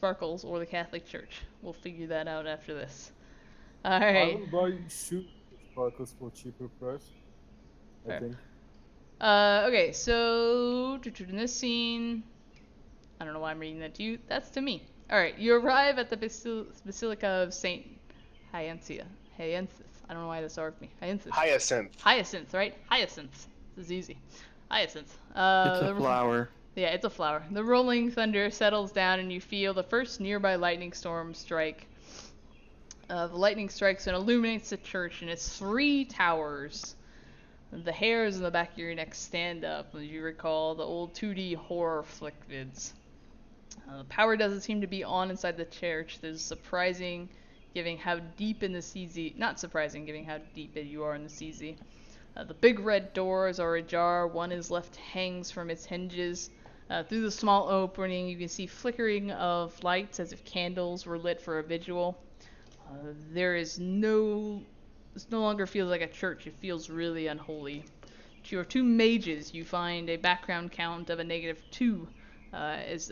sparkles or the Catholic Church. We'll figure that out after this. I Alright. will buy shoes sparkles for cheaper price, I Fair. think. Okay, so in this scene, I don't know why I'm reading that to you. That's to me. Alright, you arrive at the Basilica of Saint Hyacinth. Hyacinth. I don't know why this started with me. Hyacinth. Hyacinth. Hyacinth, right? Hyacinth. This is easy. Hyacinth. It's a flower. Yeah, it's a flower. The rolling thunder settles down and you feel the first nearby lightning storm strike. The lightning strikes and illuminates the church and its 3 towers. The hairs in the back of your neck stand up as you recall the old 2D horror flick vids. The power doesn't seem to be on inside the church. There's surprising, given how deep in the CZ. Not surprising, given how deep you are in the CZ. The big red doors are ajar. One is left hangs from its hinges. Through the small opening, you can see flickering of lights as if candles were lit for a vigil. This no longer feels like a church. It feels really unholy. To your 2 mages, you find a background count of a -2 as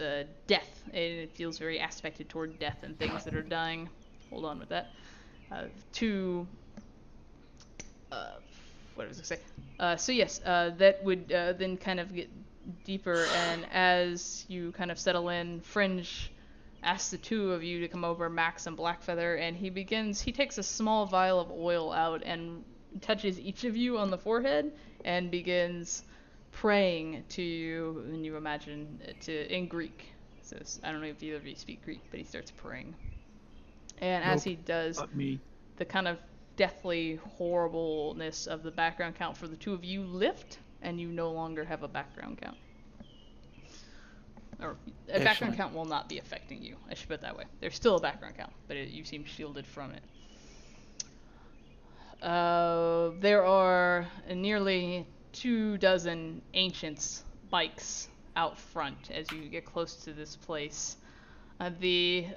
death, and it feels very aspected toward death and things that are dying. Hold on with that. What was I say? So yes, that would then kind of get deeper, and as you kind of settle in, Fringe asks the 2 of you to come over, Max and Blackfeather, and he takes a small vial of oil out and touches each of you on the forehead and begins praying to you, and you imagine in Greek. So I don't know if either of you speak Greek, but he starts praying. And as he does, Not me. the kind of deathly horribleness of the background count for the 2 of you lift, and you no longer have a background count. Or a background count will not be affecting you. I should put it that way. There's still a background count, but you seem shielded from it. There are nearly 24 ancients bikes out front as you get close to this place. Becky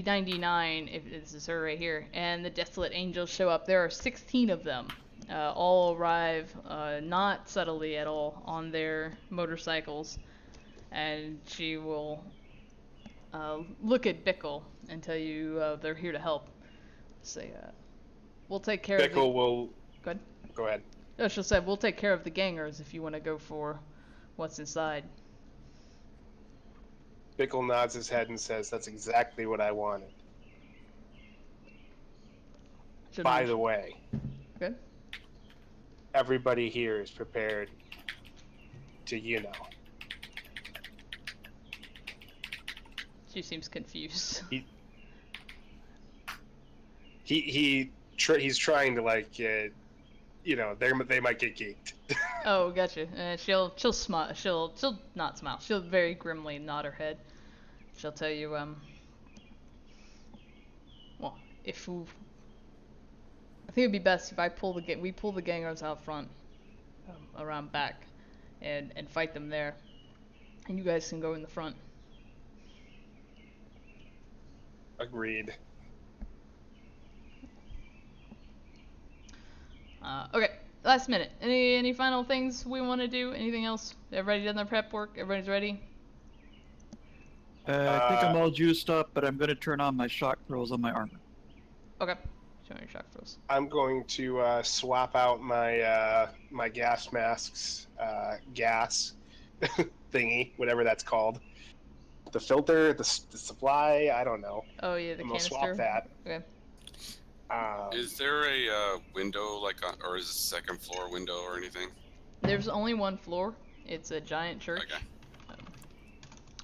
99, if this is her right here, and the Desolate Angels show up. There are 16 of them. All arrive, not subtly at all, on their motorcycles. And she will look at Bickle and tell you they're here to help. Say, we'll take care of Bickle will. Go ahead. Go ahead. Oh, she'll say, we'll take care of the gangers if you want to go for what's inside. Bickle nods his head and says, "That's exactly what I wanted." By the way, Good. Everybody here is prepared to, She seems confused. He's trying to they might get geeked. Oh, gotcha. She'll smile. She'll not smile. She'll very grimly nod her head. She'll tell you, well, I think it'd be best if we pull the gangers out front, around back, and fight them there, and you guys can go in the front. Agreed. Okay, last minute. Any final things we want to do? Anything else? Everybody done their prep work? Everybody's ready? I think I'm all juiced up, but I'm going to turn on my shock pearls on my armor. Okay. Show me your shock throws. I'm going to swap out my my gas masks, gas thingy, whatever that's called. The filter, the supply, I don't know. Oh yeah, the canister. I'm gonna swap that. Okay. Is there a window, or is it a second floor window or anything? There's only one floor. It's a giant church. Okay.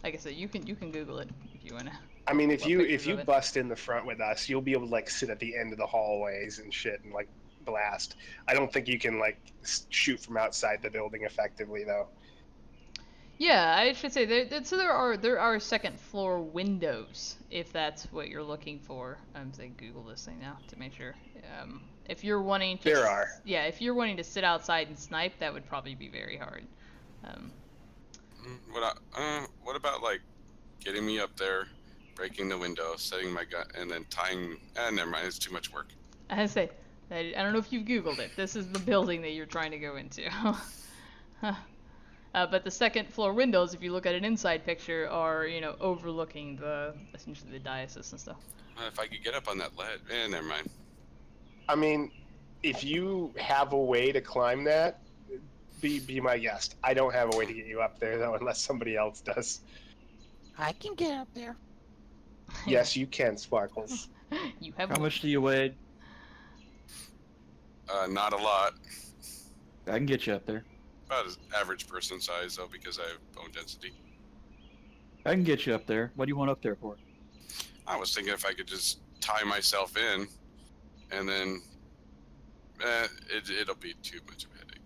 Like I said, you can Google it if you wanna. I mean, if you bust in the front with us, you'll be able to sit at the end of the hallways and shit and blast. I don't think you can shoot from outside the building effectively though. Yeah, I should say there are second floor windows if that's what you're looking for. I'm saying Google this thing now to make sure. If you're wanting to, there are. Yeah, if you're wanting to sit outside and snipe, that would probably be very hard. What about getting me up there, breaking the window, setting my gun, and then tying? Never mind, it's too much work. I say, I don't know if you've Googled it. This is the building that you're trying to go into. But the second floor windows, if you look at an inside picture, are overlooking essentially the diocese and stuff. If I could get up on that ledge, never mind. I mean, if you have a way to climb that, be my guest. I don't have a way to get you up there though, unless somebody else does. I can get up there. Yes, you can, Sparkles. You have. How much do you weigh? Not a lot. I can get you up there. About as average person size though, because I have bone density. I can get you up there. What do you want up there for? I was thinking if I could just tie myself in, and then it'll be too much of a headache.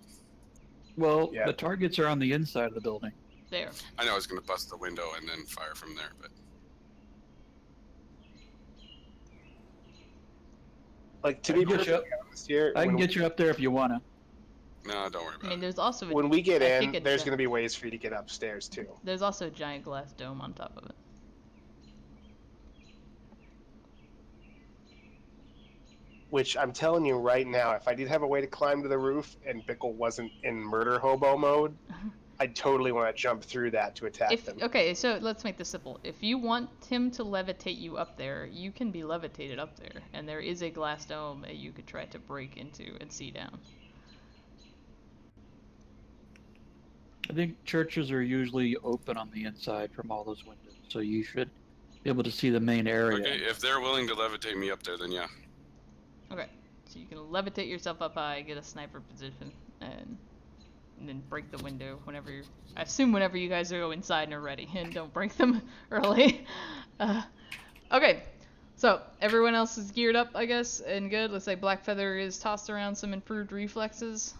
Well, Yeah. the targets are on the inside of the building. There. I know I was gonna bust the window and then fire from there, but Like, to I be can get you perfectly honest here, I can when, get you up there if you wanna. no, don't worry I about mean, it. there's also when we get I think in, it's there's a- going to be ways for you to get upstairs, too. there's also a giant glass dome on top of it. Which I'm telling you right now, if I did have a way to climb to the roof and Bickle wasn't in murder hobo mode, I'd totally want to jump through that to attack them. Okay, so let's make this simple. If you want him to levitate you up there, you can be levitated up there, and there is a glass dome that you could try to break into and see down. I think churches are usually open on the inside from all those windows, so you should be able to see the main area. Okay, if they're willing to levitate me up there, then yeah. Okay, so you can levitate yourself up high, get a sniper position, and then break the window whenever I assume whenever you guys go inside and are ready, and don't break them early. Okay, so everyone else is geared up, I guess, and good. Looks like Blackfeather is tossed around some improved reflexes.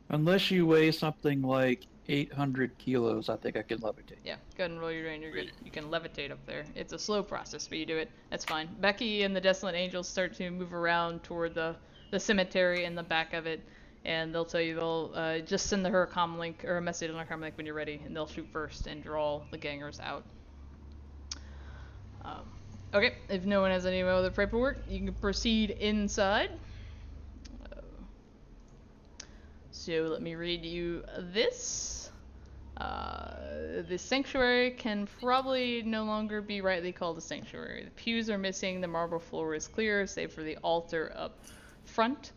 Unless you weigh something like 800 kilos, I think I can levitate. Yeah, go ahead and roll your rain. You're good. You can levitate up there. It's a slow process, but you do it. That's fine. Becky and the Desolate Angels start to move around toward the cemetery in the back of it, and they'll tell you they'll just send her a comm link or a message on a comm link when you're ready, and they'll shoot first and draw the gangers out. Okay, if no one has any other paperwork, you can proceed inside. So let me read you this. The sanctuary can probably no longer be rightly called a sanctuary. The pews are missing, the marble floor is clear, save for the altar up front.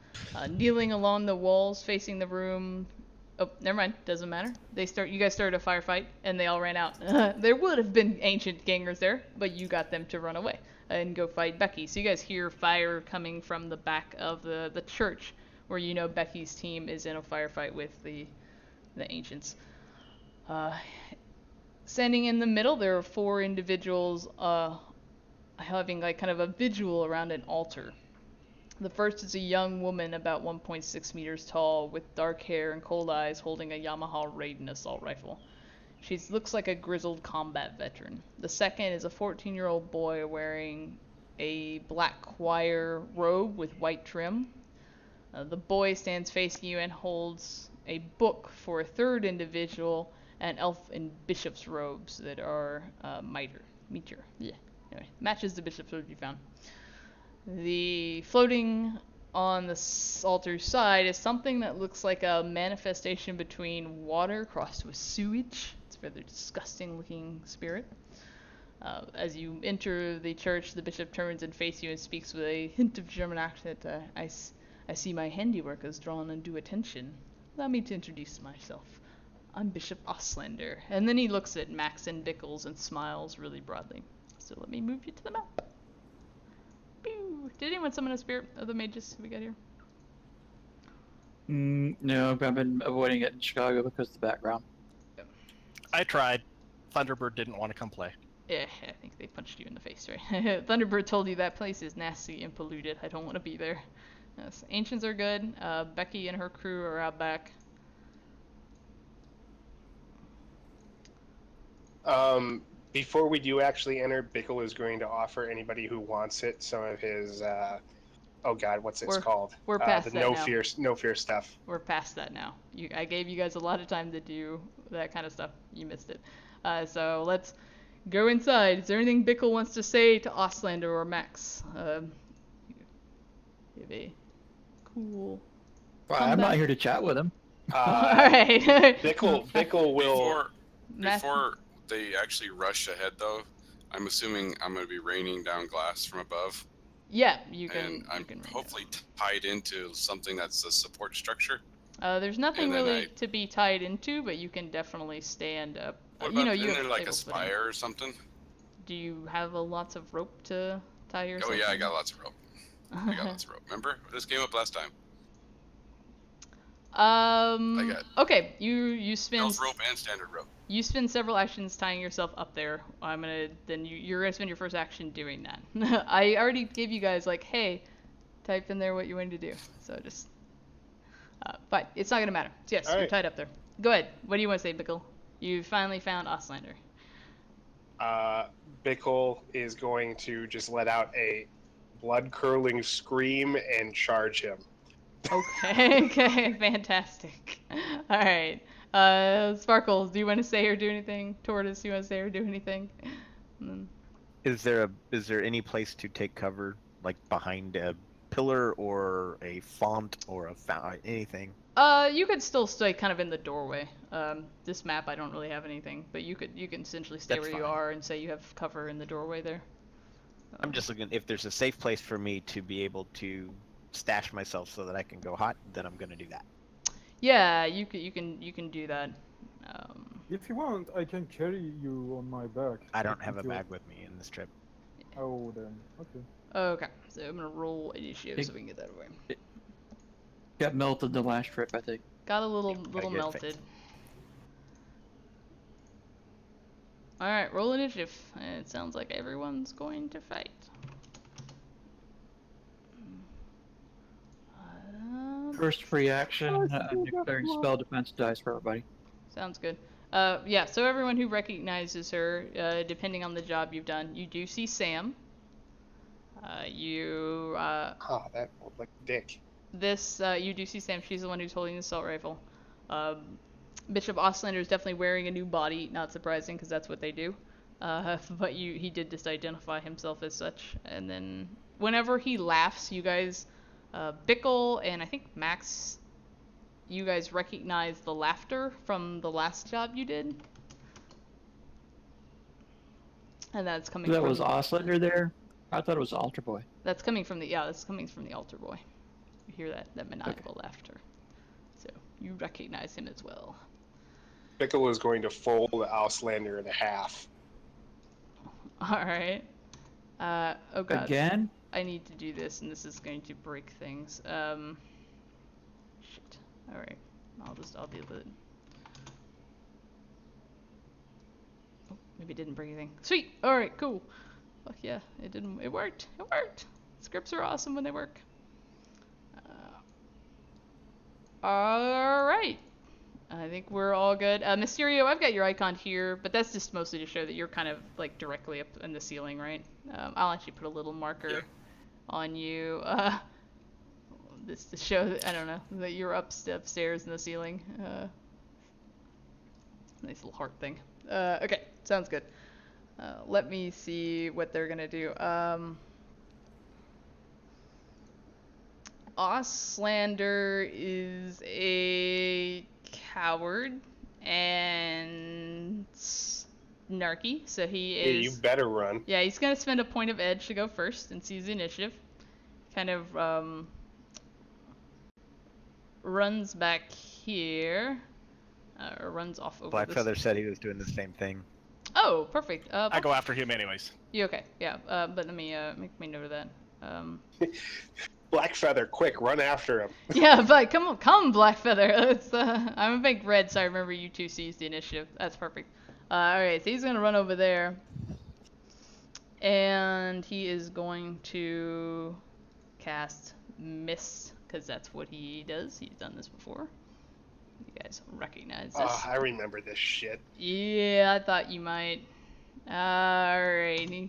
Kneeling along the walls facing the room. Oh, never mind, doesn't matter. You guys started a firefight, and they all ran out. There would have been ancient gangers there, but you got them to run away and go fight Becky. So you guys hear fire coming from the back of the church, where you know Becky's team is in a firefight with the ancients. Standing in the middle, there are 4 individuals having like kind of a vigil around an altar. The first is a young woman about 1.6 meters tall with dark hair and cold eyes holding a Yamaha Raiden assault rifle. She looks like a grizzled combat veteran. The second is a 14-year-old boy wearing a black choir robe with white trim. The boy stands facing you and holds a book for a third individual, an elf in bishop's robes that are meter. Yeah. Anyway, matches the bishop's robes you found. The floating on the altar's side is something that looks like a manifestation between water crossed with sewage. It's a rather disgusting looking spirit. As you enter the church, the bishop turns and faces you and speaks with a hint of German accent. I see my handiwork has drawn undue attention. Allow me to introduce myself. I'm Bishop Oslander. And then he looks at Max and Bickles and smiles really broadly. So let me move you to the map. Pew. Did anyone summon a spirit of the mages we got here? No, I've been avoiding it in Chicago because of the background. I tried. Thunderbird didn't want to come play. Yeah, I think they punched you in the face, right? Thunderbird told you that place is nasty and polluted. I don't want to be there. Yes, ancients are good. Becky and her crew are out back. Before we do actually enter, Bickle is going to offer anybody who wants it some of his, oh god, what's it called? We're past the that no fear stuff. We're past that now. I gave you guys a lot of time to do that kind of stuff. You missed it. So let's go inside. Is there anything Bickle wants to say to Oslander or Max? You have a cool Well, Come I'm not back. here to chat with him. Alright. Bickle will. Before they actually rush ahead, though, I'm assuming I'm going to be raining down glass from above, Yeah, you can. and I'm you can read it. hopefully tied into something that's a support structure. There's nothing and then really to be tied into, but you can definitely stand up. What You about, know, you isn't have there like a stable footing. spire or something? Do you have lots of rope to tie yourself? Oh yeah, I in? got lots of rope. I got lots of rope. Remember? This came up last time. I got Okay, you spend stealth rope and standard rope. you spend several actions tying yourself up there. You're gonna spend your first action doing that. I already gave you guys like, hey, type in there what you want to do. So just, but it's not gonna matter. So yes, All you're right. tied up there. Go ahead. What do you want to say, Bickle? You finally found Ostlander. Bickle is going to just let out a blood-curdling scream and charge him. Okay, okay, fantastic. All right. Sparkles, do you want to say or do anything? Tortoise, do you want to say or do anything? Mm. Is there any place to take cover, like behind a pillar or a font or anything? You could still stay kind of in the doorway. This map I don't really have anything, but you can essentially stay That's where you fine. are and say you have cover in the doorway there. I'm just looking if there's a safe place for me to be able to stash myself so that I can go hot. Then I'm gonna do that. Yeah, you can do that. If you want, I can carry you on my back. I don't have a If you- bag with me in this trip. Oh, then. Okay. Okay, so I'm gonna roll initiative Hey. so we can get that away. Got melted the last trip, I think. Got a little get it melted. fixed. All right, roll initiative. It sounds like everyone's going to fight. First free action, declaring spell defense dice for everybody. Sounds good. Yeah, so everyone who recognizes her, depending on the job you've done, you do see Sam. Oh, that looked like a dick. You do see Sam. She's the one who's holding the assault rifle. Bishop Ostlander is definitely wearing a new body. Not surprising, because that's what they do. But he did just identify himself as such. And then whenever he laughs, you guys, Bickle and I think Max, you guys recognize the laughter from the last job you did. And that's coming That from... was Ostlander there? I thought it was Altar Boy. That's coming from the altar boy. You hear that maniacal laughter. So you recognize him as well. Bickle is going to fold Auslander in half. Alright. Oh god. Again? I need to do this and this is going to break things. Shit. Alright. I'll deal with it. Oh, maybe it didn't break anything. Sweet! Alright, cool. Fuck yeah, it worked. It worked! Scripts are awesome when they work. Alright. I think we're all good. Mysterio, I've got your icon here, but that's just mostly to show that you're kind of like directly up in the ceiling, right? I'll actually put a little marker on you. This to show that, I don't know, that you're upstairs in the ceiling. Nice little heart thing. Okay, sounds good. Let me see what they're gonna do. Ostlander is a coward and snarky, so he Yeah, you is. better run. Yeah, he's gonna spend a point of edge to go first and seize the initiative. Kind of runs back here, or runs off over this. Blackfeather said he was doing the same thing. Oh, perfect. I go after him anyways. You okay? Yeah. But let me make me note of that. Blackfeather, quick, run after him. Yeah, but come Blackfeather. Let's. I'm a big red, so I remember you two seized the initiative. That's perfect. All right, so he's gonna run over there, and he is going to cast Mist, because that's what he does. He's done this before. You guys recognize this? Oh, I remember this shit. Yeah, I thought you might. Alrighty.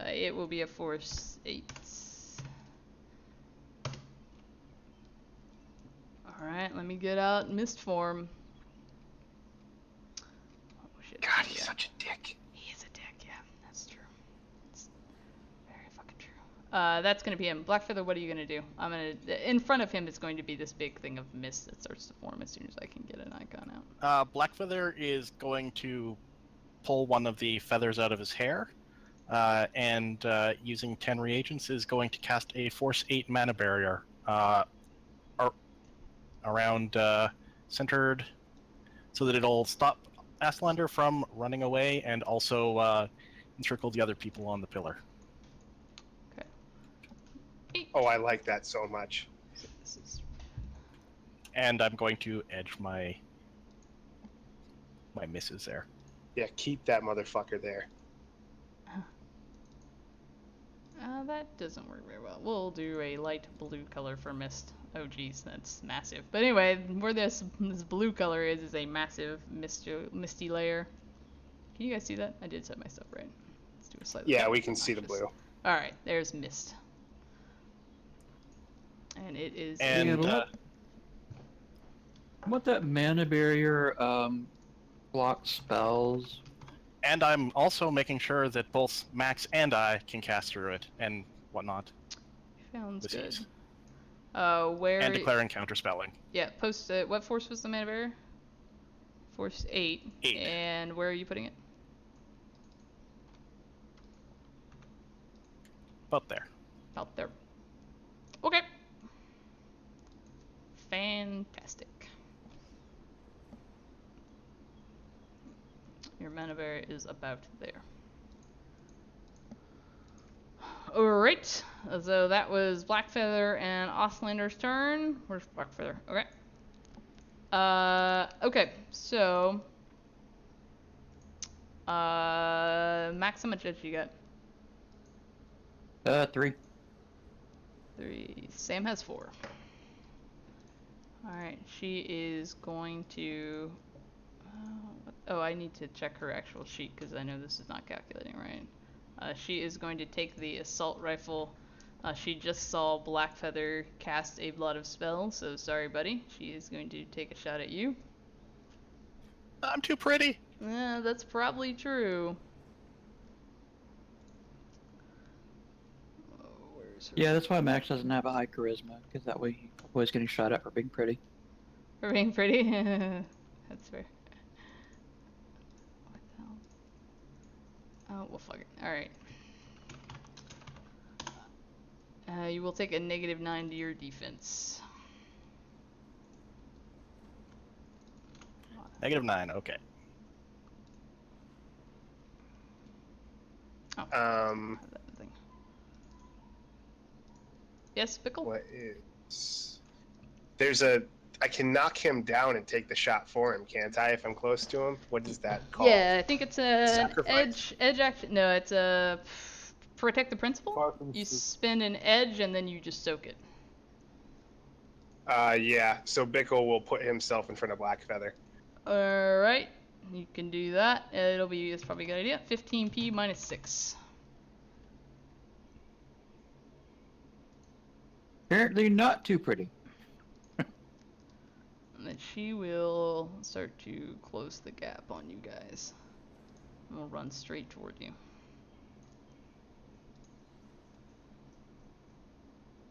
It will be a force 8. Alright, let me get out Mist form. Oh, shit. God, he's such a dick. He is a dick, yeah, that's true. It's very fucking true. That's going to be him. Blackfeather, what are you going to do? In front of him is going to be this big thing of mist that starts to form as soon as I can get an icon out. Blackfeather is going to pull one of the feathers out of his hair, and using 10 reagents is going to cast a Force 8 mana barrier around centered, so that it'll stop Aslander from running away and also encircle the other people on the pillar. Oh, I like that so much. So this is And I'm going to edge my misses there. Yeah, keep that motherfucker there. that doesn't work very well. We'll do a light blue color for mist. Oh geez, that's massive. But anyway, where this blue color is a massive misty layer. Can you guys see that? I did set my stuff right. Let's do a slightly. Yeah, we can see the blue. All right, there's mist, and it is. And what that mana barrier block spells. and I'm also making sure that both Max and I can cast through it and whatnot. Sounds with good. ease. Where? And declaring counterspelling. Yeah, post it. What force was the mana barrier? Force 8. 8. And where are you putting it? About there. Out there. Okay. Fantastic. Your mana barrier is about there. Alright, so that was Blackfeather and Ostlander's turn. Where's Blackfeather? Okay. Okay, so... Max, how much edge you got? 3. 3. Sam has 4. Alright, she is going to... oh, I need to check her actual sheet because I know this is not calculating right. She is going to take the assault rifle. She just saw Blackfeather cast a Blood of Spell, so sorry, buddy. She is going to take a shot at you. I'm too pretty. That's probably true. Oh, where's her? Yeah, that's why Max doesn't have a high charisma, because that way he's always getting shot at for being pretty. For being pretty? That's fair. What the hell? Oh, well, fuck it. Alright. You will take a -9 to your defense. -9, okay. Oh, that thing. Yes, Pickle? What is... There's a... I can knock him down and take the shot for him, can't I, if I'm close to him? What is that called? Yeah, I think it's a Sacrifice. edge action. No, it's a protect the principal. Spartan You suit. spend an edge and then you just soak it. Yeah, so Bickle will put himself in front of Blackfeather. Alright, you can do that. It's probably a good idea. 15p minus 6. Apparently not too pretty. And then she will start to close the gap on you guys. And we'll run straight toward you.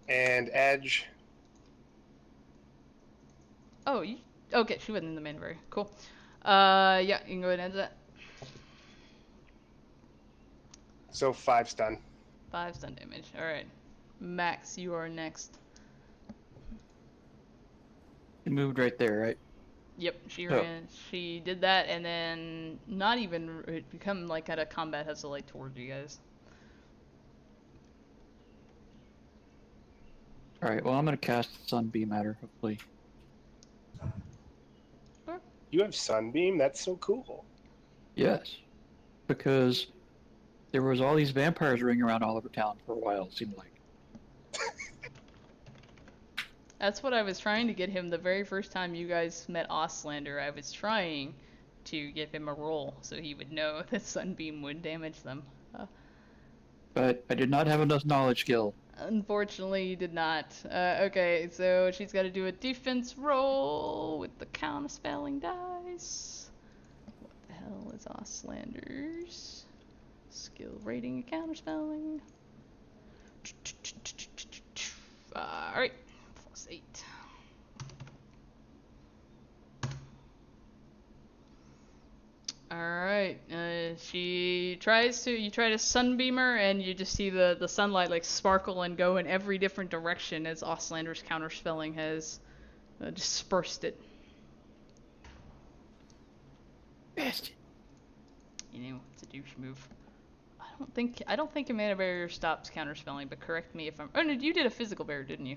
And Edge. Oh, okay, she wasn't in the main area. Cool. Yeah, you can go ahead and end that. So 5 stun. 5 stun damage. Alright. Max, you are next. He moved right there, right? Yep, she Oh. ran. She did that, and then not even become like at a combat hustle like towards you guys. Alright, well I'm gonna cast Sunbeam at her, hopefully. You have Sunbeam? That's so cool. Yes. Because there was all these vampires ringing around all over town for a while, it seemed like. That's what I was trying to get him the very first time you guys met Ostlander. I was trying to give him a roll so he would know that Sunbeam would damage them. But I did not have enough knowledge skill. Unfortunately, you did not. Okay, so she's got to do a defense roll with the counterspelling dice. What the hell is Ostlander's skill rating and counterspelling? Alright. +8. Alright, you try to sunbeam her, and you just see the sunlight like sparkle and go in every different direction as Ostlander's counterspelling has dispersed it. Bastard. You know, it's a douche move. I don't think a mana barrier stops counterspelling, but correct me if I'm. Oh no, you did a physical barrier, didn't you?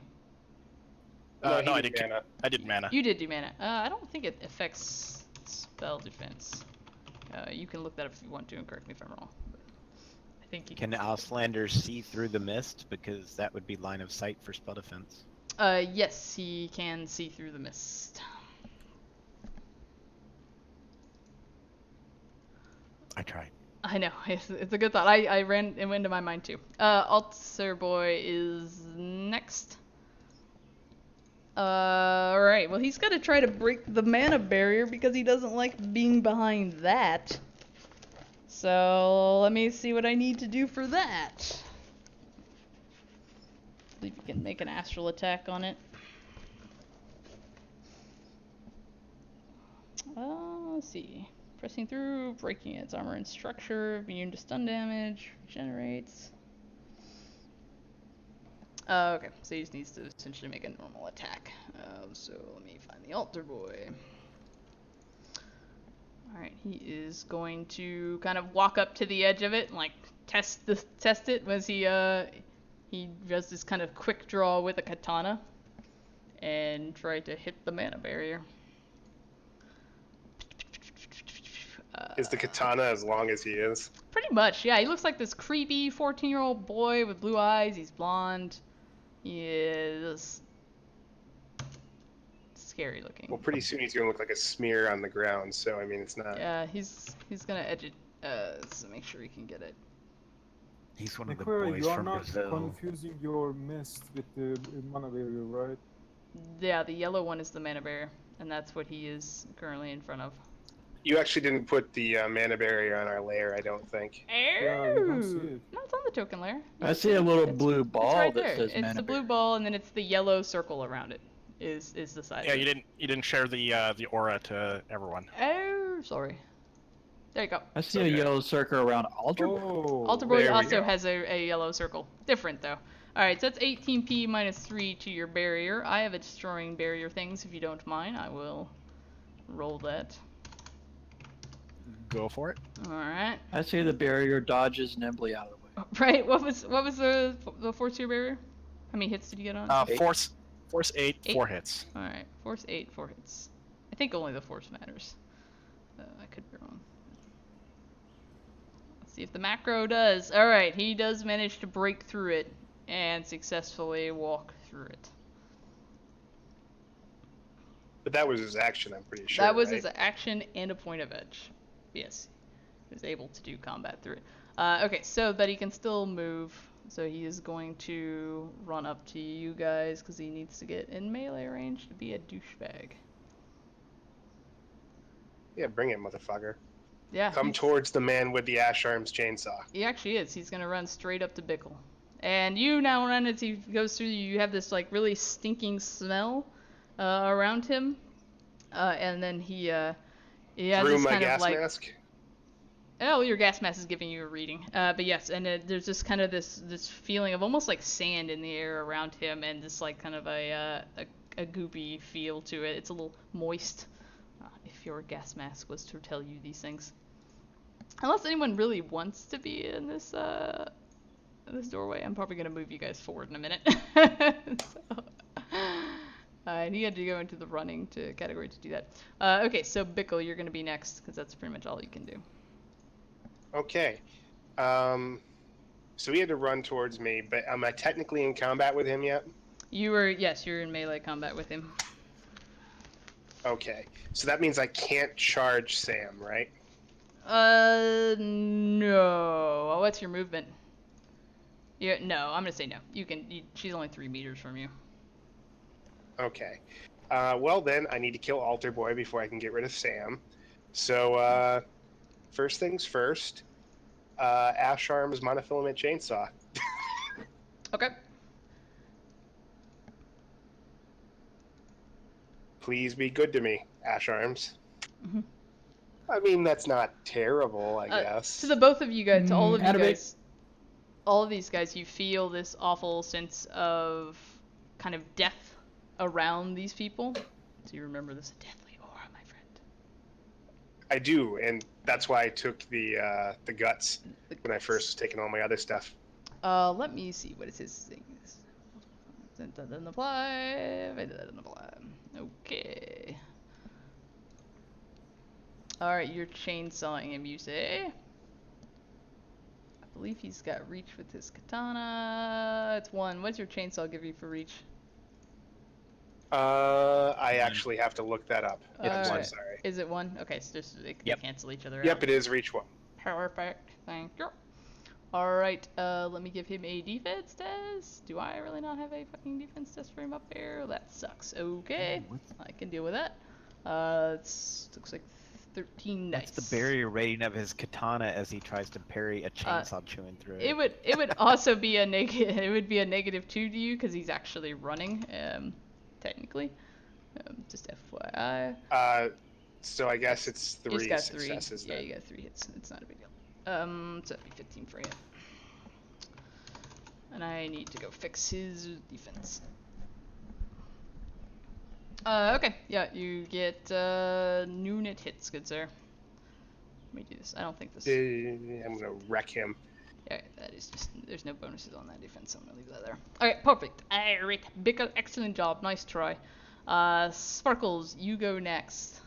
No, he I did did. mana. I did mana. You did do mana. I don't think it affects spell defense. You can look that up if you want to, and correct me if I'm wrong. But I think you Can can. Auslander see through the mist? Because that would be line of sight for spell defense. Yes, he can see through the mist. I tried. I know, it's a good thought. It went into my mind too. Altar Boy is next. Alright, well he's gotta try to break the mana barrier because he doesn't like being behind that. So, let me see what I need to do for that. I believe you can make an astral attack on it. Let's see. Pressing through, breaking its armor and structure, immune to stun damage, regenerates. Okay, so he just needs to essentially make a normal attack. So let me find the Altar Boy. Alright, he is going to kind of walk up to the edge of it and like test it as he does this kind of quick draw with a katana and try to hit the mana barrier. Is the katana as long as he is? Pretty much, yeah. He looks like this creepy 14-year-old boy with blue eyes. He's blonde. He is scary looking. Well, pretty soon he's gonna look like a smear on the ground. So I mean, it's not. Yeah, he's gonna edge it. So make sure he can get it. He's one of the Aquaria, boys you are from not Brazil. confusing your mist with the mana barrier, right? Yeah, the yellow one is the mana barrier, and that's what he is currently in front of. You actually didn't put the mana barrier on our layer, I don't think. Yeah, we don't see it. No, it's on the token layer. I see a little It's- blue It's ball right that there. says It's mana the blue barrier. ball, and then it's the yellow circle around it. Is the size. Yeah, of it. you didn't share the aura to everyone. Oh, sorry. There you go. I see Okay. a yellow circle around Altar Boy. Oh, Altar Boy there we also go. has a yellow circle. Different though. Alright, so that's 18p minus 3 to your barrier. I have a destroying barrier things, if you don't mind. I will roll that. Go for it. Alright. I see the barrier dodges nimbly out of the way. Right, what was the force to your barrier? How many hits did you get on? Eight. Force 8, Eight. 4 hits. Alright, force 8, 4 hits. I think only the force matters. I could be wrong. Let's see if the macro does. Alright, he does manage to break through it and successfully walk through it. But that was his action, I'm pretty sure. That was right? his action and a point of edge. Yes, he was able to do combat through it. Okay, so that he can still move. So he is going to run up to you guys because he needs to get in melee range to be a douchebag. Yeah, bring it, motherfucker. Yeah, Come towards the man with the Ash Arms chainsaw. he actually is. He's gonna run straight up to Bickle. And you now run as he goes through. You have this like really stinking smell around him, and then he has Through this my kind gas of like. mask. Oh, your gas mask is giving you a reading. But yes, and there's just kind of this feeling of almost like sand in the air around him, and just like kind of a goopy feel to it. It's a little moist. If your gas mask was to tell you these things. Unless anyone really wants to be in this this doorway, I'm probably gonna move you guys forward in a minute. And he had to go into the running category to do that. Okay, so Bickle, you're gonna be next because that's pretty much all you can do. Okay. So he had to run towards me, but am I technically in combat with him yet? You're in melee combat with him. Okay. So that means I can't charge Sam, right? No. What's your movement? Yeah, no, I'm gonna say no. She's only 3 meters from you. Okay. Well then, I need to kill Altar Boy before I can get rid of Sam. So, first things first, Ash Arms Monofilament Chainsaw. Okay. Please be good to me, Ash Arms. Mhm. I mean, that's not terrible, I guess. To the both of you guys, to all of you Animate. guys, all of these guys, you feel this awful sense of kind of death around these people. So you remember this deathly aura, my friend. I do, and that's why I took the guts when I first was taking all my other stuff. Let me see. What is his thing? That doesn't apply. That doesn't apply. Okay. Alright, you're chainsawing him, you say? I believe he's got reach with his katana. It's 1. What's your chainsaw give you for reach? I actually have to look that up. I'm so Alright. sorry. Is it 1? Okay, so just they Yep. cancel each other Yep, out. it is reach 1. Perfect. Thank you. Alright, let me give him a defense test. Do I really not have a fucking defense test for him up there? That sucks. Okay. I can deal with that. Looks like 13 dice. That's the barrier rating of his katana as he tries to parry a chainsaw chewing through It would also be a negative. It would be a -2 to you because he's actually running. Technically, just FYI. So I guess it's 3 He's got 3. successes Yeah, then. you got 3 hits. It's not a big deal. So that'd be 15 for him. And I need to go fix his defense. Okay, yeah, you get unit hits, good sir. Let me do this. I don't think this. I'm gonna wreck him. Yeah, that is just. There's no bonuses on that defense, so I'm gonna leave that there. Okay, perfect. Alright, Bickle, excellent job. Nice try. Sparkles, you go next.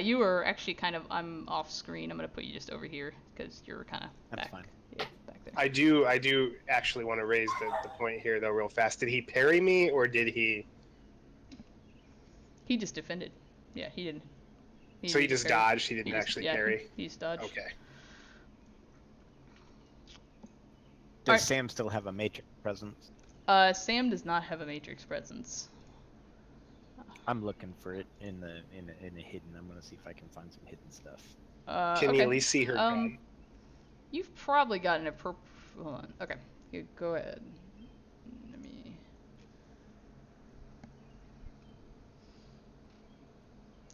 You were actually kind of. I'm off screen. I'm gonna put you just over here because you're kind of That's back. fine. Yeah, back there. I do actually want to raise the point here though real fast. Did he parry me or did he? He just defended. Yeah, he didn't. So he just parried. dodged. He didn't just- actually yeah, parry. He just dodged. Okay. Does Alright. Sam still have a matrix presence? Sam does not have a matrix presence. I'm looking for it in the hidden. I'm gonna see if I can find some hidden stuff. Can Okay. you at least see her gun? You've probably gotten a hold on. Okay. You go ahead. Let me.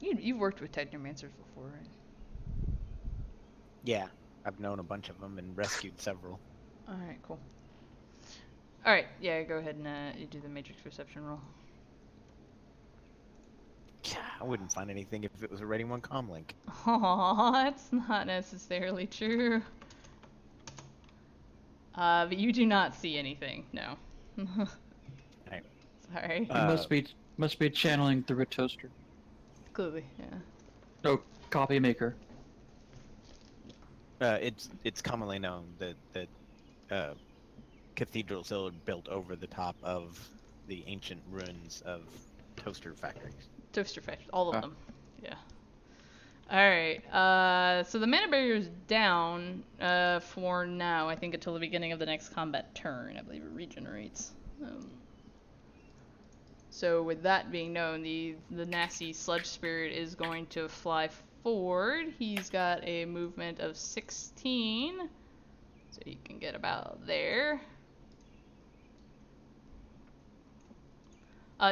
You've worked with technomancers before, right? Yeah, I've known a bunch of them and rescued several. All right, cool. All right, yeah, go ahead and you do the matrix perception roll. Yeah, I wouldn't find anything if it was a Ready One comlink. Oh, that's not necessarily true. But you do not see anything. No. Right. Sorry. It must be channeling through a toaster. Clearly, yeah. No, copy maker. It's commonly known that cathedrals are built over the top of the ancient ruins of toaster factories. Toaster factory, all of Ah. them. Yeah. Alright, so the mana barrier is down for now, I think until the beginning of the next combat turn. I believe it regenerates. So with that being known, the nasty sludge spirit is going to fly forward. He's got a movement of 16, so he can get about there.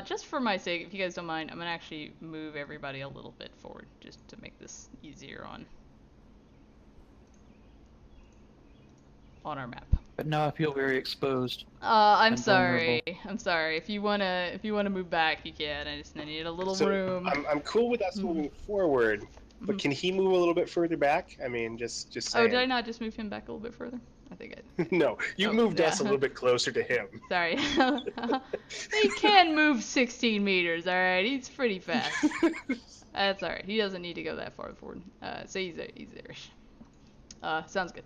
Just for my sake, if you guys don't mind, I'm gonna actually move everybody a little bit forward, just to make this easier on our map. But now I feel very exposed. I'm And sorry. I'm sorry. If you wanna move back, you can. I just need a little So room. I'm cool with us moving forward, but can he move a little bit further back? I mean, just Oh, saying. did I not just move him back a little bit further? I think I. No, you Oh, moved us a yeah. little bit closer to him. Sorry. He can move 16 meters. All right, he's pretty fast. That's all right. He doesn't need to go that far forward. So he's there. Sounds good.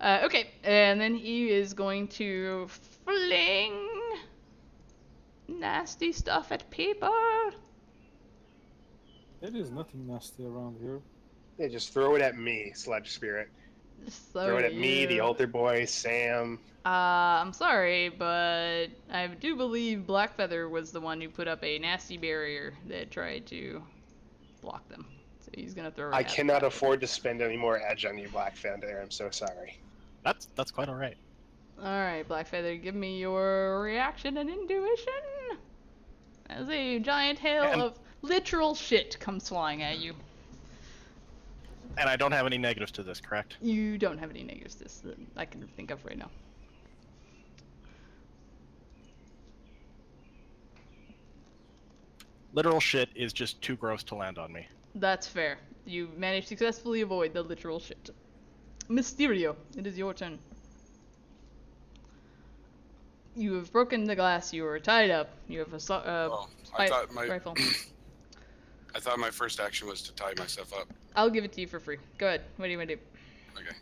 Okay, and then he is going to fling nasty stuff at people. There is nothing nasty around here. Yeah, just throw it at me, Sludge Spirit. Throw it at me, the altar boy, Sam. I'm sorry, but I do believe Blackfeather was the one who put up a nasty barrier that tried to block them. So he's gonna throw it I at cannot Blackfeather. afford to spend any more edge on you, Blackfeather. I'm so sorry. That's quite all right. Alright, Blackfeather, give me your reaction and intuition. As a giant hail And- of literal shit comes flying at you. And I don't have any negatives to this, correct? You don't have any negatives to this that I can think of right now. Literal shit is just too gross to land on me. That's fair. You managed to successfully avoid the literal shit. Mysterio, it is your turn. You have broken the glass. You are tied up. You have a I thought my rifle. I thought my first action was to tie myself up. I'll give it to you for free. Go ahead. What do you want to do? Okay.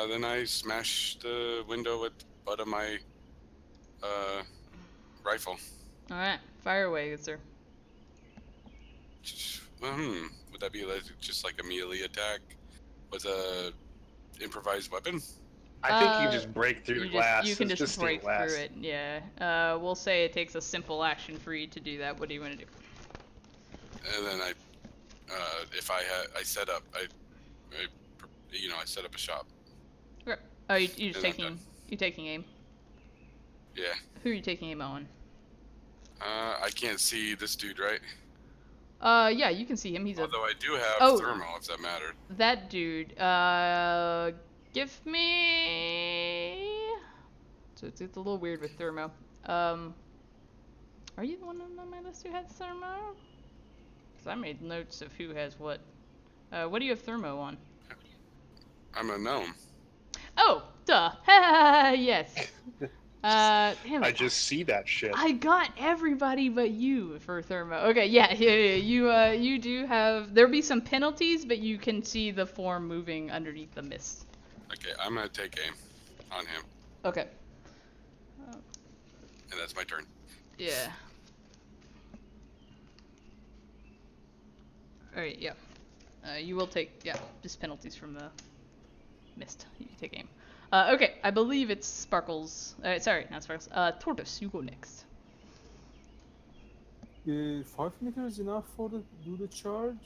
Then I smash the window with the butt of my rifle. All right, fire away, good sir. Would that be like just like a melee attack with a improvised weapon? I think you just break through the glass. You can It's just steel break glass. through it. Yeah. We'll say it takes a simple action for you to do that. What do you want to do? And then I set up I set up a shop. Okay. Oh, you're And I'm done. taking aim. Yeah. Who are you taking aim on? I can't see this dude, right? Yeah, you can see him. He's Although I do have Oh. thermo, if that mattered. that dude. Give me. So it's a little weird with thermo. Are you the one on my list who has thermo? Because I made notes of who has what. What do you have thermo on? I'm a gnome. Oh, duh. Yes. Damn it. I just see that shit. I got everybody but you for thermo. Okay, yeah. You do have. There'll be some penalties, but you can see the form moving underneath the mist. Okay, I'm gonna take aim on him, Okay. and that's my turn. Yeah. Alright, yeah. You will take, just penalties from the mist. You take aim. Okay, I believe it's Sparkles. Sorry, not Sparkles. Tortoise, you go next. 5 meters enough for do the charge?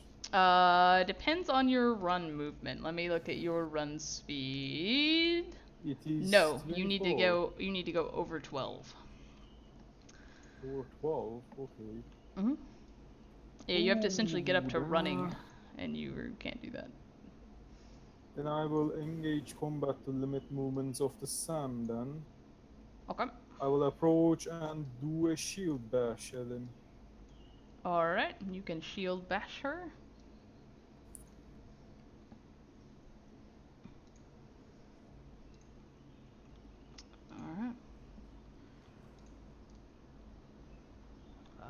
Depends on your run movement. Let me look at your run speed. It is No, you need to 24 go over 12. or 12. Okay. Mhm. Yeah, you have to essentially get up to Ooh, running, and you can't do that. Then I will engage combat to limit movements of the Sam. Then Okay. I will approach and do a shield bash at him. Alright, you can shield bash her.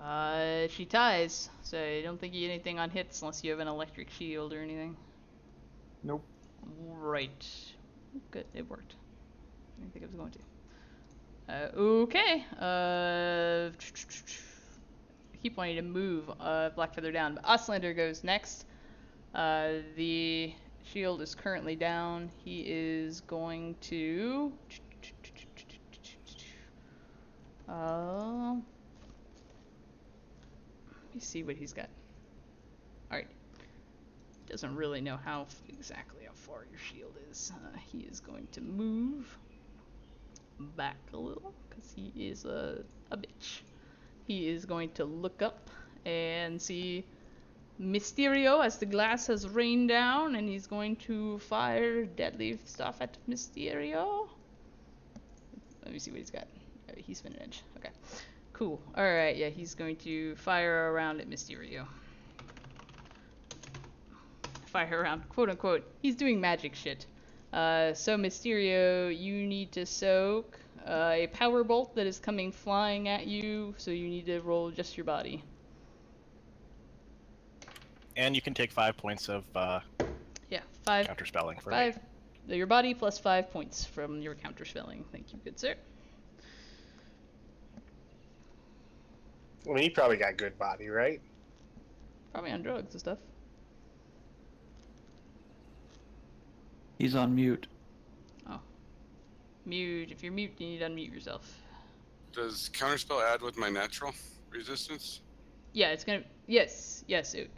Alright. She ties, so I don't think you get anything on hits unless you have an electric shield or anything. Nope. Right. Good, it worked. I didn't think it was going to. Okay. I keep wanting to move Blackfeather down, but Oslander goes next. The shield is currently down. He is going to. Let me see what he's got. Alright. Doesn't really know exactly how far your shield is. He is going to move back a little because he is a bitch. He is going to look up and see Mysterio as the glass has rained down, and he's going to fire deadly stuff at Mysterio. Let me see what he's got. He's been an edge. Okay. Cool. Alright, yeah, he's going to fire around at Mysterio. Fire around, quote unquote. He's doing magic shit. So Mysterio, you need to soak a power bolt that is coming flying at you, so you need to roll just your body. And you can take 5 points of Yeah, 5. counterspelling for me. 5. Your body plus 5 points from your counterspelling. Thank you, good sir. I mean, he probably got good body, right? Probably on drugs and stuff. He's on mute. Oh. Mute. If you're mute, you need to unmute yourself. Does counterspell add with my natural resistance? Yeah, it's gonna. Yes,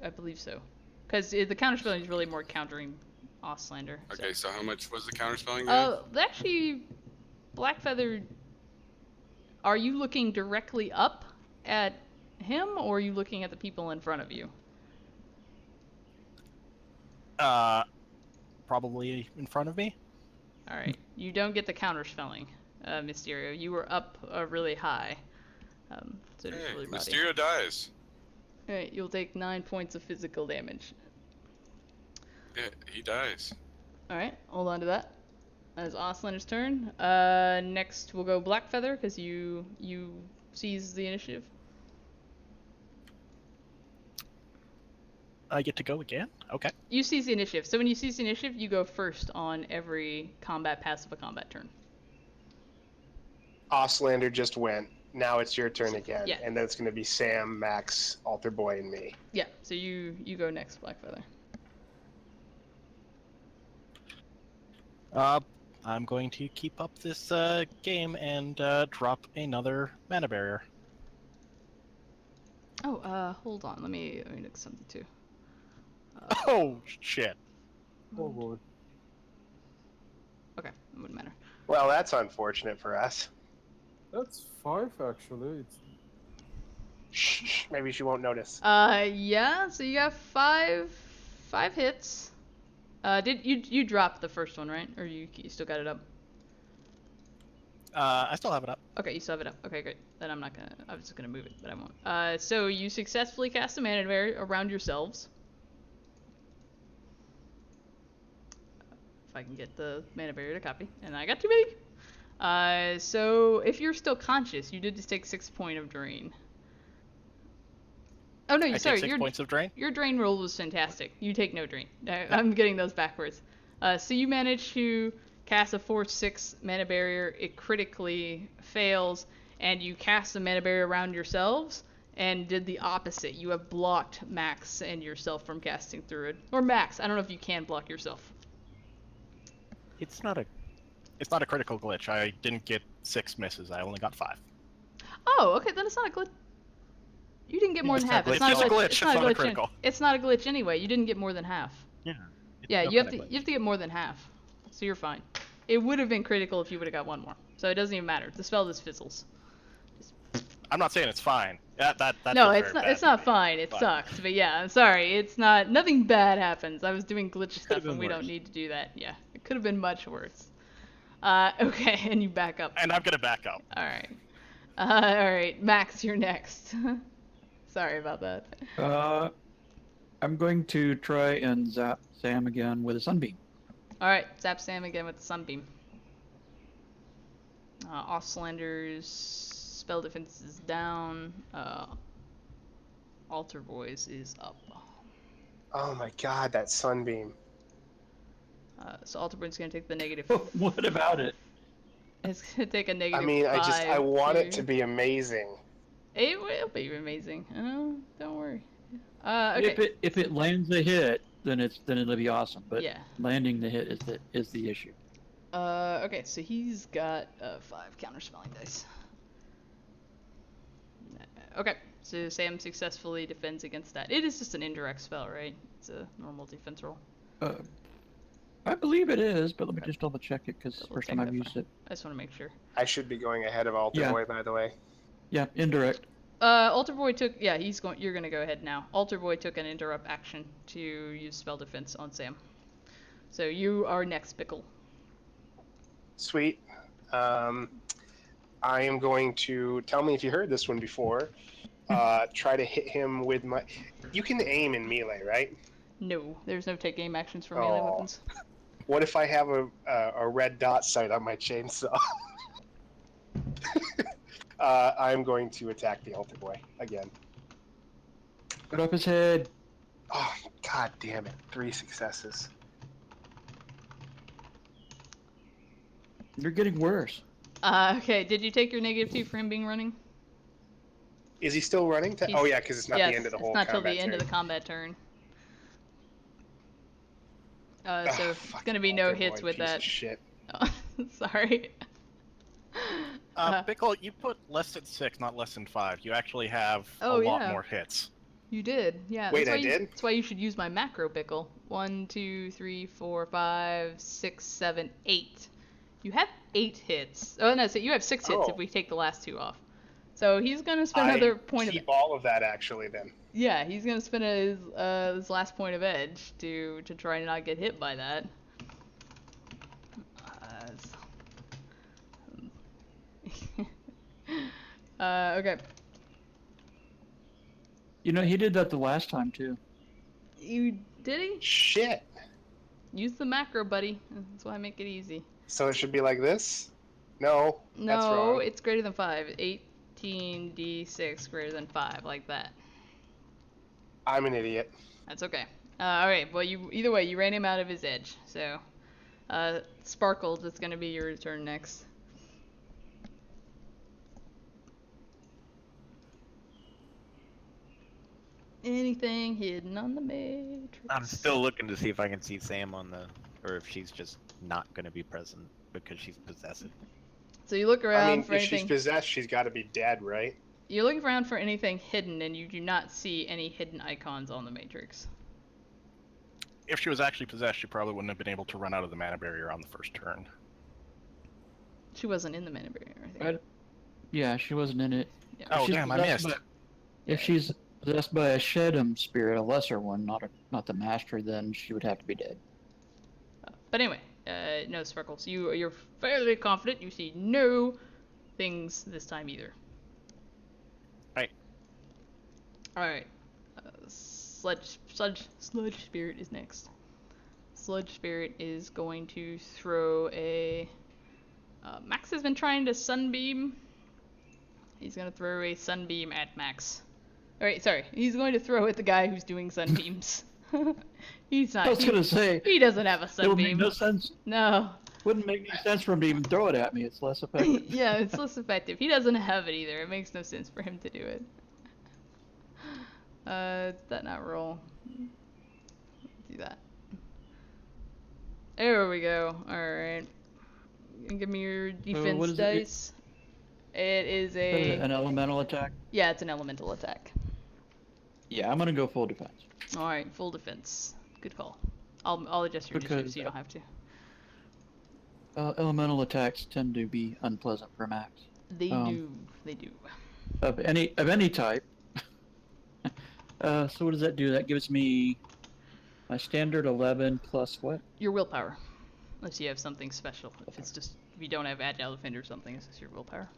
I believe so. Because the counterspelling is really more countering Oslander. Okay, so how much was the counterspelling again? Actually, Blackfeather, are you looking directly up at him, or are you looking at the people in front of you? Probably in front of me. All right. You don't get the counterspelling, Mysterio. You were up really high. So just Hey, really body. Mysterio dies. All right. You'll take 9 points of physical damage. Yeah, he dies. All right. Hold on to that. That is Oslander's turn. Next we'll go Blackfeather because you seize the initiative. I get to go again? Okay. You seize the initiative. So when you seize the initiative, you go first on every combat pass of a combat turn. Oslander just went. Now it's your turn again. Yeah. And then it's going to be Sam, Max, Alter Boy, and me. Yeah. So you go next, Blackfeather. I'm going to keep up this game and drop another mana barrier. Oh, hold on. Let me look something too. Oh shit! Oh boy. Okay, it wouldn't matter. Well, that's unfortunate for us. That's 5 actually. It's... Shh, maybe she won't notice. Yeah. So you got five hits. Did you drop the first one, right? Or you still got it up? I still have it up. Okay, you still have it up. Okay, great. Then I'm not gonna. I was just gonna move it, but I won't. So you successfully cast a mana barrier around yourselves. If I can get the mana barrier to copy, and I got too many. So if you're still conscious, you did just take 6 points of drain. Oh no, I sorry. take 6 points of drain. Your drain roll was fantastic. You take no drain. I'm getting those backwards. So you managed to cast a 4/6 mana barrier. It critically fails, and you cast the mana barrier around yourselves and did the opposite. You have blocked Max and yourself from casting through it. Or Max, I don't know if you can block yourself. It's not a. It's not a critical glitch. I didn't get 6 misses. I only got 5. Oh, okay, then it's not a glitch. You didn't get more It's than not half. a It's glitch. not It's a a glitch. glitch. It's It's not a not a glitch. critical. It's not a glitch anyway. You didn't get more than half. Yeah. Yeah, It's you have not to a glitch. you have to get more than half. So you're fine. It would have been critical if you would have got one more. So it doesn't even matter. The spell just fizzles. I'm not saying it's fine. That No, feels it's very not. bad It's to not me. fine. It But- sucks. But yeah, I'm sorry. It's not. Nothing bad happens. I was doing glitch stuff, Could've and been we don't worse. need to do that. Yeah, it could have been much worse. Okay, and you back up. And I'm gonna back up. All right. All right, Max, you're next. Sorry about that. I'm going to try and zap Sam again with a sunbeam. All right, zap Sam again with the sunbeam. Oslander's spell defense is down. Alter Boys is up. Oh my god, that sunbeam. So Alter Boy's gonna take the negative. What about it? It's gonna take a I negative. mean, I 5 want it to be amazing. It will be amazing. Don't worry. Okay. If it lands a hit, then it'll be awesome. But Yeah. landing the hit is the issue. Okay, so he's got 5 counterspelling dice. Okay, so Sam successfully defends against that. It is just an indirect spell, right? It's a normal defense roll. I believe it is, but let me just double check it because it's the Double first check time I've that used it. I just want to make sure. I should be going ahead of Alter Yeah. Boy, by the way. Yeah, indirect. Alter Boy took. Yeah, you're gonna go ahead now. Alter Boy took an interrupt action to use spell defense on Sam. So you are next, Pickle. Sweet. I am going to tell me if you heard this one before. Try to hit him with my. You can aim in melee, right? No, there's no take aim actions for melee Oh. weapons. What if I have a red dot sight on my chainsaw? I'm going to attack the Alter Boy again. Put up his head. Oh, god damn it. 3 successes. You're getting worse. Okay, did you take your -2 for him being running? Is he still running? Oh, yeah, because it's not Yes, the end of the whole it's not till combat the end of the turn. combat turn. So Ugh, it's fucking gonna be no Alter hits Boy, with piece of that. Shit. Oh, sorry. Pickle, you put less than 6, not less than 5. You actually have Oh, a lot yeah. more hits. You did, yeah. Wait, that's why I did? That's why you should use my macro Pickle. 1, 2, 3, 4, 5, 6, 7, 8. You have 8 hits. Oh no, so you have 6 hits Oh. if we take the last 2 off. So he's gonna spend another point of. Keep all of that actually then. Yeah, he's gonna spend his last point of edge to try and not get hit by that. Okay. You know, he did that the last time too. You did he? Shit. Use the macro, buddy. That's why I make it easy. So it should be like this? No. That's No, wrong. it's greater than 5. 18d6 greater than 5, like that. I'm an idiot. That's okay. Alright, well, either way, you ran him out of his edge. So, Sparkles, it's gonna be your turn next. Anything hidden on the matrix? I'm still looking to see if I can see Sam on the, or if she's just not going to be present because she's possessive. So you look around I mean, for if she's anything. possessed, she's got to be dead, right? You're looking around for anything hidden, and you do not see any hidden icons on the matrix. If she was actually possessed, she probably wouldn't have been able to run out of the mana barrier on the first turn. She wasn't in the mana barrier, I think. Yeah, she wasn't in it. Yeah. Oh, If she's damn, I possessed missed. If she's possessed by a Shedem spirit, a lesser one, not the master, then she would have to be dead. But anyway, no Sparkles. You're fairly confident you see no things this time either. Right. Alright. Sludge Spirit is next. Sludge Spirit is going to throw a... Max has been trying to Sunbeam. He's going to throw a Sunbeam at Max. Alright, sorry. He's going to throw at the guy who's doing Sunbeams. He's not... I was gonna say, He doesn't have a it would make Sunbeam. no sense. No. Wouldn't make any sense for him to even throw it at me. It's less effective. Yeah, it's less effective. He doesn't have it either. It makes no sense for him to do it. Did that not roll? Do that. There we go. Alright. Give me your defense what is it? dice. It is An a... elemental attack. Yeah, it's an elemental attack. Yeah, I'm gonna go full defense. Alright, full defense. Good call. I'll adjust your initiative Because- so you don't have to. Elemental attacks tend to be unpleasant for Max. They do. They do. Of any type. So what does that do? That gives me my standard 11 plus what? Your willpower. Unless you have something special. If it's just... If you don't have Agile Defender or something, it's just your willpower.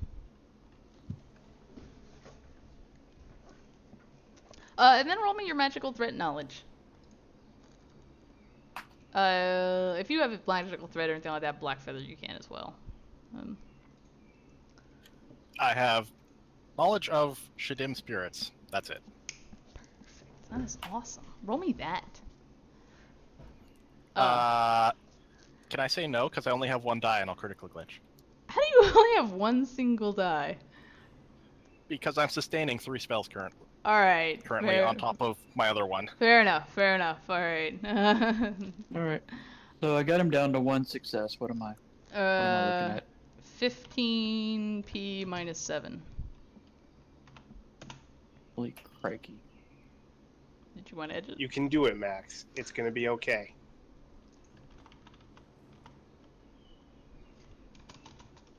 And then roll me your magical threat knowledge. If you have a magical threat or anything like that, Black Feather, you can as well. I have knowledge of Shadim spirits. That's it. Perfect. That is awesome. Roll me that. Can I say no? Because I only have one die and I'll critical glitch. How do you only have one single die? Because I'm sustaining 3 spells currently Alright. on top of my other one. Fair enough. Alright. Alright. So I got him down to 1 success. What am I looking at? 15p minus 7. Holy crikey. Did you want to edge it? You can do it, Max. It's gonna be okay.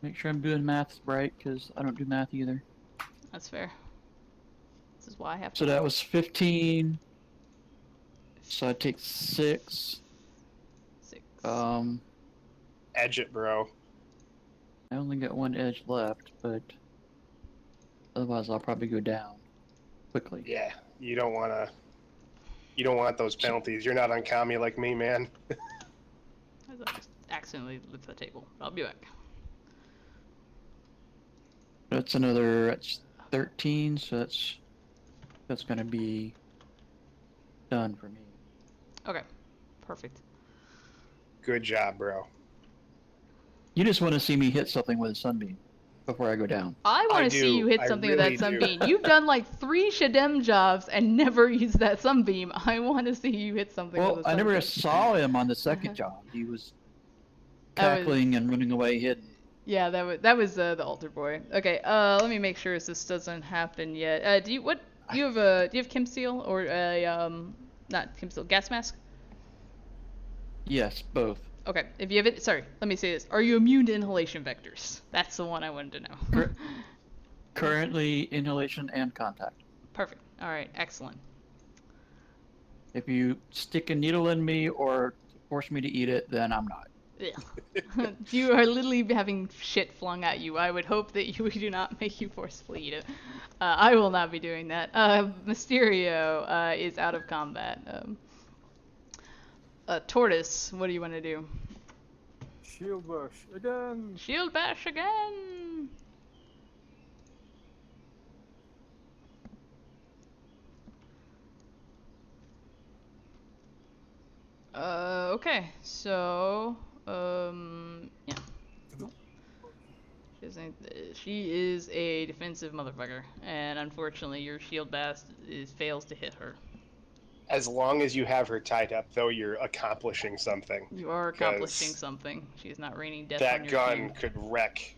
Make sure I'm doing math right, because I don't do math either. That's fair. This is why I have to. So that was 15. So I take 6. 6. Edge it, bro. I only got 1 edge left, but otherwise I'll probably go down quickly. Yeah, you don't wanna. You don't want those penalties. You're not on commie like me, man. I just accidentally lift the table. I'll be back. That's 13, so that's gonna be done for me. Okay. Perfect. Good job, bro. You just want to see me hit something with a sunbeam before I go down. I want I to see do. you hit I something really with that do. sunbeam. You've done like 3 Shadem jobs and never used that sunbeam. I want to see you hit something Well, with a I sunbeam. never saw him on the second job. He was That was- cackling and running away hidden. Yeah, that was the altar boy. Okay, let me make sure this doesn't happen yet. Do you have Kim Seal or not Kim Seal, gas mask? Yes, both. Okay, if you have it, sorry, let me say this. Are you immune to inhalation vectors? That's the one I wanted to know. Currently, inhalation and contact. Perfect. All right, excellent. If you stick a needle in me or force me to eat it, then I'm not. Ugh. You are literally having shit flung at you. I would hope that we do not make you forcefully eat it. I will not be doing that. Mysterio is out of combat. Tortoise, what do you want to do? Shield bash again. Shield bash again! Okay, so, yeah. She is a defensive motherfucker, and unfortunately your shield bash fails to hit her. As long as you have her tied up, though, you're accomplishing something. You are accomplishing 'Cause something. She is not raining death on That your gun team. could wreck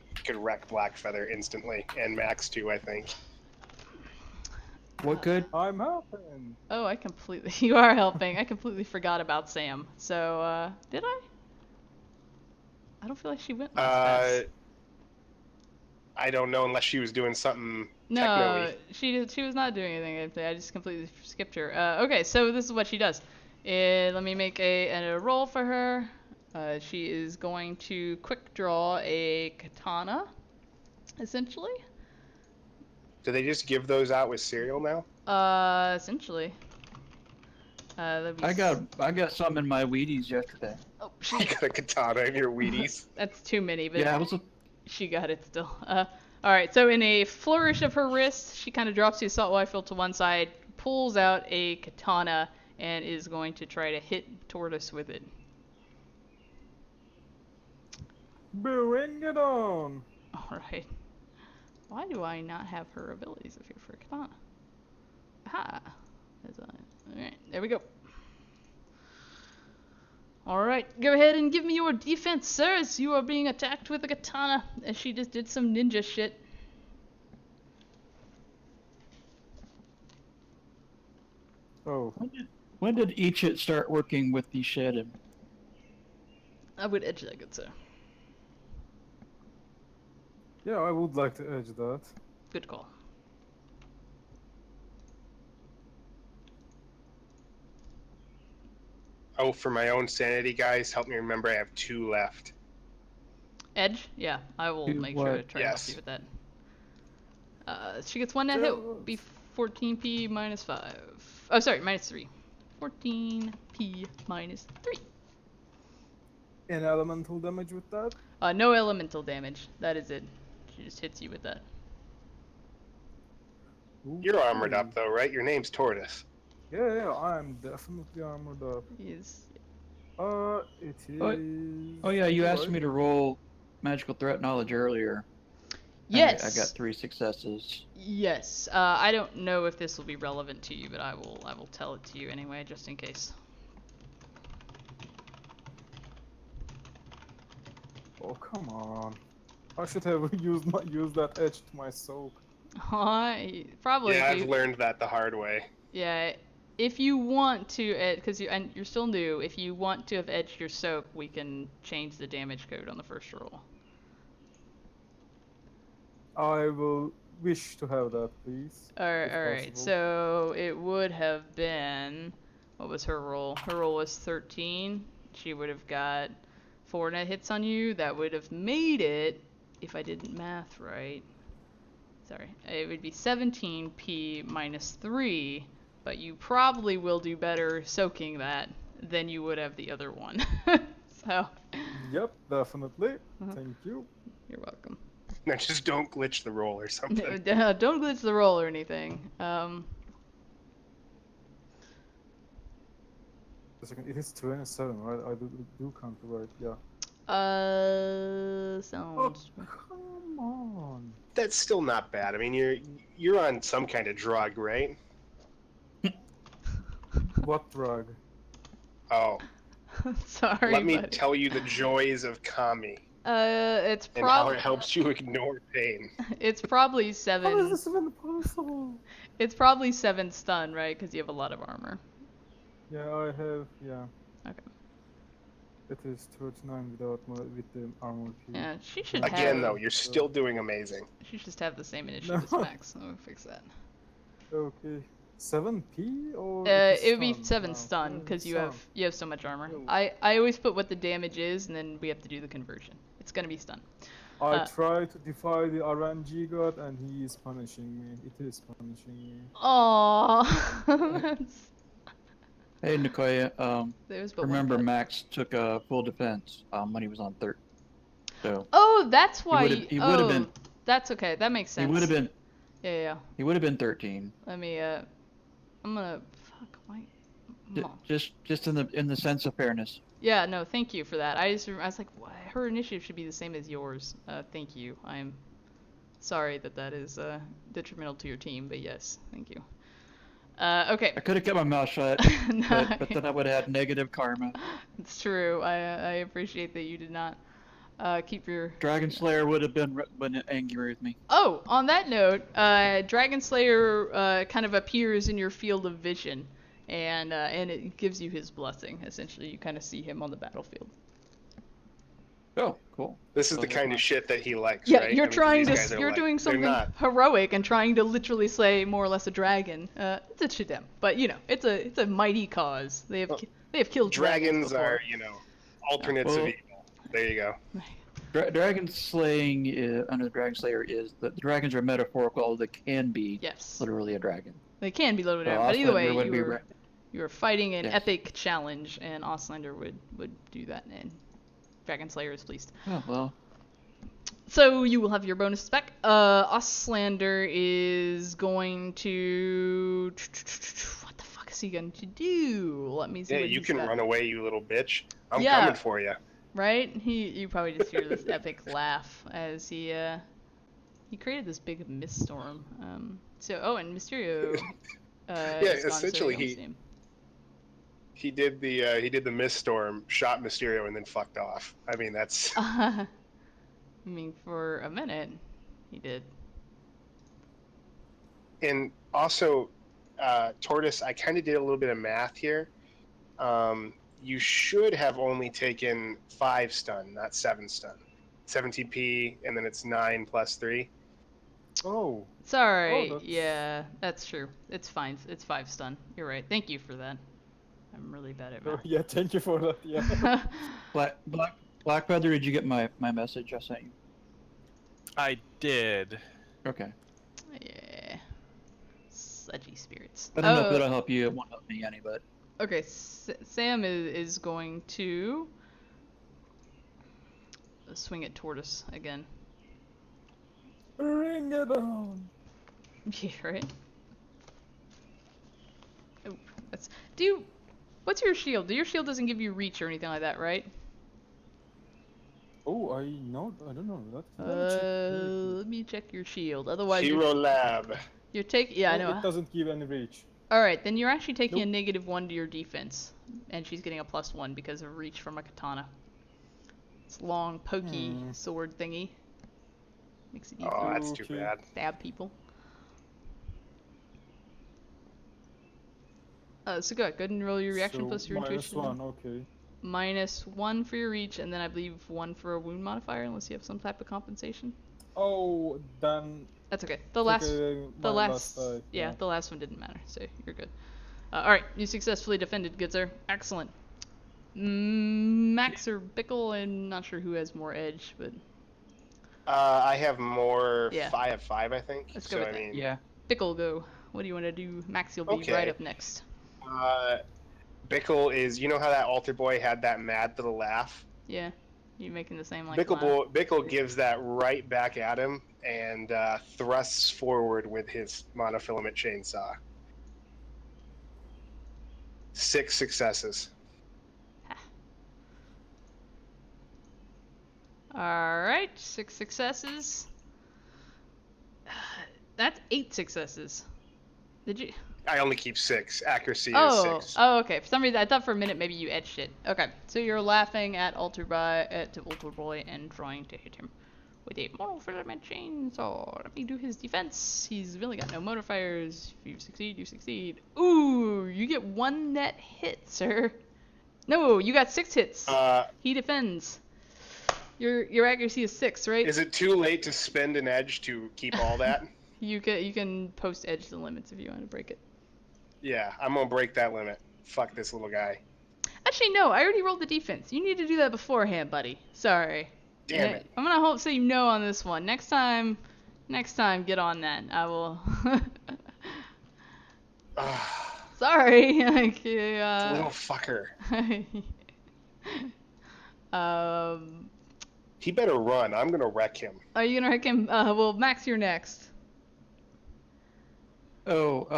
Blackfeather instantly, and Max too, I think. What good? I'm helping. Oh, you are helping. I completely forgot about Sam. So, did I? I don't feel like she went last pass. I don't know unless she was doing something No, techno-y. she was not doing anything. I just completely skipped her. Okay, so this is what she does. Let me make a roll for her. She is going to quick draw a katana, essentially. Do they just give those out with cereal now? Essentially. That'd be I got some in my Wheaties yesterday. Oh, You got a katana in your Wheaties. that's too many, but Yeah, it was a she got it still. Alright, so in a flourish of her wrist, she kind of drops the assault rifle to one side, pulls out a katana, and is going to try to hit Tortoise with it. Bring it on. Alright. Why do I not have her abilities up here for katana? Aha! Alright, there we go. Alright, go ahead and give me your defense, sirs. You are being attacked with a katana, as she just did some ninja shit. Oh, When did Ichit start working with the shed? I would edge that, good sir. yeah, I would like to edge that. Good call. Oh, for my own sanity, guys, help me remember I have 2 left. Edge? Yeah, I will Do make sure to what? try to help Yes. you with that. She gets one net hit, be 14p minus 5. Oh, sorry, minus 3. 14p minus 3. Any elemental damage with that? No elemental damage. That is it. She just hits you with that. You're armored Okay. up, though, right? Your name's Tortoise. Yeah, I'm definitely armored up. Is It is. Oh yeah, you asked right. me to roll magical threat knowledge earlier. and yes. I got 3 successes. Yes. I don't know if this will be relevant to you, but I will tell it to you anyway, just in case. Oh, come on. I should have used that edge to my soak. Probably. Yeah, if you- I've learned that the hard way. Yeah, if you want to, because you're still new, if you want to have edged your soak, we can change the damage code on the first roll. I will wish to have that, please. if Alright, possible. so it would have been, what was her roll? Her roll was 13. She would have got 4 net hits on you. That would have made it, if I didn't math right. Sorry, it would be 17p minus 3, but you probably will do better soaking that than you would have the other one. So, Yep, definitely. Uh-huh. Thank you. you're welcome. No, just don't glitch the roll or something. Don't glitch the roll or anything. A second, it is 27, right? I do count right, yeah. Sounds. Come on. That's still not bad. I mean, you're on some kind of drug, right? What drug? Oh, Sorry. let me buddy. tell you the joys of Kami It's and how probably it helps you ignore pain. it's probably How is 7. this even possible? It's probably 7 stun, right? Because you have a lot of armor. Yeah, I have, yeah. Okay. It is 39 with the armor piece. Yeah, she should Again, have. though, you're still doing amazing. She should just have the same initiative as No. Max. I'll fix that. Okay. 7p or It would be stun? 7 Wow. stun because you Stun. have so much armor. Oh. I always put what the damage is, and then we have to do the conversion. It's gonna be stun. I try to defy the RNG god and he is punishing me. It is punishing me. Aww. That's- Hey, Nicoya, There's but one remember cut. Max took a full defense when he was on 3rd. So Oh, that's why. he would've been- That's okay. That makes sense. he would have been Yeah. he would have been 13. Let me. I'm gonna. Fuck. Why? Mom. Just in the sense of fairness. Yeah. No. Thank you for that. I was like, why? Her initiative should be the same as yours. Thank you. I'm sorry that is detrimental to your team, but yes, thank you. Okay. I could have kept my mouth shut, No, but then I would have had negative karma. it's true. I appreciate that you did not keep your. Dragon Slayer would have been angry with me. Oh, on that note, Dragon Slayer kind of appears in your field of vision, and it gives you his blessing. Essentially, you kind of see him on the battlefield. Oh, cool. This is So the that's kind of nice. shit that he likes, Yeah, right? you're I mean, 'cause trying these to. guys are You're like- doing they're something not. heroic and trying to literally slay more or less a dragon. It's a Shidem, but you know, it's a mighty cause. They have Well, they have killed Dragons before. are, alternates Well- of evil. There you go. Dragon slaying under the Dragon Slayer is that the dragons are metaphorical, although they can be Yes, literally a dragon. they can be loaded So out, but either way, Auslander would be you were fighting an Yes. epic challenge, and Auslander would do that, and Dragon Slayer is pleased. Oh, well, So you will have your bonus back. Auslander is going to. What the fuck is he going to do? Let me see. Yeah, what you he's can got. run away, you little bitch. I'm Yeah. coming for you. Right? You probably just hear this epic laugh as he created this big mist storm. And Mysterio. Yeah, is gone, so essentially you don't he- see him. He did the mist storm, shot Mysterio, and then fucked off. I mean, that's I mean, for a minute, he did. and also Tortoise. I kind of did a little bit of math here. You should have only taken 5 stun, not 7 stun. 17p, and then it's 9 plus 3. Oh, Sorry. that's- Yeah, that's true. It's fine. It's 5 stun. You're right. Thank you for that. I'm really bad at math. yeah, thank you for that. Yeah. Black Feather, did you get my message I sent you? I did. Okay. Yeah. Sludgy spirits. I don't know if that'll help you. It won't help me any, but Okay, Sam is going to swing at Tortoise again. Bring it on. Yeah, right? Oh, what's your shield? Your shield doesn't give you reach or anything like that, right? Oh, I don't know that. Let me check really quick. Let me check your shield. Otherwise, Hero Lab. you're taking. Yeah, I No, know. It doesn't give any reach. Alright, then you're actually taking a Nope. -1 to your defense. And she's getting a +1 because of reach from a katana. It's long, pokey sword thingy. Makes it easy Oh, to that's too Okay. bad. stab people. So go ahead and roll your reaction So, plus your intuition. -1, okay. -1 for your reach, and then I believe 1 for a wound modifier, unless you have some type of compensation. Oh, then That's okay. The last my last die. yeah, the last one didn't matter, so you're good. Alright, you successfully defended, good sir. Excellent. Max or Bickle, I'm not sure who has more edge, but I have more. Yeah. I have 5, I think. Let's go so with I that. mean, yeah. Bickle go. What do you want to do? Max, you'll be Okay. right up next. Bickle is. You know how that altar boy had that mad little laugh? Yeah, you making the same like Bickle gives that right back at him and thrusts forward with his monofilament chainsaw. 6 successes. Alright, 6 successes. That's 8 successes. Did you? I only keep 6. Accuracy is Oh, 6. okay. For some reason, I thought for a minute maybe you etched it. Okay, so you're laughing at Alter Boy and trying to hit him with a monofilament chainsaw. Let me do his defense. He's really got no modifiers. If you succeed, you succeed. Ooh, you get 1 net hit, sir. No, you got 6 hits. Uh, He defends. Your accuracy is 6, right? is it too late to spend an edge to keep all that? You can post edge the limits if you want to break it. Yeah, I'm gonna break that limit. Fuck this little guy. Actually, no. I already rolled the defense. You need to do that beforehand, buddy. Sorry. Damn it. I'm gonna hope so you know on this one. Next time, get on that. I will. Sorry. Like, Little fucker. He better run. I'm gonna wreck him. Are you gonna wreck him? Well, Max, you're next. Oh,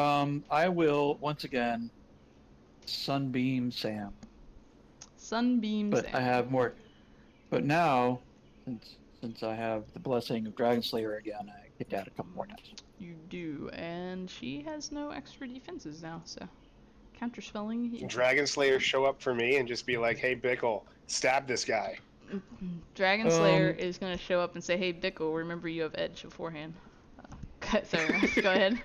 I will once again Sunbeam Sam. Sunbeam But Sam. I have more. But now, since I have the blessing of Dragon Slayer again, I get to add a couple more times. You do, and she has no extra defenses now, so counterspelling. Dragon Slayer show up for me and just be like, "Hey, Bickle, stab this guy." Dragon Slayer is gonna show up and say, "Hey, Bickle, remember you have edge beforehand." Sorry, Max, go ahead.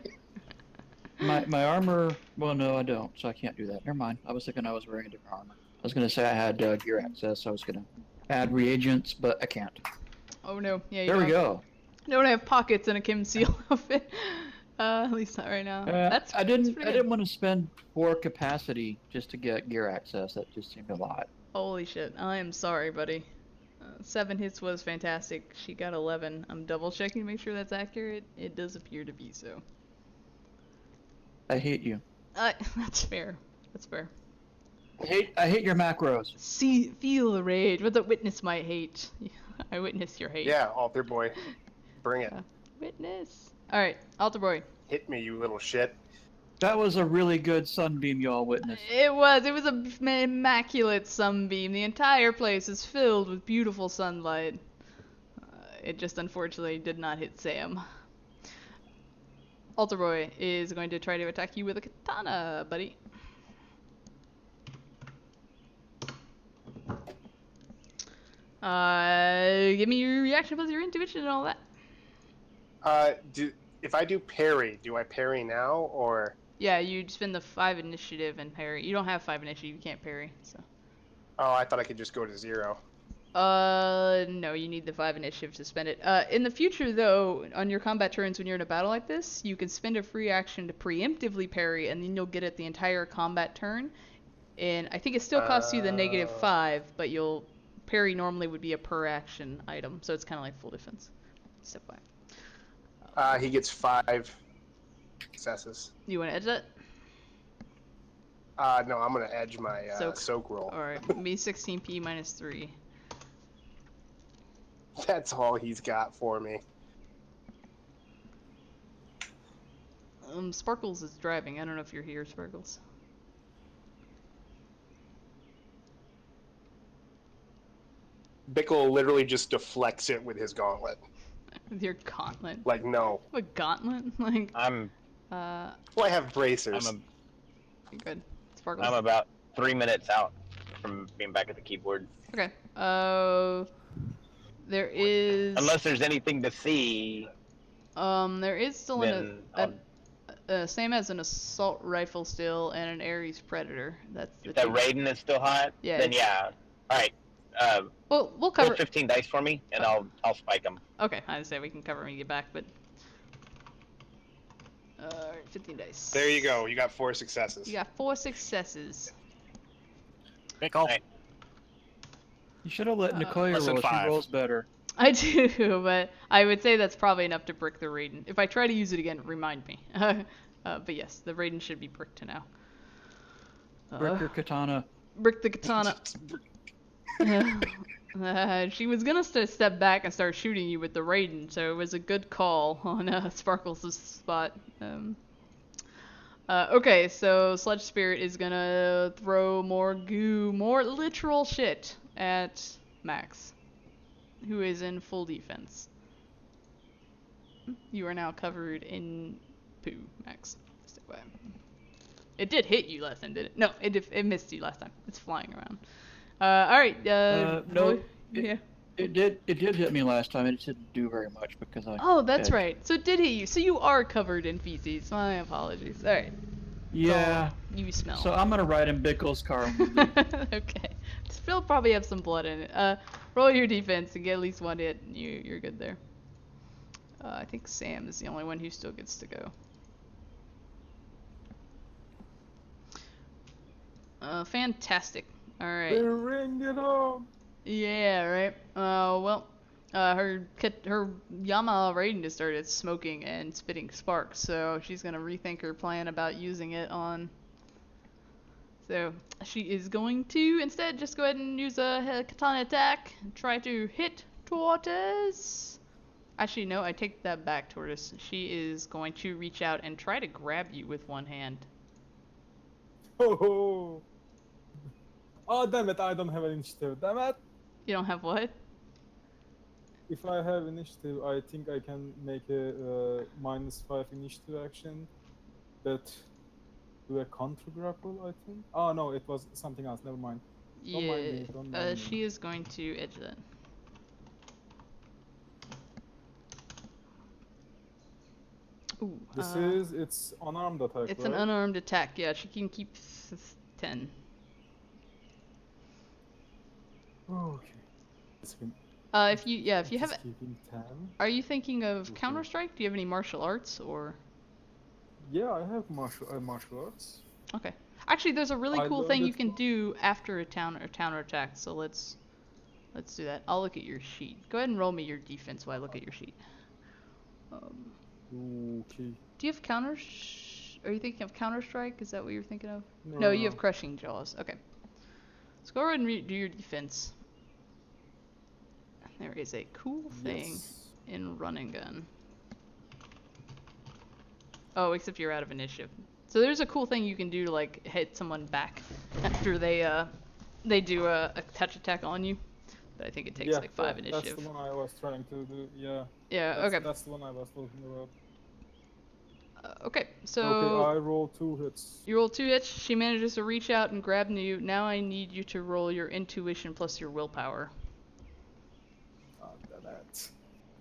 My armor. Well, no, I don't, so I can't do that. Never mind. I was thinking I was wearing a different armor. I was gonna say I had gear access, so I was gonna add reagents, but I can't. Oh no, yeah. There we go. Don't have pockets in a Kim Seal outfit. At least not right now. I didn't want to spend 4 capacity just to get gear access. That just seemed a lot. Holy shit! I am sorry, buddy. 7 hits was fantastic. She got 11. I'm double checking to make sure that's accurate. It does appear to be so. I hate you. That's fair. That's fair. I hate your macros. Feel the rage. What the witness might hate. I witness your hate. Yeah, altar boy, bring it. Witness. All right, altar boy. Hit me, you little shit. That was a really good sunbeam y'all witnessed. It was an immaculate sunbeam. The entire place is filled with beautiful sunlight. It just unfortunately did not hit Sam. Altar boy is going to try to attack you with a katana, buddy. Give me your reaction plus your intuition and all that. If I do parry, do I parry now or? Yeah, you spend the 5 initiative and parry. You don't have 5 initiative, you can't parry. So. Oh, I thought I could just go to 0. No, you need the 5 initiative to spend it. In the future, though, on your combat turns when you're in a battle like this, you can spend a free action to preemptively parry, and then you'll get it the entire combat turn. And I think it still costs you the -5, but you'll parry normally would be a per action item, so it's kind of like full defense. Step 5. He gets 5 successes. You want to edge that? No, I'm gonna edge my soak roll. All right, me 16p -3. That's all he's got for me. Sparkles is driving. I don't know if you're here, Sparkles. Bickle literally just deflects it with his gauntlet. With your gauntlet. Like, no. A gauntlet? Like. I'm Well, I have bracers. Good. Sparkles. I'm about 3 minutes out from being back at the keyboard. Okay. There is. Unless there's anything to see. There is still Then same as an assault rifle still and an Ares Predator. That's the if that two. Raiden is still hot, Yeah, then it's- yeah. All right. We'll Roll cover. 15 dice for me, and I'll spike them. Okay, I say we can cover when you get back, but. 15 dice. There you go. You got 4 successes. You got 4 successes. Bickle. Right. You should have let Nicoya less than roll. She 5. rolls better. I do, but I would say that's probably enough to brick the Raiden. If I try to use it again, remind me. But yes, the Raiden should be bricked now. Brick your katana. Brick the katana. She was gonna step back and start shooting you with the Raiden, so it was a good call on Sparkles' spot. Okay, so Sludge Spirit is gonna throw more goo, more literal shit at Max, who is in full defense. You are now covered in poo, Max. Step away. It did hit you last time, did it? No, it missed you last time. It's flying around. All right. No, Roy? Yeah. It did hit me last time. It just didn't do very much because I. Oh, that's edged. right. So it did hit you. So you are covered in feces. My apologies. All right. Yeah. You smell. So I'm gonna ride in Bickle's car. Okay. Still probably have some blood in it. Roll your defense and get at least one hit. You're good there. I think Sam is the only one who still gets to go. Fantastic. All right. Bring it on. Yeah, right. Well, her Yama already just started smoking and spitting sparks, so she's gonna rethink her plan about using it on. So she is going to instead just go ahead and use a katana attack, and try to hit Tortoise. Actually, no, I take that back, Tortoise. She is going to reach out and try to grab you with one hand. Oh. Oh, damn it, I don't have an initiative. Damn it! You don't have what? If I have initiative, I think I can make a -5 initiative action that do a counter grapple, I think. Oh no, it was something else, never mind. Don't mind me, don't mind me. She is going to edge that. Ooh, It's unarmed attack, it's right? an unarmed attack, yeah, she can keep 10. Okay. It's been- If you it is have, keeping 10. are you thinking of Okay. Counter-Strike? Do you have any martial arts or? Yeah, I have martial arts. Okay. Actually, there's a really I cool learned thing you it can do after a counter attack. So let's do that. I'll look at your sheet. Go ahead and roll me your defense while I look at your sheet. Okay. Do you have Are you thinking of Counter-Strike? Is that what you're thinking of? No, you have Crushing Jaws. Okay. Let's go ahead and do your defense. There is a cool thing Yes. in Run and Gun. Oh, except you're out of initiative. So there's a cool thing you can do to like hit someone back after they do a touch attack on you. But I think it takes like 5 initiative. That's the one I was trying to do. Yeah. Yeah. Okay. That's the one I was talking about. Okay. So. Okay, I roll 2 hits. You roll 2 hits. She manages to reach out and grab you. Now I need you to roll your intuition plus your willpower. Oh, damn it.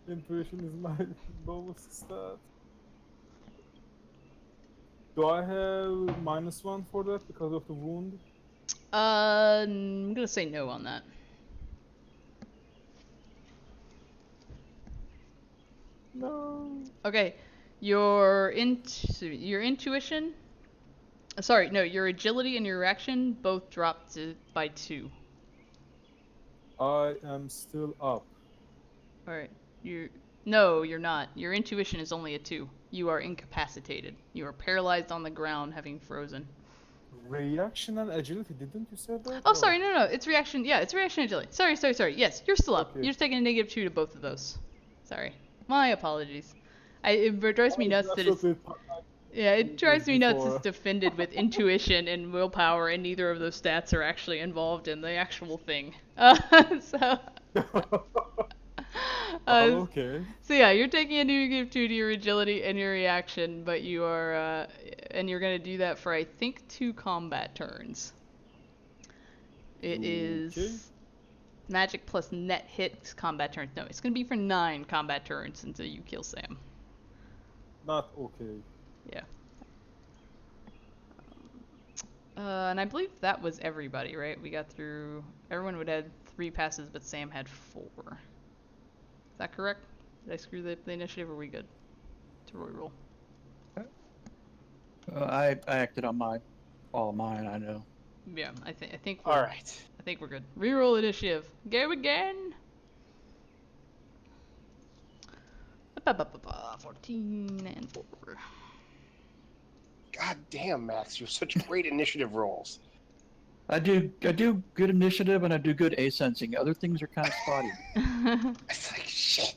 Intuition is my lowest stat. Do I have -1 for that because of the wound? I'm gonna say no on that. No. Okay, your intuition. Sorry, no, your agility and your reaction both dropped by 2. I am still up. All right, no, you're not. Your intuition is only a 2. You are incapacitated. You are paralyzed on the ground, having frozen. Reaction and agility, didn't you say that? Oh, sorry, no, it's reaction. Yeah, it's reaction agility. Sorry. Yes, you're still up. Okay. You're taking a -2 to both of those. Sorry. My apologies. It drives me nuts that it's... Yeah, it drives me nuts it's defended with intuition and willpower, and neither of those stats are actually involved in the actual thing. So... Okay. So yeah, you're taking a -2 to your agility and your reaction, but you are, and you're gonna do that for I think 2 combat turns. It is magic plus net hits combat turns. No, it's gonna be for 9 combat turns until you kill Sam. Not okay. Yeah. And I believe that was everybody, right? We got through. Everyone would have 3 passes, but Sam had 4. Is that correct? Did I screw the initiative, or are we good to reroll? I acted on all mine, I know. Yeah, I think All right. I think we're good. Reroll initiative. Go again. 14 and 4. God damn, Max, you have such great initiative rolls. I do good initiative and I do good A-sensing. Other things are kind of spotty. It's like shit.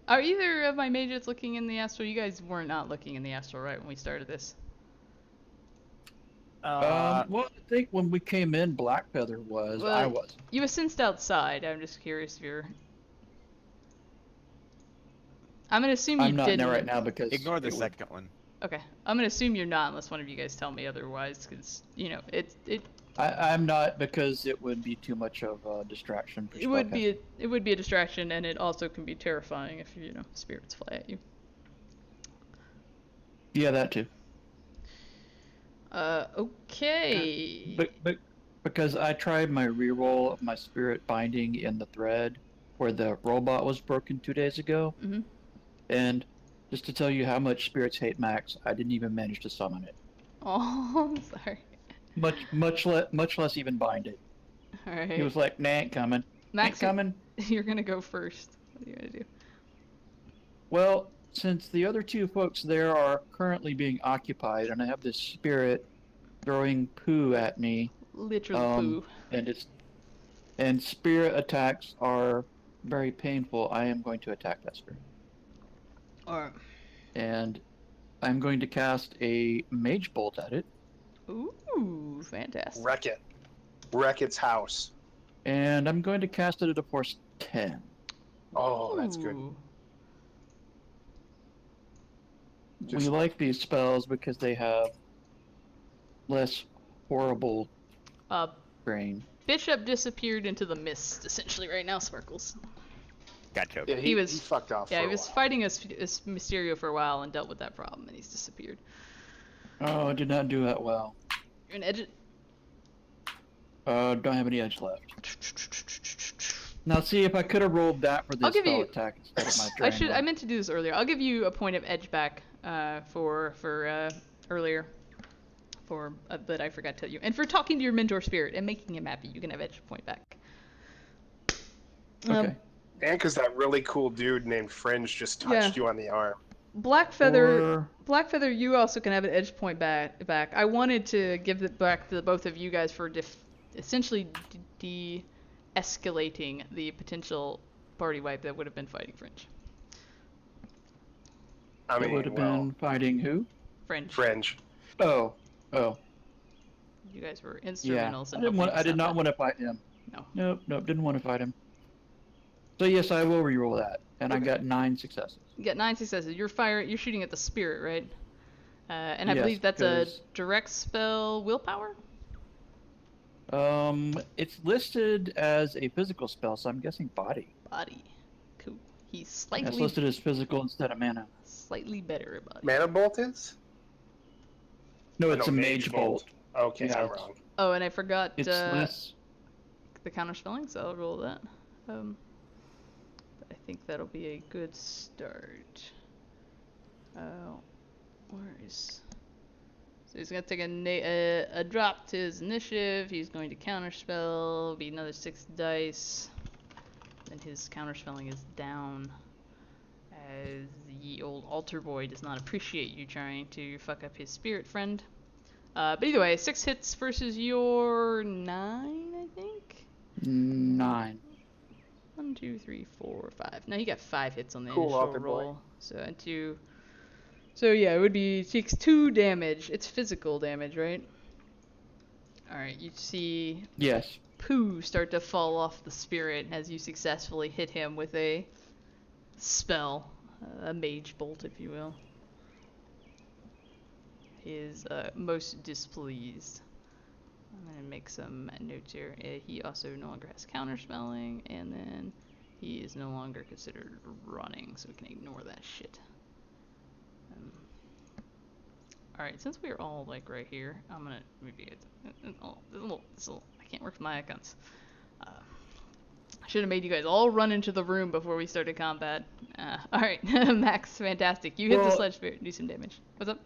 Are either of my mages looking in the astral? You guys were not looking in the astral, right, when we started this? Well, I think when we came in, Blackfeather was. Well, I was. You were sensed outside. I'm just curious if you're... I'm gonna assume you I'm not in didn't. there right now because Ignore the it would- second one. Okay, I'm gonna assume you're not unless one of you guys tell me otherwise, because you know I'm not because it would be too much of a distraction. For it would be a distraction, and it also can be terrifying if spirits fly at you. Yeah, that too. Okay. But because I tried my reroll of my spirit binding in the thread where the robot was broken 2 days ago, Mm-hmm. and just to tell you how much spirits hate Max, I didn't even manage to summon it. Oh, I'm sorry. Much less even bind it. All right. He was like, "Nah, ain't coming. Max, Ain't coming." you're gonna go first. What are you gonna do? Well, since the other two folks there are currently being occupied, and I have this spirit throwing poo at me, Literally poo. and spirit attacks are very painful, I am going to attack that spirit. Alright. And I'm going to cast a mage bolt at it, Ooh, fantastic. Wreck it. Wreck its house. and I'm going to cast it at a force 10. Oh, that's good. Ooh. We Just- like these spells because they have less horrible Uh, brain. Bishop disappeared into the mist, essentially, right now, Sparkles. Gotcha. Yeah, He he was- fucked off. Yeah, for he a was while. fighting a Mysterio for a while and dealt with that problem, and he's disappeared. Oh, I did not do that well. You're an edge. Don't have any edge left. Now, see, if I could have rolled that for I'll this give spell you- attack instead of my drain I one. meant to do this earlier. I'll give you a point of edge back for earlier. But I forgot to tell you. And for talking to your mentor spirit and making him happy, you can have edge point back. Okay. And because that really cool dude named Fringe just touched you on the arm. Blackfeather, you also can have an edge point back. I wanted to give it back to both of you guys for essentially de-escalating the potential party wipe that would have been fighting Fringe. I It mean, would have well, been fighting who? Fringe. Oh. You guys were Yeah. instrumentals I in didn't want. helping I did stop not that. want to fight him. No. Nope. Didn't want to fight him. So yes, I will reroll that, and I Okay. got 9 successes. You got 9 successes. You're shooting at the spirit, right? And I Yes, believe that's a because- direct spell willpower? It's listed as a physical spell, so I'm guessing body. Body. Cool. He's Yeah, it's slightly listed as physical instead of mana. better at body. Mana Bolt is? No, Oh, it's no, a mage bolt. Okay, Yeah, I'm it's- wrong. Oh, and I forgot It's less. the counter spelling, so I'll roll that. I think that'll be a good start. Where is? So he's gonna take a drop to his initiative. He's going to counterspell. It'll be another 6 dice. Then his counterspelling is down, as the old altar boy does not appreciate you trying to fuck up his spirit friend. But either way, 6 hits versus your 9, I think. 9. 1, 2, 3, 4, 5. No, he got 5 hits on the Cool, initial altar boy. roll. So yeah, it would be takes 2 damage. It's physical damage, right? All right, you see Yes. poo start to fall off the spirit as you successfully hit him with a spell, a mage bolt, if you will. He is most displeased. I'm gonna make some notes here. He also no longer has counterspelling, and then he is no longer considered running, so we can ignore that shit. Alright, since we're all like right here, I'm gonna maybe I can't work with my icons. I should have made you guys all run into the room before we started combat. Alright, Max, fantastic. You hit the Well- sledge spirit, do some damage. What's up?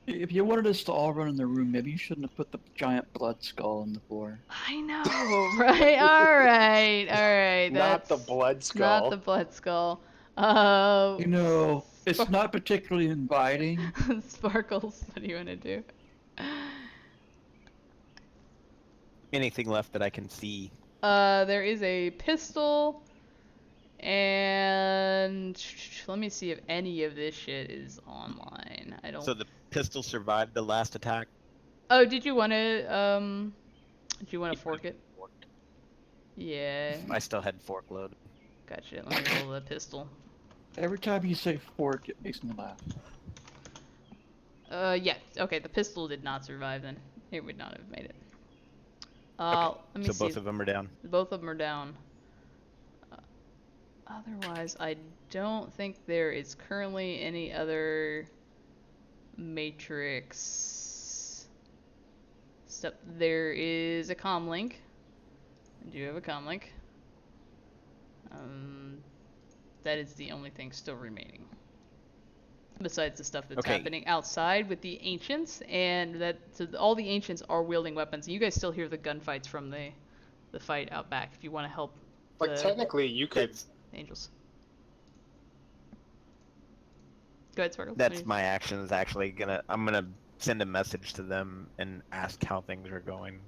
If you wanted us to all run in the room, maybe you shouldn't have put the giant blood skull on the floor. I know, right? Alright. Not the That's blood skull. not the blood skull. You know, it's not particularly inviting. Sparkles, what do you want to do? Anything left that I can see? There is a pistol, and let me see if any of this shit is online. I don't. So the pistol survived the last attack? Oh, did you want to fork it? Yeah. I still had fork load. Gotcha. Let me roll the pistol. Every time you say fork, it makes me laugh. Yeah. Okay, the pistol did not survive then. It would not have made it. Okay, Let me so see. both of them are down. Both of them are down. Otherwise, I don't think there is currently any other Matrix Step. There is a comm link. I do have a comm link. That is the only thing still remaining. Besides the stuff that's Okay. happening outside with the ancients, and all the ancients are wielding weapons. You guys still hear the gunfights from the fight out back. If you want to help Like the technically, you could. That's angels. Go ahead, Sparkle. that's my action. Is actually I'm gonna send a message to them and ask how things are going.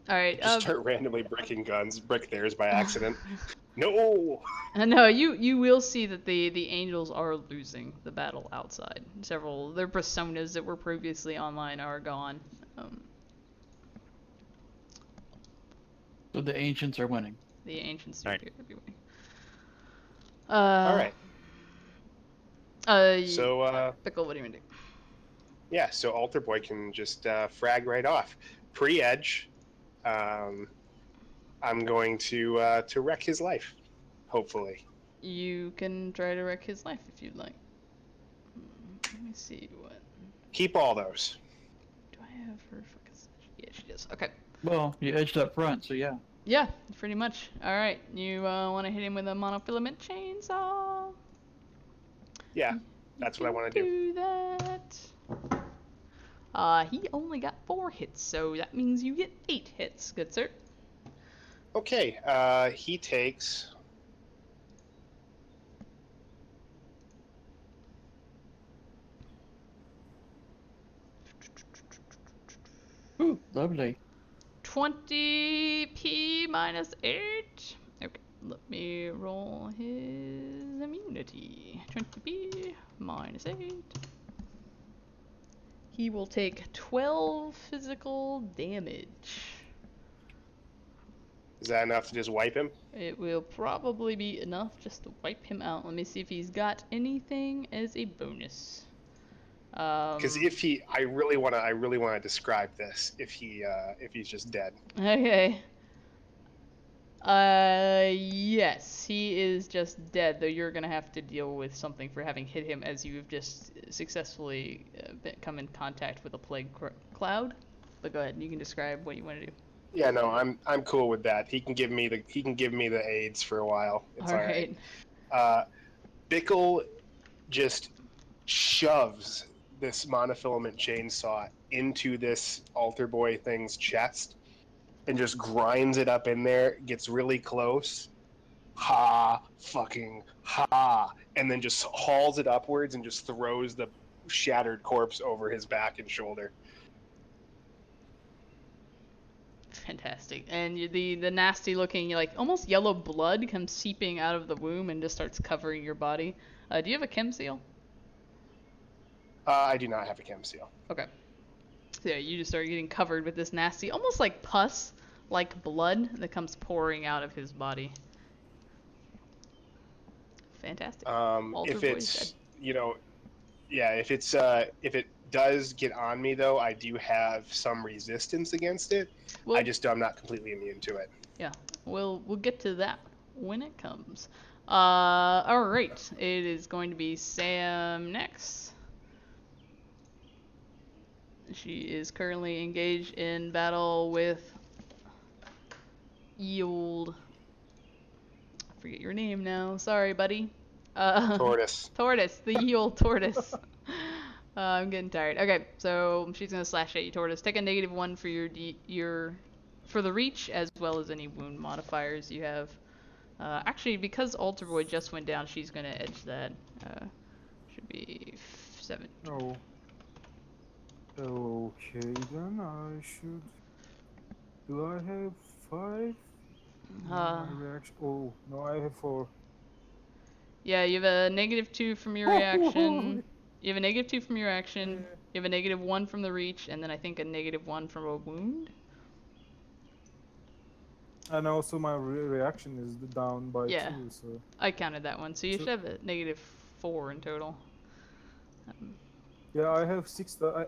All right. Just start randomly breaking guns, break theirs by accident. No. No, you will see that the angels are losing the battle outside. Several of their personas that were previously online are gone. So the ancients are winning. The ancients do Alright. appear to be winning. All right. So Pickle, what do you want to do? yeah, so Altar Boy can just frag right off. Pre-edge, I'm going to wreck his life, hopefully. You can try to wreck his life if you'd like. Let me see what. Keep all those. Do I have her fucking? Yeah, she does. Okay. Well, you edged up front, so yeah. Yeah, pretty much. All right. You want to hit him with a monofilament chainsaw? Yeah, that's what I want to do. Do that. He only got 4 hits, so that means you get 8 hits. Good sir. Okay, he takes. Ooh, lovely. 20p minus 8. Okay, let me roll his immunity. 20p minus 8. He will take 12 physical damage. Is that enough to just wipe him? It will probably be enough just to wipe him out. Let me see if he's got anything as a bonus. Because if he, I really want to describe this. If he's just dead. Okay. Yes, he is just dead, though you're gonna have to deal with something for having hit him as you've just successfully come in contact with a plague cloud. But go ahead, you can describe what you want to do. Yeah, no, I'm cool with that. He can give me the aids for a while. It's all right. Bickle just shoves this monofilament chainsaw into this Altar Boy thing's chest and just grinds it up in there, gets really close. Fucking ha. And then just hauls it upwards and just throws the shattered corpse over his back and shoulder. Fantastic. And the nasty looking, like, almost yellow blood comes seeping out of the womb and just starts covering your body. Do you have a chem seal? I do not have a chem seal. Okay. So yeah, you just start getting covered with this nasty, almost like pus, like blood that comes pouring out of his body. Fantastic. Altar If Boy's it's, if it does get on me though, I do have some resistance against it. Well, I'm not completely immune to it. Yeah, we'll get to that when it comes. All right, it is going to be Sam next. She is currently engaged in battle with Yield. I forget your name now. Sorry, buddy. Tortoise. Tortoise, the Yield Tortoise. I'm getting tired. Okay, so she's gonna slash at you, Tortoise. Take a -1 for your for the reach, as well as any wound modifiers you have. Actually, because Altar Boy just went down, she's gonna edge that. Should be 7. Oh. Okay, then I should. Do I have 5? My reaction. Oh no, I have 4. Yeah, you have a -2 from your reaction. You have a -2 from your action. You have a -1 from the reach, and then I think a -1 from a wound. And also my reaction is down by 2, so. I counted that one, so you should have a -4 in total. Yeah, I have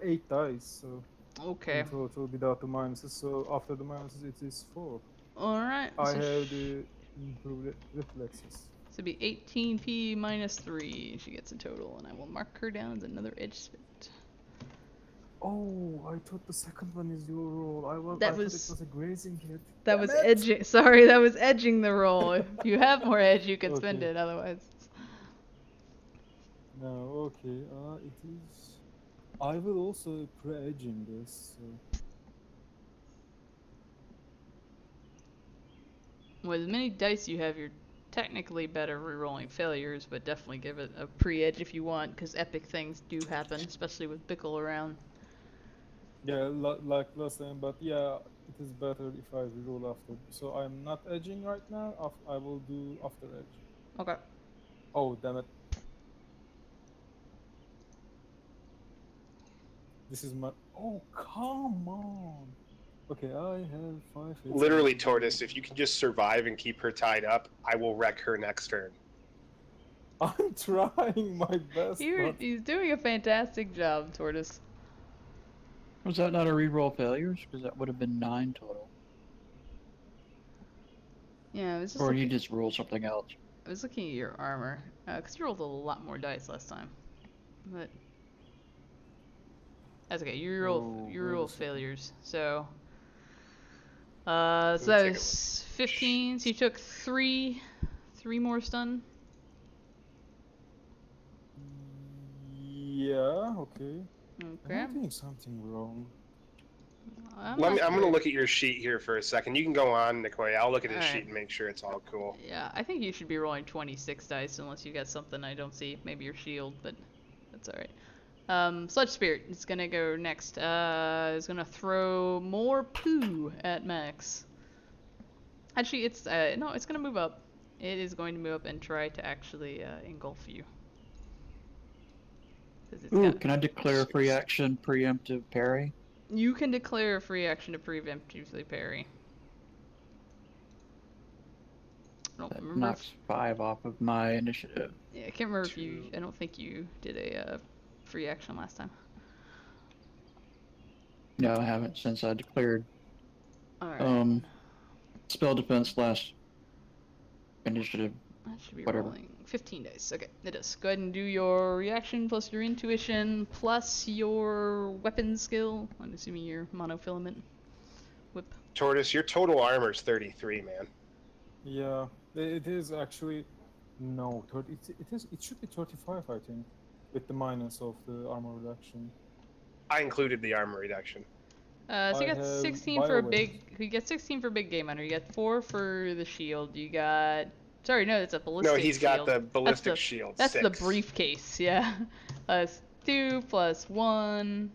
8 dice, so. Okay. In total without the minuses, so after the minuses it is 4. Alright. I So have the improved reflexes. So it'd be 18p minus 3 she gets in total, and I will mark her down as another edge spit. Oh, I thought the second one is your roll. I That thought it was- was a grazing hit. That Damn was it! edging. Sorry, that was edging the roll. If you have more edge, you can spend Okay. it. Otherwise, No, okay. It is. I will also pre-edging this. So. with as many dice you have, you're technically better re-rolling failures, but definitely give it a pre-edge if you want, because epic things do happen, especially with Bickle around. Yeah, like last time, but yeah, it is better if I reroll after. So I'm not edging right now. I will do after edge. Okay. Oh, damn it. This is my. Oh, come on. Okay, I have 5 hits. Literally, Tortoise, if you can just survive and keep her tied up, I will wreck her next turn. I'm trying my best. But... He's doing a fantastic job, Tortoise. Was that not a reroll failures? Because that would have been 9 total. Yeah, I was just Or looking, you just roll something else. I was looking at your armor, because you rolled a lot more dice last time. But that's okay. You roll Oh, you wait a roll second. failures. So so Let that me take a was 15. So you took three more stun. Yeah, okay. Okay. I'm doing something wrong. I'm I'm not going to sure. look at your sheet here for a second. You can go on, Nicoya. I'll look at his Alright. sheet and make sure it's all cool. Yeah, I think you should be rolling 26 dice unless you got something I don't see. Maybe your shield, but that's alright. Sludge Spirit is gonna go next. Is gonna throw more poo at Max. Actually, it's no, it's gonna move up. It is going to move up and try to actually engulf you. 'Cause it's Ooh, got- can I declare a free action preemptive parry? You can declare a free action to preemptively parry. I don't That remember. knocks 5 off of my initiative. Yeah, I can't remember if you. I don't think you did a free action last time. No, I haven't since I declared Alright. spell defense last initiative. That should be whatever. rolling 15 dice. Okay, it does. Go ahead and do your reaction plus your intuition plus your weapon skill. I'm assuming your monofilament whip. Tortoise, your total armor is 33, man. Yeah, it is actually. No, it should be 35, I think, with the minus of the armor reduction. I included the armor reduction. So you I got have 16 for a BioWare. big. You got 16 for big game hunter. You got 4 for the shield. You got. Sorry, no, it's a ballistic. No, he's got shield. the ballistic That's the, shield. That's 6. the briefcase. Yeah. 2 plus 1.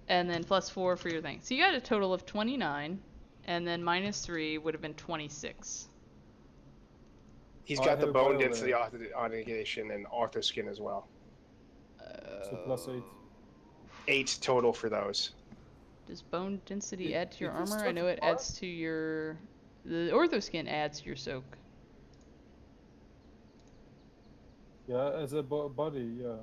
And then plus 4 for your thing. So you got a total of 29, and then minus 3 would have been 26. He's I got the have bone BioWare. density negation and author skin as well. So plus 8. 8 total for those. Does bone density add to your it is armor? I know it 25. adds to your. The ortho skin adds to your soak. Yeah, as a body, yeah.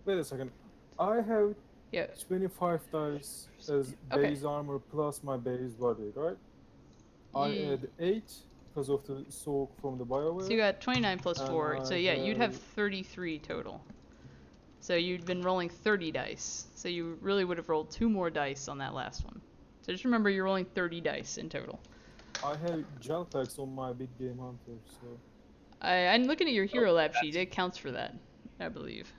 Wait a second. I have Yeah. 25 dice as Okay. base armor plus my base body, right? I Ye- add 8 because of the soak from the BioWare. So you got 29 plus And 4. So I yeah, you'd have have- 33 total. So you'd been rolling 30 dice. So you really would have rolled 2 more dice on that last one. So just remember you're rolling 30 dice in total. I have gel packs on my big game hunter, so I'm looking at your Hero Lab sheet. It counts for that, I believe.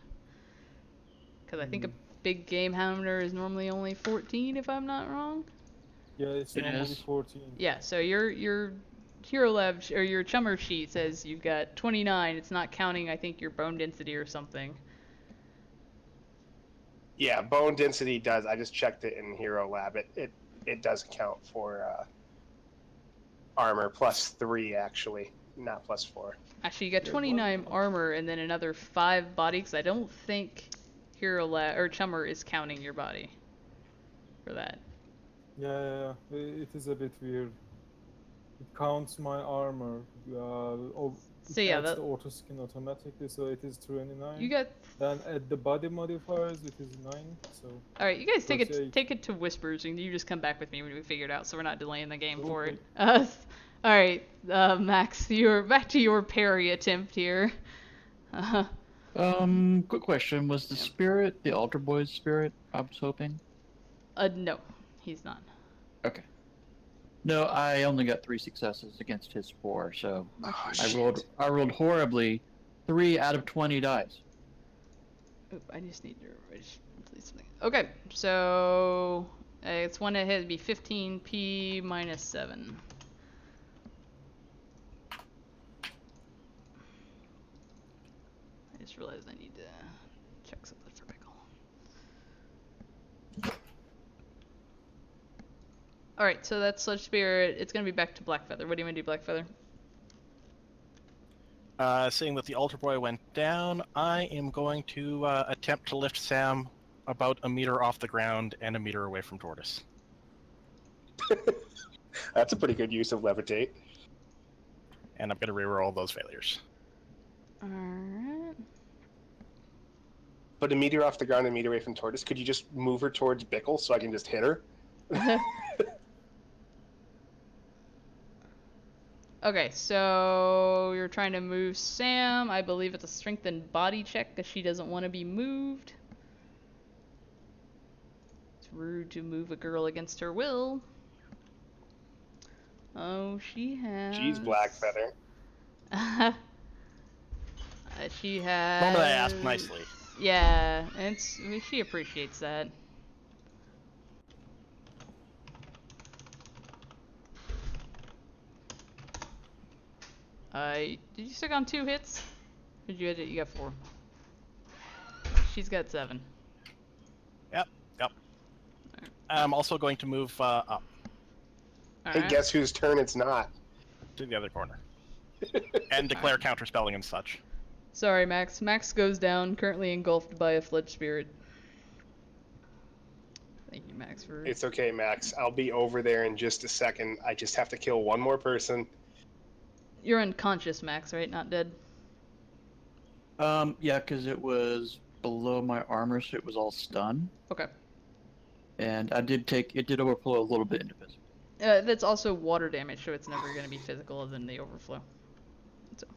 Because I think a big game hunter is normally only 14, if I'm not wrong. yeah, it's It normally is. 14. Yeah, so your Hero Lab or your Chummer sheet says you've got 29. It's not counting, I think, your bone density or something. Yeah, bone density does. I just checked it in Hero Lab. It does count for armor plus 3 actually, not plus 4. Actually, you got 29 armor and then another 5 body, because I don't think Hero Lab or Chummer is counting your body for that. Yeah, it is a bit weird. It counts my armor. So It yeah, adds that, the auto skin automatically, so it is 29. you got. Then add the body modifiers, it is 9. So All right, you guys take Let's say- it to Whispers, and you just come back with me when we figure it out, so we're not delaying the game for Okay. it. All right, Max, you're back to your parry attempt here. Quick question. Was the spirit the altar boy's spirit? I was hoping. No, he's not. Okay. No, I only got 3 successes against his 4, so Oh, I rolled horribly. 3 out of 20 dice. Oop, I just need to please something. Okay, so it's one that hit. It'd be 15p minus 7. I just realized I need to check something for Pickle. Alright, so that's Sludge Spirit. It's gonna be back to Blackfeather. What do you want to do, Blackfeather? Seeing that the altar boy went down, I am going to attempt to lift Sam about a meter off the ground and a meter away from Tortoise. That's a pretty good use of levitate. And I'm going to reroll those failures. Alright. But a meter off the ground and a meter away from Tortoise, could you just move her towards Bickle so I can just hit her? Okay, so you're trying to move Sam. I believe it's a strength and body check because she doesn't want to be moved. It's rude to move a girl against her will. Oh, she has... Jeez, Blackfeather. She has... Normally I ask nicely. Yeah, she appreciates that. Did you stick on 2 hits? Or did you got 4? She's got 7. Yep. I'm also going to move up Hey, Alright. guess whose turn it's not? to the other corner. And declare counterspelling and such. Sorry, Max. Max goes down, currently engulfed by a Fledged Spirit. Thank you, Max, for... It's okay, Max. I'll be over there in just a second. I just have to kill one more person. You're unconscious, Max, right? Not dead? Yeah, because it was below my armor, so it was all stun. Okay. And it did overflow a little bit into physical. That's also water damage, so it's never going to be physical other than the overflow. So.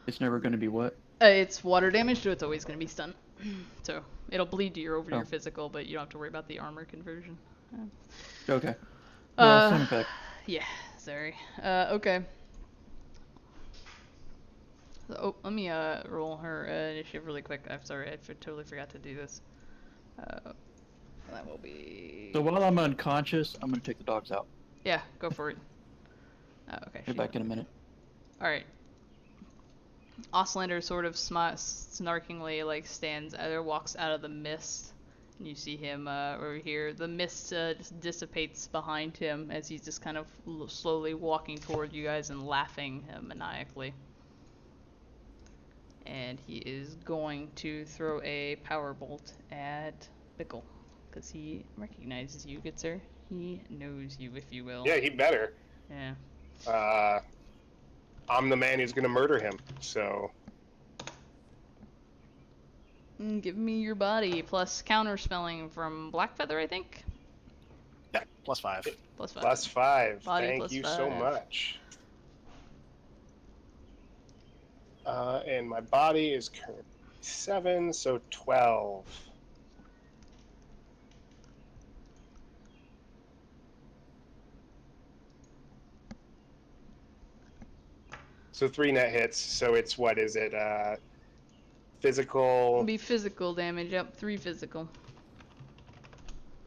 It's never going to be what? It's water damage, so it's always going to be stun. So it'll bleed to your Oh. physical, but you don't have to worry about the armor conversion. Okay. Well, same effect. Yeah, sorry. Okay. Oh, let me roll her initiative really quick. I'm sorry, I totally forgot to do this. That will be... So while I'm unconscious, I'm going to take the dogs out. Yeah, go for it. Okay. Be back in a minute. Alright. Oslander sort of snarkingly walks out of the mist. And you see him over here. The mist just dissipates behind him as he's just kind of slowly walking toward you guys and laughing maniacally. And he is going to throw a power bolt at Bickle. Because he recognizes you, good sir. He knows you, if you will. Yeah, he better. Yeah. I'm the man who's gonna murder him, so... Give me your body, plus counterspelling from Blackfeather, I think? Yeah, +5. +5. +5. Body Thank you +5. so much. And my body is currently 7, so 12. So 3 net hits, so it's, what is it, physical... It'll be physical damage, yep, 3 physical.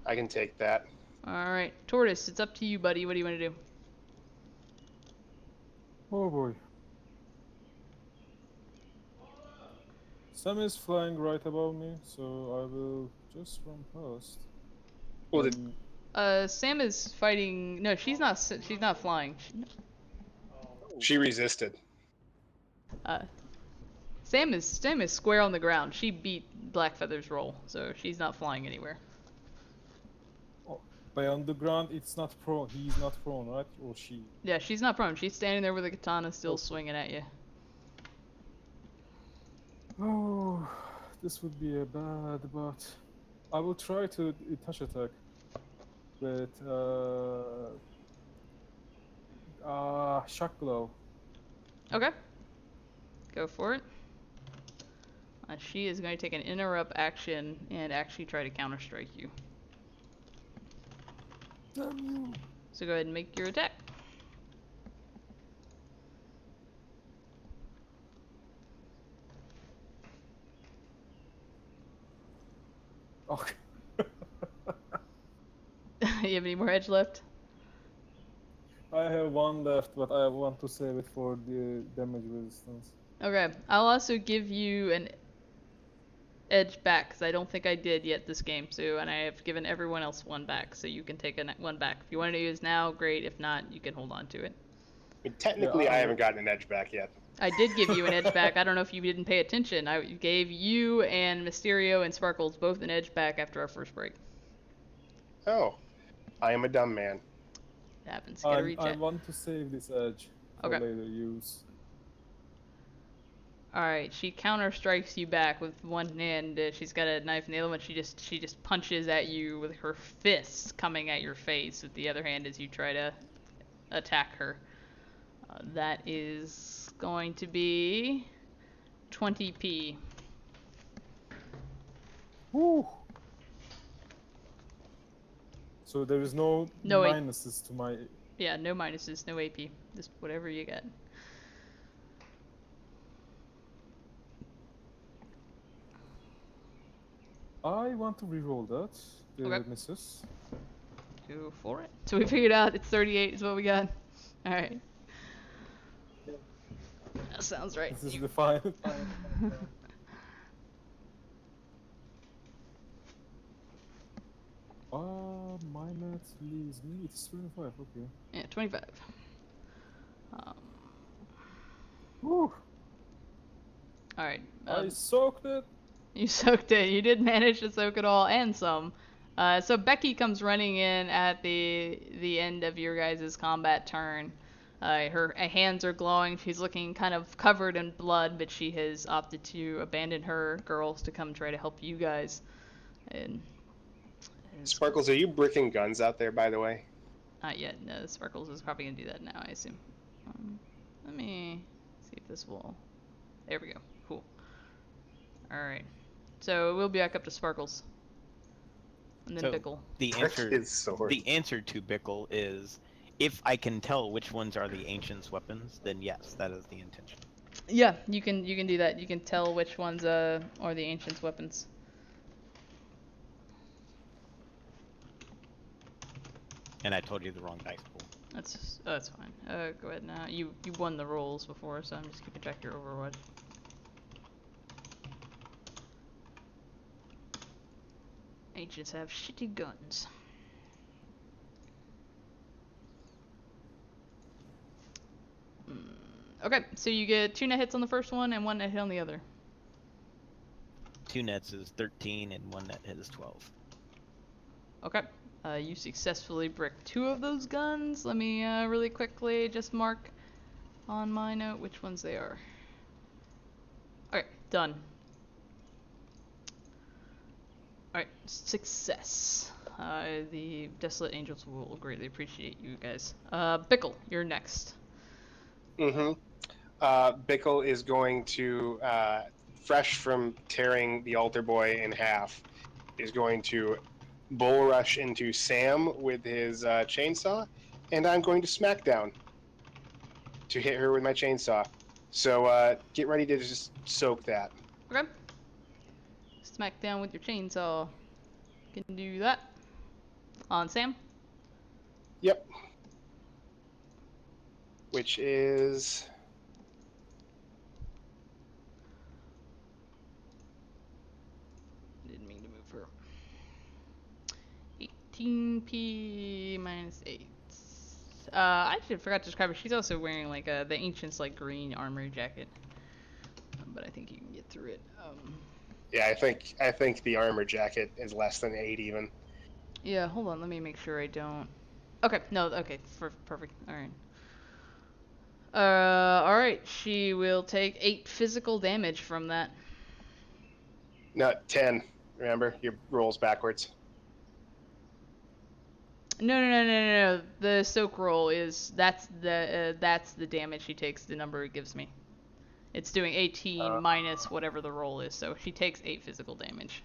I can take that. Alright, Tortoise, it's up to you, buddy. What do you want to do? Oh boy. Sam is flying right above me, so I will just run past. Well, Sam is fighting... No, she's not flying. she resisted. Sam is square on the ground. She beat Blackfeather's roll, so she's not flying anywhere. By on the ground, it's not prone. He's not prone, right? Or she? Yeah, she's not prone. She's standing there with a katana still swinging at you. Oh, this would be a bad, but I will try to touch attack with shock blow. Okay. Go for it. She is going to take an interrupt action and actually try to counter-strike you. Damn you. So go ahead and make your attack. Okay. You have any more edge left? I have one left, but I want to save it for the damage resistance. Okay, I'll also give you an edge back, because I don't think I did yet this game, so, and I have given everyone else one back, so you can take one back. If you want to use now, great. If not, you can hold on to it. I mean, technically, Yeah, I haven't gotten an edge back yet. I did give you an edge back. I don't know if you didn't pay attention. I gave you and Mysterio and Sparkles both an edge back after our first break. Oh, I am a dumb man. It happens. Gotta reach I it. want to save this edge for Okay. later use. Alright, she counter strikes you back with one hand. She's got a knife, and the other one she just punches at you with her fists coming at your face with the other hand as you try to attack her. That is going to be 20p. Woo! So there is no No, wait. minuses to my. Yeah, no minuses, no AP. Just whatever you got. I want to reroll that. The Okay. misses. Go for it. So we figured out it's 38 is what we got. Alright. That sounds right. This is the final. My math leaves me. It's 25. Okay. Yeah, 25. Woo! Alright. I soaked it. You soaked it. You did manage to soak it all and some. So Becky comes running in at the end of your guys' combat turn. Her hands are glowing. She's looking kind of covered in blood, but she has opted to abandon her girls to come try to help you guys. And Sparkles, are you bricking guns out there, by the way? not yet. No, Sparkles is probably gonna do that now, I assume. Let me see if this will. There we go. Cool. All right. So we'll be back up to Sparkles, and then So, Bickle. The Brick answer, his sword. the answer to Bickle is, if I can tell which ones are the Ancient's weapons, then yes, that is the intention. Yeah, you can do that. You can tell which ones are the Ancient's weapons. And I told you the wrong dice pool. That's fine. Go ahead now. You won the rolls before, so I'm just keeping track of your Overwatch. Ancients have shitty guns. Okay, so you get 2 net hits on the first one and 1 net hit on the other. 2 nets is 13 and 1 net hit is 12. Okay. You successfully bricked 2 of those guns. Let me really quickly just mark on my note which ones they are. Okay, done. Alright, success. The Desolate Angels will greatly appreciate you guys. Bickle, you're next. Mm-hmm. Bickle is going to, fresh from tearing the altar boy in half, is going to bull rush into Sam with his chainsaw, and I'm going to smack down to hit her with my chainsaw. So get ready to just soak that. Okay. Smack down with your chainsaw. Can do that. On Sam. Yep. Which is... Didn't mean to move her. 18p minus 8. I actually forgot to describe her. She's also wearing like the Ancient's like green armor jacket. But I think you can get through it. Yeah, I think the armor jacket is less than 8 even. Yeah, hold on. Let me make sure I don't. Okay, no, okay, perfect. All right. All right. She will take 8 physical damage from that. No, 10. Remember, your roll's backwards. No. The soak roll that's the damage she takes. The number it gives me. It's doing 18 minus whatever the roll is, so she takes 8 physical damage.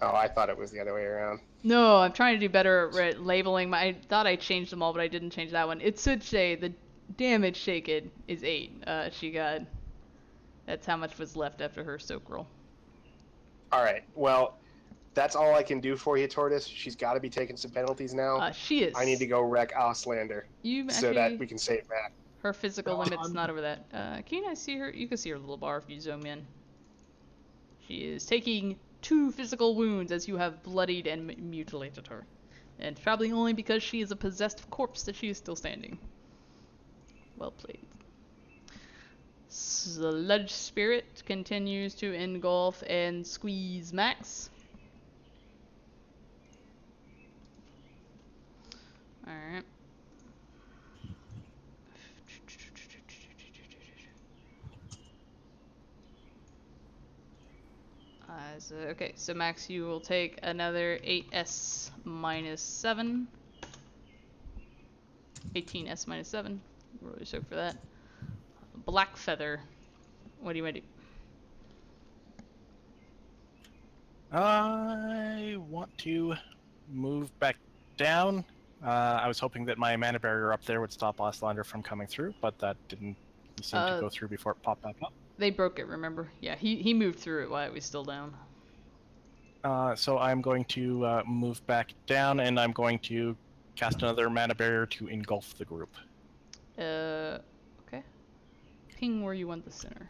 Oh, I thought it was the other way around. No, I'm trying to do better at labeling. I thought I changed them all, but I didn't change that one. It should say the damage taken is 8. She got... That's how much was left after her soak roll. All right. Well, that's all I can do for you, Tortoise. She's got to be taking some penalties now. She is. I need to go wreck Auslander so that we can save Matt. Her physical limit's not over that. Can you guys see her? You can see her little bar if you zoom in. She is taking 2 physical wounds as you have bloodied and mutilated her. And probably only because she is a possessed corpse that she is still standing. Well played. Sludge Spirit continues to engulf and squeeze Max. Alright. Okay, so Max, you will take another 8s minus 7. 18s minus 7. Roll your soak for that. Black Feather. What do you want to do? I want to move back down. I was hoping that my mana barrier up there would stop Auslander from coming through, but that didn't seem to go through before it popped back up. They broke it, remember? Yeah, he moved through it while it was still down. So I'm going to move back down, and I'm going to cast another mana barrier to engulf the group. Okay. Ping where you want the center.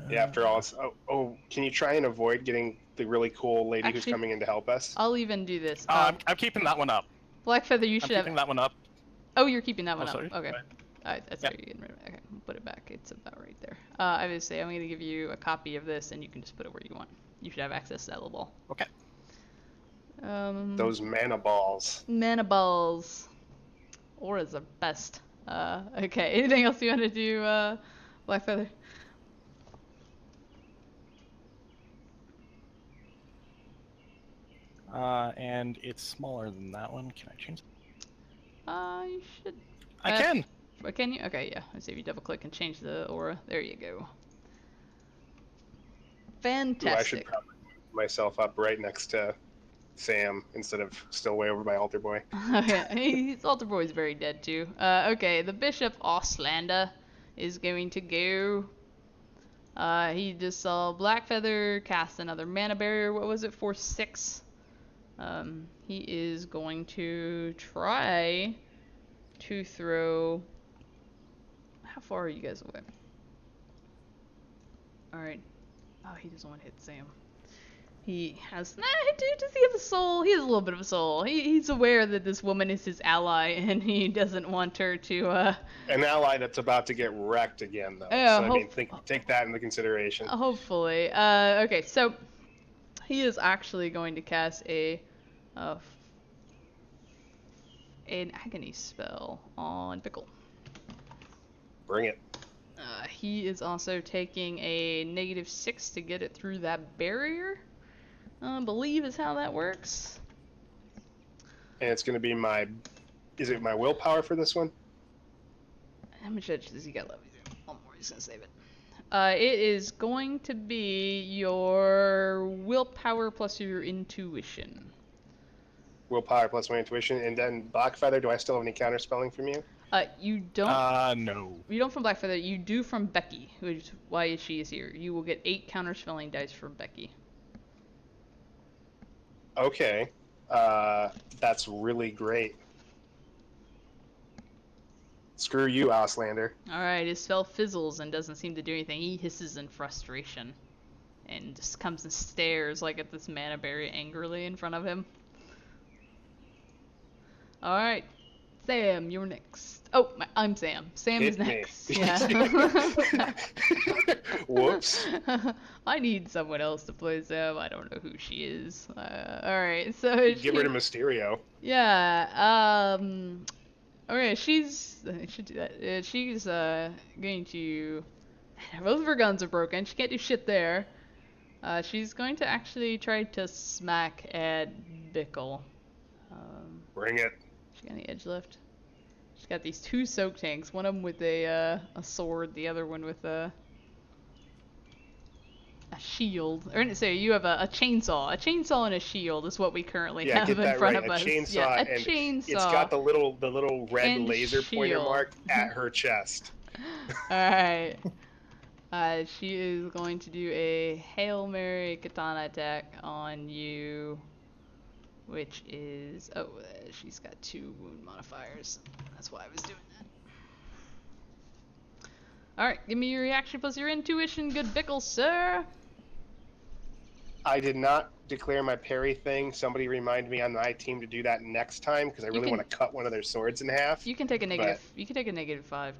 Yeah, after all, it's... Oh, can you try and avoid getting the really cool lady who's coming in to help us? I'll even do this. I'm keeping that one up. Black Feather, you should have... I'm keeping that one up. Oh, you're keeping that one up. Sorry. Okay. That's how you're getting rid of it. Okay, put it back. It's about right there. I would say I'm going to give you a copy of this, and you can just put it where you want. You should have access to that little ball. Okay. Those mana balls. Mana balls. Auras are best. Okay, anything else you want to do, Black Feather? And it's smaller than that one. Can I change it? You should. I can! Can you? Okay, yeah. Let's see if you double click and change the aura. There you go. Fantastic. Ooh, I should probably move myself up right next to Sam instead of still way over by Altar Boy. Okay, Altar Boy's very dead too. Okay, the Bishop Auslander is going to go. He just saw Black Feather cast another mana barrier. What was it for 6? He is going to try to throw. How far are you guys away? Alright. Oh, he doesn't want to hit Sam. He has... does he have a soul? He has a little bit of a soul. He's aware that this woman is his ally, and he doesn't want her to, An ally that's about to get wrecked again, though. Yeah, so, I mean, take that into consideration. Hopefully. Okay, so... He is actually going to cast an agony spell on Pickle. Bring it. He is also taking a -6 to get it through that barrier. I believe is how that works. And it's going to be my... Is it my willpower for this one? How much edge does he got left? One more, he's going to save it. It is going to be your willpower plus your intuition. Willpower plus my intuition. And then Black Feather, do I still have any counter spelling from you? You don't. No. You don't from Black Feather. You do from Becky, which is why she is here. You will get 8 counterspelling dice from Becky. Okay. That's really great. Screw you, Auslander. Alright, his spell fizzles and doesn't seem to do anything. He hisses in frustration. And just comes and stares like at this mana berry angrily in front of him. Alright. Sam, you're next. Oh, I'm Sam. Sam is next. Yeah. Whoops. I need someone else to play Sam. I don't know who she is. Alright, so Get rid of Mysterio. Yeah, okay, I should do that. She's, going to... Both of her guns are broken. She can't do shit there. She's going to actually try to smack at Bickle. Bring it. She got any edge left? She's got these two soak tanks. One of them with a sword, the other one with a shield. Or so you have a chainsaw. A chainsaw and a shield is what we currently Yeah, have get in that front right. of A us. chainsaw, Yeah, a and chainsaw. it's got the little red and laser pointer shield. mark at her chest. Alright. She is going to do a Hail Mary katana attack on you, which is... Oh, she's got 2 wound modifiers. That's why I was doing that. Alright, give me your reaction plus your intuition, good Bickle, sir! I did not declare my parry thing. Somebody remind me on my team to do that next time because I really can- want to cut one of their swords in half. You can take a negative... But- You can take a -5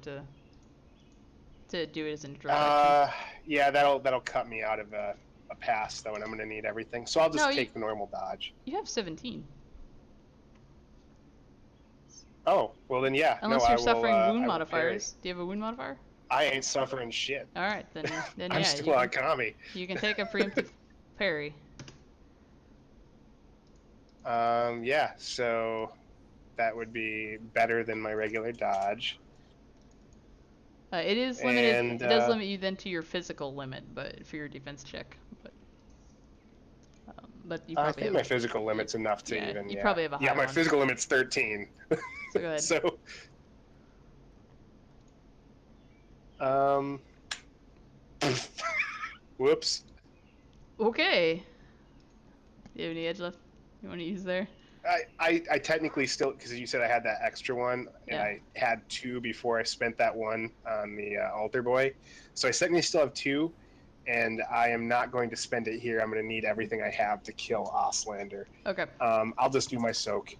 to do it as an introduction. Yeah, that'll cut me out of a pass though, and I'm gonna need everything. So I'll just No, take the normal dodge. You have 17. Oh, well then yeah. Unless no, you're I suffering will, wound I will modifiers. Do you have a wound modifier? parry. I ain't suffering shit. Alright, then I'm yeah, still on Kami. you can take a preemptive parry. Yeah, so that would be better than my regular dodge. It is limited. And, it does limit you then to your physical limit, but for your defense check. But you I probably think have my physical limit's enough to yeah, even. you Yeah, probably have a yeah. higher My one. physical limit's 13. So go ahead. So, whoops. Okay. Do you have any edge left? You want to use there? I technically still, because you said I had that extra one, and Yeah. I had 2 before I spent that one on the altar boy. So I technically still have 2, and I am not going to spend it here. I'm going to need everything I have to kill Oslander. Okay. I'll just do my soak,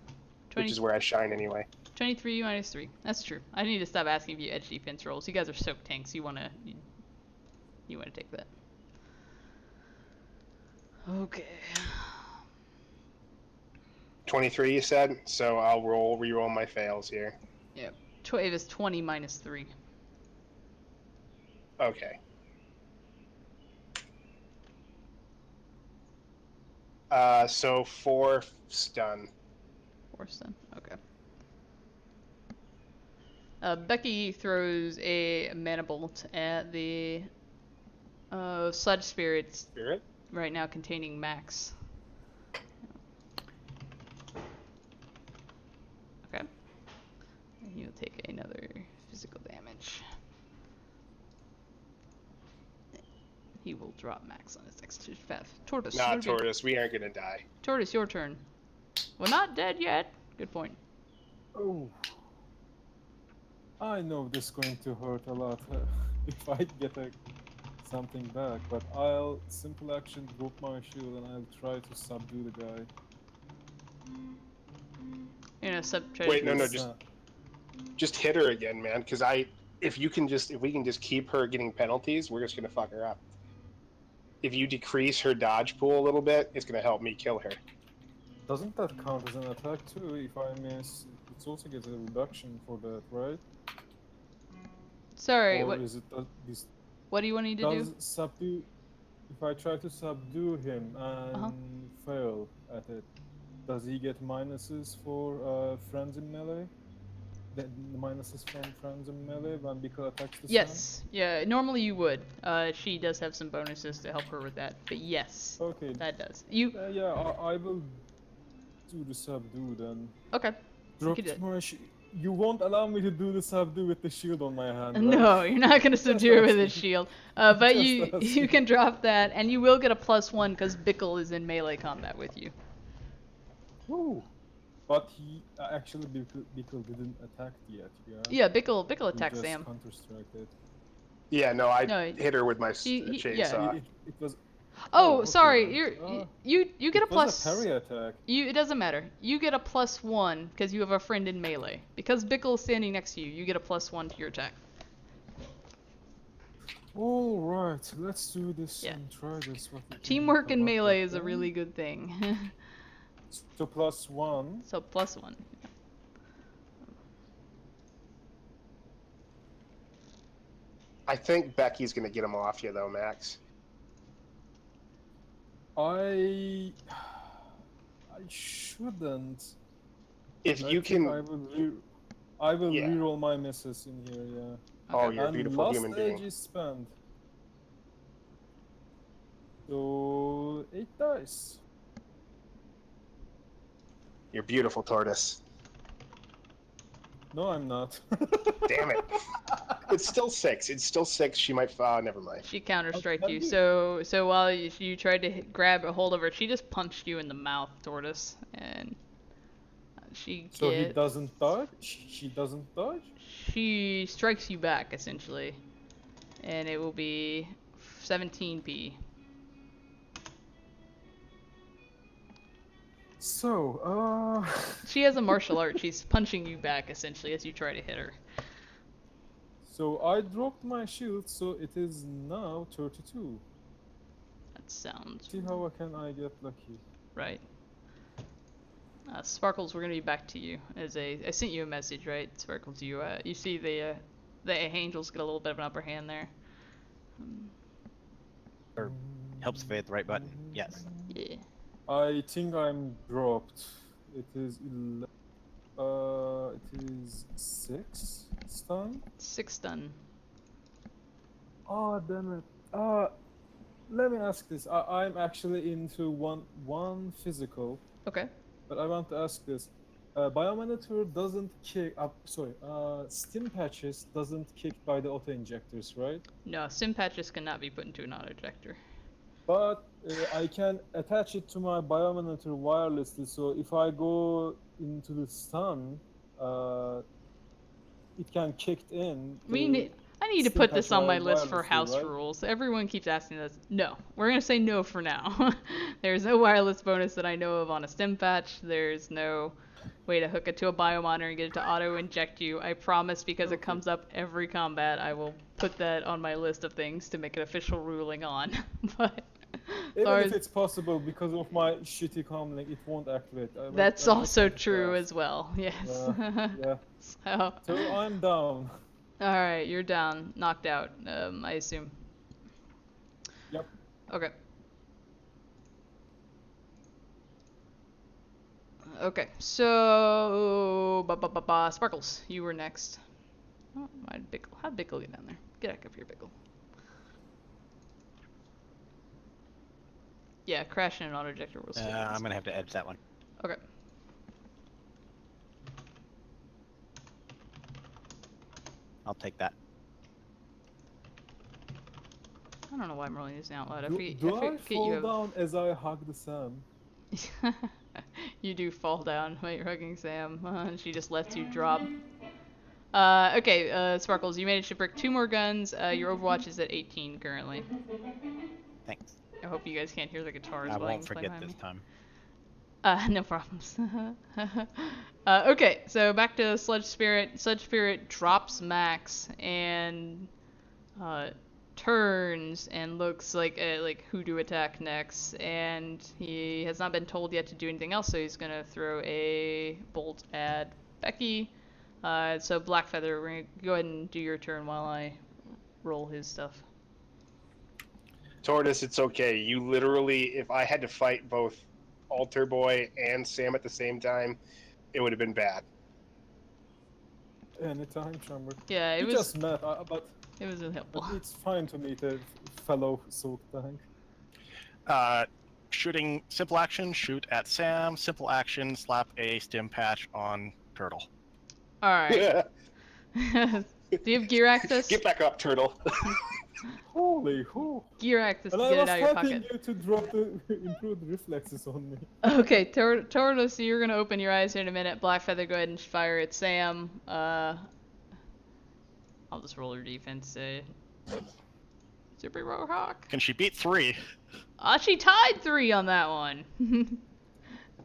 20, which is where I shine anyway. 23 minus 3. That's true. I need to stop asking if you edge defense rolls. You guys are soak tanks. You wanna take that. Okay. 23, you said? So I'll re-roll my fails here. Yep. It is 20 minus 3. Okay. So 4 stun. 4 stun. Okay. Becky throws a mana bolt at the sludge spirits Spirit? right now containing Max. Okay. And he'll take another physical damage. He will drop Max on his next path. Tortoise. Nah, what have you- Tortoise, we aren't gonna die. Tortoise, your turn. Well, not dead yet. Good point. Oh. I know this is going to hurt a lot if I get something back, but I'll simple action drop my shield and I'll try to subdue the guy. You know, Wait, no, Yes, just hit her again, man. Because if we can just keep her getting penalties, we're just gonna fuck her up. If you decrease her dodge pool a little bit, it's gonna help me kill her. Doesn't that count as an attack too? If I miss, it also gets a reduction for that, right? Sorry, Or what is it this what do you want me to does do? subdue? If I try to subdue him and fail at it, does he get minuses for friends in melee? The minuses from friends in melee when Bika attacks the Yes. Yeah, normally you would. She does have some bonuses to help her with that. But yes, sun? Okay. that does. You Yeah, I will do the subdue then. okay. Drop could do it. my You won't allow me to do the subdue with the shield on my hand, right? No, you're not gonna subdue her with a asking. shield. But Just you asking. can drop that, and you will get a +1 because Bickle is in melee combat with you. Ooh. But he actually Bickle didn't attack yet, yeah? Yeah, Bickle He attacks just Sam. counter-struck it. Yeah, no, I No, hit her with my yeah. chainsaw. It was. Oh, okay. sorry. You get a It was plus. a parry attack. It doesn't matter. You get a +1 because you have a friend in melee. Because Bickle is standing next to you, you get a +1 to your attack. All right, let's do this Yeah. and try this. What we can Teamwork in come up melee with is a then. really good thing. So +1. So +1. I think Becky's gonna get him off you though, Max. I shouldn't. If I you think can, I will I will Yeah. reroll my misses in here, yeah. Oh, you're a And beautiful last human edge being. is spent. So 8 dice. You're beautiful, Tortoise. No, I'm not. Damn it. It's still 6. It's still 6. She might. Never mind. She counter-striked that'd you. be- So while you tried to grab a hold of her, she just punched you in the mouth, Tortoise, and she So he get- doesn't dodge? She doesn't dodge? she strikes you back essentially, and it will be 17p. So, She has a martial art. She's punching you back essentially as you try to hit her. So I dropped my shield, so it is now 32. That sounds See how can I get lucky? right. Sparkles, we're gonna be back to you. I sent you a message, right? Sparkles, you see the angels get a little bit of an upper hand there. Or helps if I hit the right button. Yes. Yeah. I think I'm dropped. It is it is 6 stun. 6 stun. Oh damn it. Let me ask this. I'm actually into one physical, Okay. but I want to ask this. Biomonitor doesn't kick up. Sorry. Stim patches doesn't kick by the auto injectors, right? No, sim patches cannot be put into an auto ejector. But I can attach it to my biomonitor wirelessly. So if I go into the stun, it can kick in. I need to Stim put this patch on my list for wirelessly, house right? rules. Everyone keeps asking us. No, we're gonna say no for now. There's no wireless bonus that I know of on a stim patch. There's no way to hook it to a biomonitor and get it to auto inject you. I promise, because it comes up every combat, I will put that on my list of things to make an official ruling on. But Even if it's possible, because of my shitty comlink, it won't activate. that's I also just true wanted as well. Yes. to ask. Yeah. So, So I'm down. all right, you're down, knocked out. I assume. Yep. Okay. Okay, so Sparkles, you were next. Oh, my Bickle. How'd Bickle get down there? Get back up here, Bickle. Yeah, crash in an auto ejector was. I'm gonna have to edge that one. Okay. I'll take that. I don't know why I'm rolling this out loud. I Do forget I fall you have. down as I hug the Sam? You do fall down while you're hugging Sam, and she just lets you drop. Okay, Sparkles, you managed to brick 2 more guns. Your Overwatch is at 18 currently. Thanks. I hope you guys can't hear the guitars I playing won't forget behind this me. time. No problems. Okay, so back to Sludge Spirit. Sludge Spirit drops Max and turns and looks like who to attack next, and he has not been told yet to do anything else, so he's gonna throw a bolt at Becky. So Blackfeather, we're gonna go ahead and do your turn while I roll his stuff. Tortoise, it's okay. You literally, if I had to fight both Altar Boy and Sam at the same time, it would have been bad. Anytime, Chamber. Yeah, it We was just met, but helpful. it's fine to meet a fellow soak tank. Shooting simple action, shoot at Sam. Simple action, slap a stim patch on Turtle. All right. Do you have gear access? Get back up, Turtle. Holy who? Gear access to And get I it was out of your helping pocket. you to drop the improved reflexes on me. Okay, Tortoise, you're gonna open your eyes here in a minute. Blackfeather, go ahead and fire at Sam. I'll just roll her defense. Super Rohawk. Can she beat 3? She tied 3 on that one.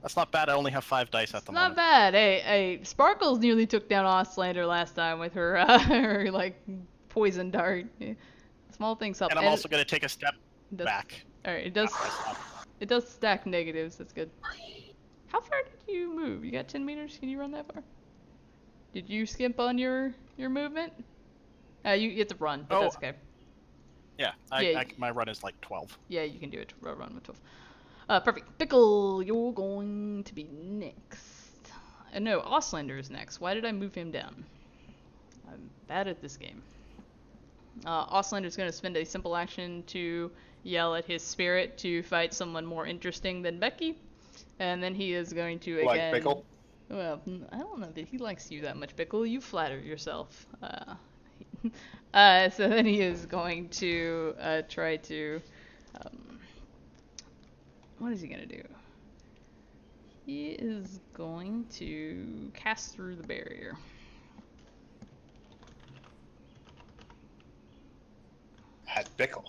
That's not bad. I only have 5 dice at the Not moment. bad. Hey, Sparkles nearly took down Ostlander last time with her her poison dart. Small things help. And I'm also going to take a step does- back. All right, after I stop. it does stack negatives. That's good. How far did you move? You got 10 meters? Can you run that far? Did you skimp on your movement? You get to run, but Oh. that's okay. Yeah, Yeah. my run is like 12. Yeah, you can do it. Run with 12. Perfect. Pickle, you're going to be next. no, Auslander is next. Why did I move him down? I'm bad at this game. Auslander is going to spend a simple action to yell at his spirit to fight someone more interesting than Becky. And then he is going to again... Like Bickle? Well, I don't know that he likes you that much, Bickle. You flatter yourself. So then he is going to try to... what is he going to do? He is going to cast through the barrier. At Bickle.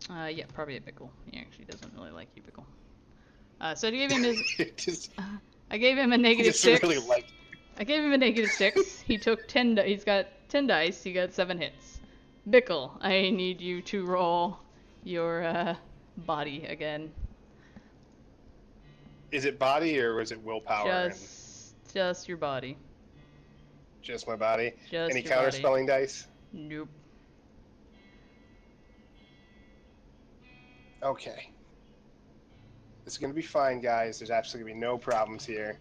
Yeah, probably a Bickle. He actually doesn't really like you, Bickle. So I gave him his... I gave him a negative 6. Really like... I gave him a negative 6. He took 10. He's got 10 dice. He got 7 hits. Bickle, I need you to roll your body again. Is it body or was it willpower? Just your body. Just my body? Just Any your counterspelling dice? Nope. Okay. It's gonna be fine, guys. There's absolutely gonna be no problems here.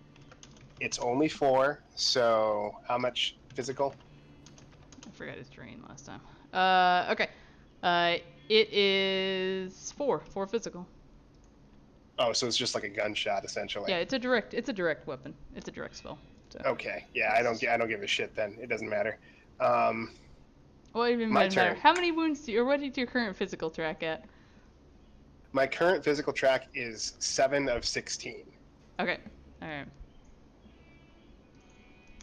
It's only 4, so how much physical? I forgot his drain last time. Okay. It is 4 physical. Oh, so it's just like a gunshot, essentially. Yeah, it's a direct weapon. It's a direct spell. So. Okay. Yeah, I don't give a shit then. It doesn't matter. Well, it even My doesn't matter. turn. How many wounds do you, or what is your current physical track at? My current physical track is 7 of 16. Okay. All right.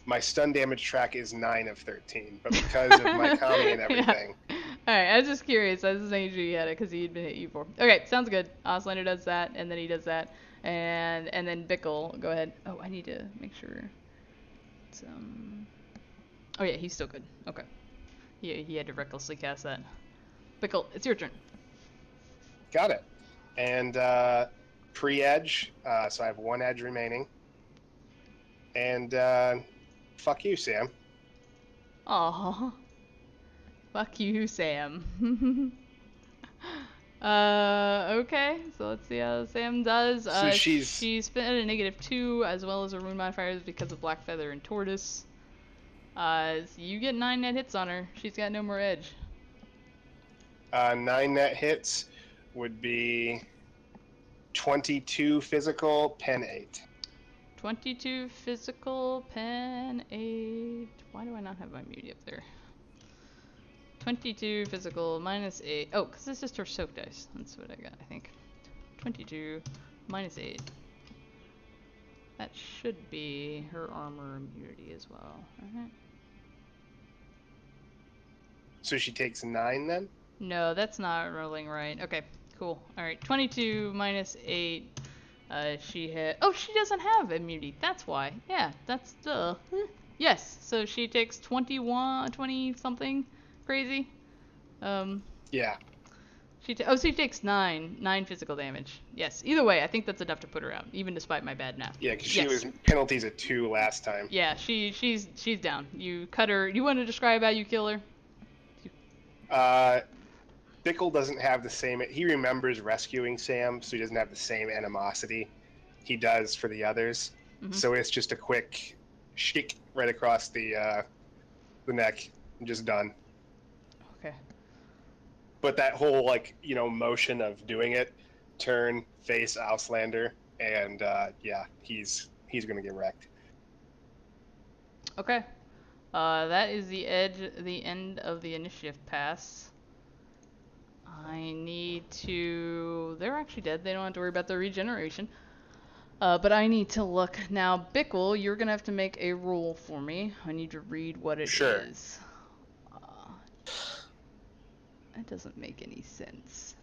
My stun damage track is 9 of 13, but because of my comedy and everything. Yeah. Alright, I was just curious. I was just making sure you had it because he'd been hit you before. Okay, sounds good. Auslander does that, and then he does that. And then Bickle, go ahead. Oh, I need to make sure. It's, oh yeah, he's still good. Okay. He had to recklessly cast that. Bickle, it's your turn. Got it. And pre-edge, so I have 1 edge remaining. And fuck you, Sam. Aw. Fuck you, Sam. Okay, so let's see how Sam does. So she's been at a -2, as well as her wound modifiers because of Black Feather and Tortoise. So you get 9 net hits on her. She's got no more edge. 9 net hits would be 22 physical, pen 8. 22 physical, pen 8. Why do I not have my immunity up there? 22 physical, -8. Oh, because it's just her soak dice. That's what I got, I think. 22 -8. That should be her armor immunity as well. Alright. So she takes 9 then? No, that's not rolling right. Okay, cool. Alright, 22 -8. She had... Oh, she doesn't have immunity. That's why. Yeah, that's the... Yes, so she takes 20-something crazy. Yeah. She takes 9 physical damage. Yes, either way, I think that's enough to put her out, even despite my bad math. Yeah, because she Yes. was penalties at 2 last time. Yeah, she's down. You cut her... You want to describe how you kill her? Bickle doesn't have the same... He remembers rescuing Sam, so he doesn't have the same animosity he does for the others. Mhm. So it's just a quick shake right across the neck, and just done. Okay. But that whole, like, you know, motion of doing it, turn, face Auslander, and yeah, he's gonna get wrecked. Okay. That is the end of the initiative pass. I need to... They're actually dead. They don't have to worry about their regeneration. But I need to look. Now, Bickle, you're going to have to make a roll for me. I need to read what it Sure. is. That doesn't make any sense.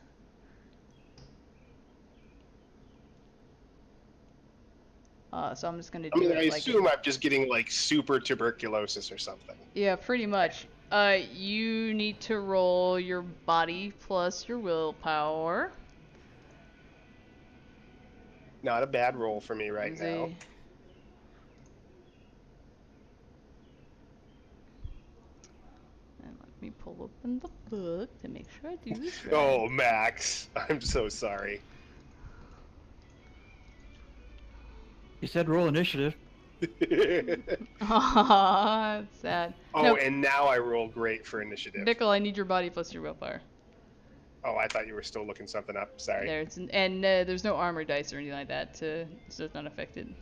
So I'm just going to do I mean, it I like assume I'm just getting, like, super tuberculosis or something. Yeah, pretty much. You need to roll your body plus your willpower. Not a bad roll for me right now. And let me pull open the book to make sure I do this right. Oh, Max. I'm so sorry. You said roll initiative. Aw, that's sad. Oh, No, and now I roll great for initiative. Bickle, I need your body plus your willpower. Oh, I thought you were still looking something up. Sorry. There's no armor dice or anything like that, so it's not affected.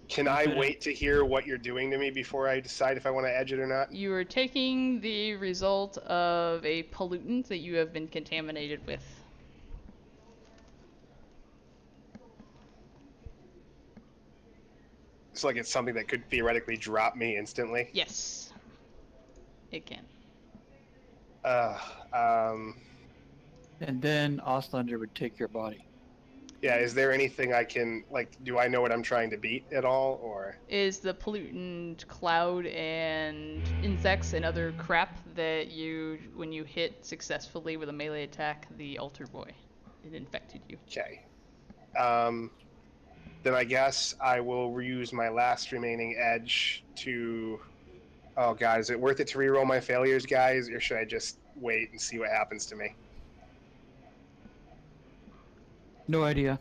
Can I wait to hear what you're doing to me before I decide if I want to edge it or not? You are taking the result of a pollutant that you have been contaminated with. It's like it's something that could theoretically drop me instantly. Yes, it can. And then Ostlander would take your body. Yeah, is there anything I can, like, do I know what I'm trying to beat at all, or? Is the pollutant cloud and insects and other crap that when you hit successfully with a melee attack, the altar boy, it infected you. Okay. Then I guess I will reuse my last remaining edge to... Oh god, is it worth it to reroll my failures, guys, or should I just wait and see what happens to me? No idea.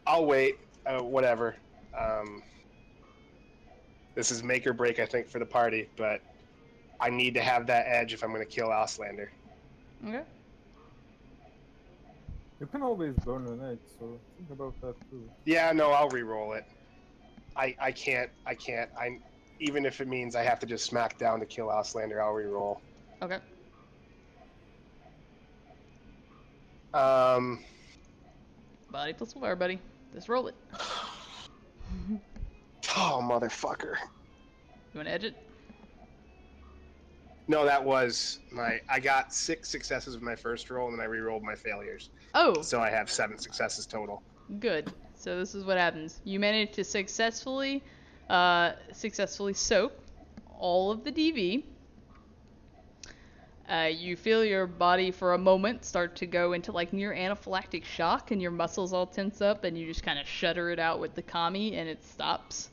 I'll wait. Whatever. This is make or break, I think, for the party, but I need to have that edge if I'm going to kill Ostlander. Okay. You can always burn an egg, so think about that too. Yeah, no, I'll re-roll it. I can't. Even if it means I have to just smack down to kill Ostlander, I'll re-roll. Okay. Body plus willpower, buddy. Just roll it. Oh, motherfucker. You want to edge it? No, that was my... I got 6 successes with my first roll, and then I re-rolled my failures. Oh, So I have 7 successes total. good. So this is what happens. You manage to successfully soak all of the DV. You feel your body for a moment start to go into like near anaphylactic shock, and your muscles all tense up, and you just kind of shudder it out with the kami, and it stops,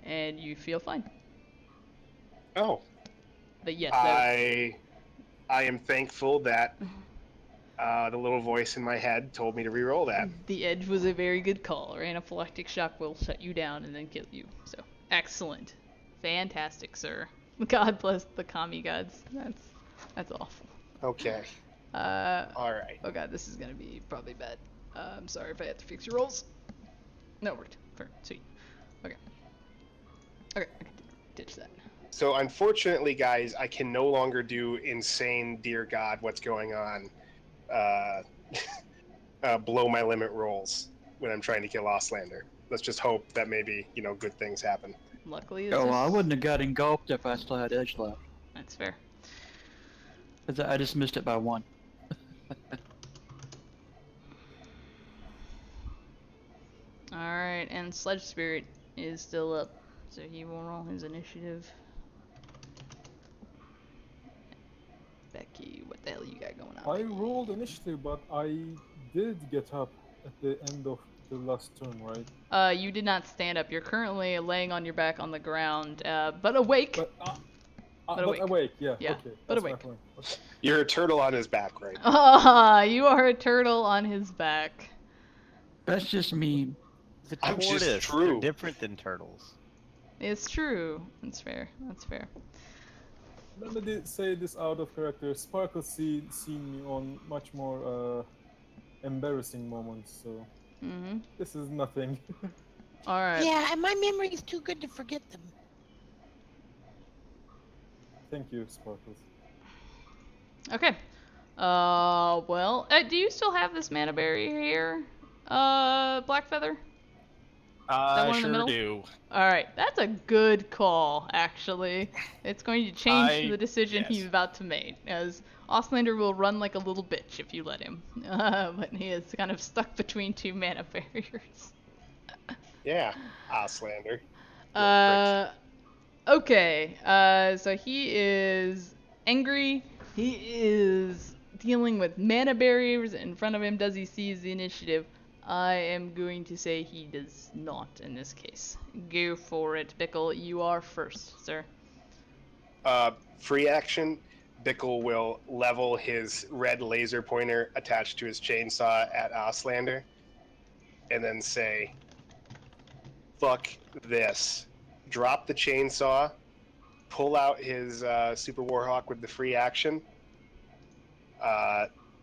and you feel fine. Oh. But yes, I am thankful that the little voice in my head told me to re-roll that. the edge was a very good call. Or anaphylactic shock will shut you down and then kill you. So excellent, fantastic, sir. God bless the kami gods. That's awful. Okay. All right. Oh god, this is gonna be probably bad. I'm sorry if I have to fix your rolls. No, it worked. Sweet. Okay. Okay, I can ditch that. So unfortunately, guys, I can no longer do insane, dear God, what's going on, below my limit rolls when I'm trying to kill Ostlander. Let's just hope that maybe, good things happen. Luckily, it's Oh, well, I just... wouldn't have got engulfed if I still had edge left. That's fair. 'Cause I just missed it by 1. Alright, and Sledge Spirit is still up, so he will roll his initiative. Becky, what the hell you got going on? I rolled initiative, but I did get up at the end of the last turn, right? You did not stand up. You're currently laying on your back on the ground, but awake. But awake. awake, yeah. Yeah, Okay, but that's my awake. point. Okay. You're a turtle on his back, right? Ah, you are a turtle on his back. That's just mean. The I'm just tortoise, true. they're different than turtles. It's true. That's fair. That's fair. Let me say this out of character. Sparkle seen me on much more embarrassing moments, so Mm-hmm. this is nothing. Alright. Yeah, and my memory is too good to forget them. Thank you, Sparkles. Okay. Well, do you still have this mana berry here? Blackfeather? That one in the Sure middle? do. Alright, that's a good call, actually. It's going to change the decision he's yes. about to make, as Ostlander will run like a little bitch if you let him. But he is kind of stuck between 2 mana barriers. Yeah, Ostlander. Okay, so he is angry. He is dealing with mana barriers in front of him. Does he seize the initiative? I am going to say he does not in this case. Go for it, Bickle. You are first, sir. Free action. Bickle will level his red laser pointer attached to his chainsaw at Auslander, and then say, "Fuck this." Drop the chainsaw, pull out his Super Warhawk with the free action,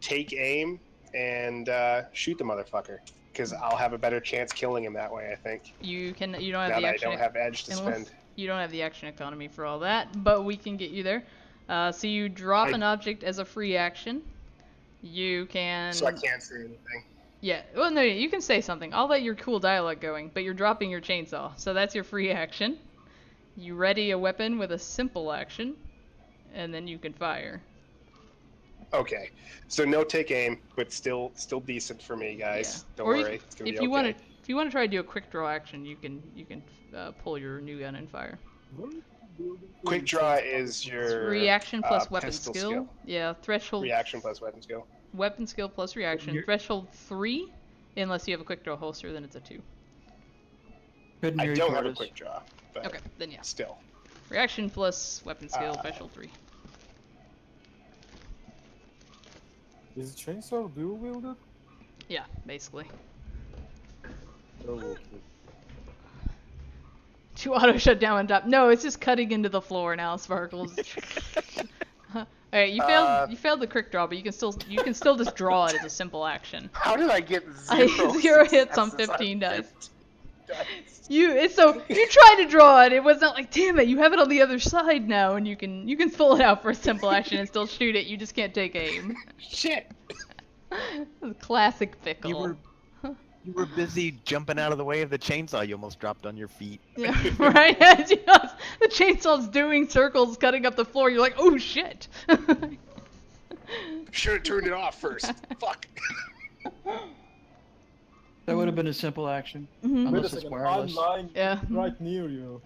take aim, and shoot the motherfucker. Because I'll have a better chance killing him that way, I think. You don't have Now the that I action. don't have edge to unless- spend. You don't have the action economy for all that, but we can get you there. So you drop an object as a free action. You can. So I can't say anything. Yeah. Well, no, you can say something. I'll let your cool dialogue going, but you're dropping your chainsaw, so that's your free action. You ready a weapon with a simple action, and then you can fire. Okay, so no take aim, but still decent for me, guys. Yeah. Don't Or worry, it's gonna if be you okay. if you want to try to do a quick draw action, you can pull your new gun and fire. Quick draw is your Reaction plus weapon pistol skill. Yeah, threshold. Reaction plus weapon skill. Weapon skill plus reaction. You're- Threshold 3, unless you have a quick draw holster, then it's a 2. Couldn't I hear you, don't have a Curtis. quick draw, but Okay, then yeah. still. Reaction plus weapon skill, threshold 3. Is chainsaw dual wielded? Yeah, basically. Oh, okay. To auto shut down on top. No, it's just cutting into the floor now, Sparkles. Alright, you failed the quick draw, but you can still just draw it as a simple action. How did I get Zero hits on 15 dice. You tried to draw it. It was not like, damn it, you have it on the other side now, and you can pull it out for a simple action and still shoot it. You just can't take aim. Shit. Classic Pickle. You were busy jumping out of the way of the chainsaw. You almost dropped on your feet. Yeah, right. As the chainsaw's doing circles, cutting up the floor. You're like, oh shit. Should have turned it off first. Fuck. That would have been a simple action. Mhm. Wait a Unless it's second, I'm wireless. lying Yeah. right near you.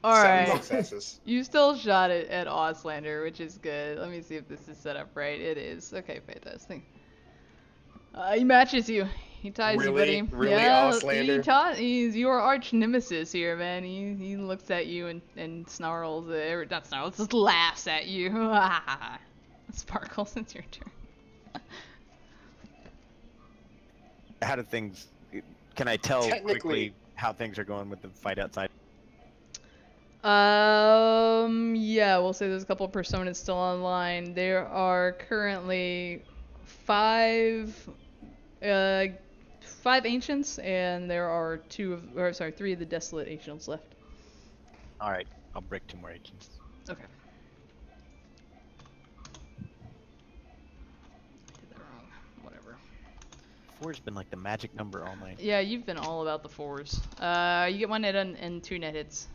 All 7 right. successes. You still shot it at Auslander, which is good. Let me see if this is set up right. It is. Okay, fantastic. He matches you. He ties Really? you, buddy. Really, yeah, Auslander? he's your arch nemesis here, man. He looks at you and snarls, or not snarls, just laughs at you. Sparkles, it's your turn. How do things? Can I tell Technically- quickly how things are going with the fight outside? Yeah, we'll say there's a couple of personas still online. There are currently 5 ancients, and there are 3 of the desolate ancients left. All right, I'll break 2 more agents. Okay. Did that wrong. Whatever. 4's been like the magic number all night. Yeah, you've been all about the 4s. You get 1 net and 2 net hits.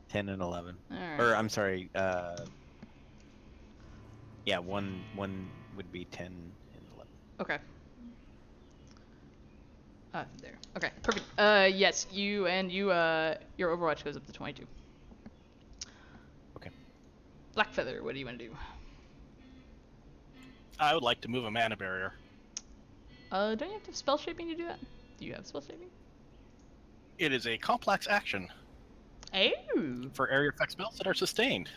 10 and 11. Alright. Or I'm sorry. Yeah, one would be 10 and 11. Okay. There. Okay, perfect. Yes, your Overwatch goes up to 22. Okay. Blackfeather, what do you want to do? I would like to move a mana barrier. Don't you have to have spell shaping to do that? Do you have spell shaping? It is a complex action Oh. for area effect spells that are sustained.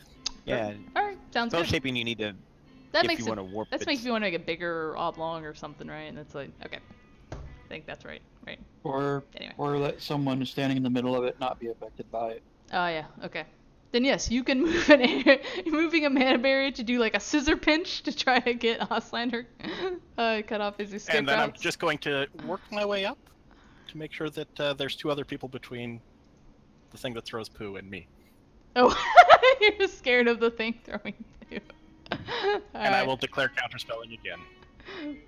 Yeah. All right, sounds Spell good. shaping you need to That if makes you it. want to warp That its- makes me want to make it bigger or oblong or something, right? And it's like, okay, I think that's right. Right. Or Anyway. let someone standing in the middle of it not be affected by it. Oh yeah. Okay. Then yes, you can move moving a mana barrier to do like a scissor pinch to try to get Auslander cut off his escape And then I'm routes. just going to work my way up to make sure that there's 2 other people between the thing that throws poo and me. Oh, you're scared of the thing throwing poo. And I will declare counterspelling again.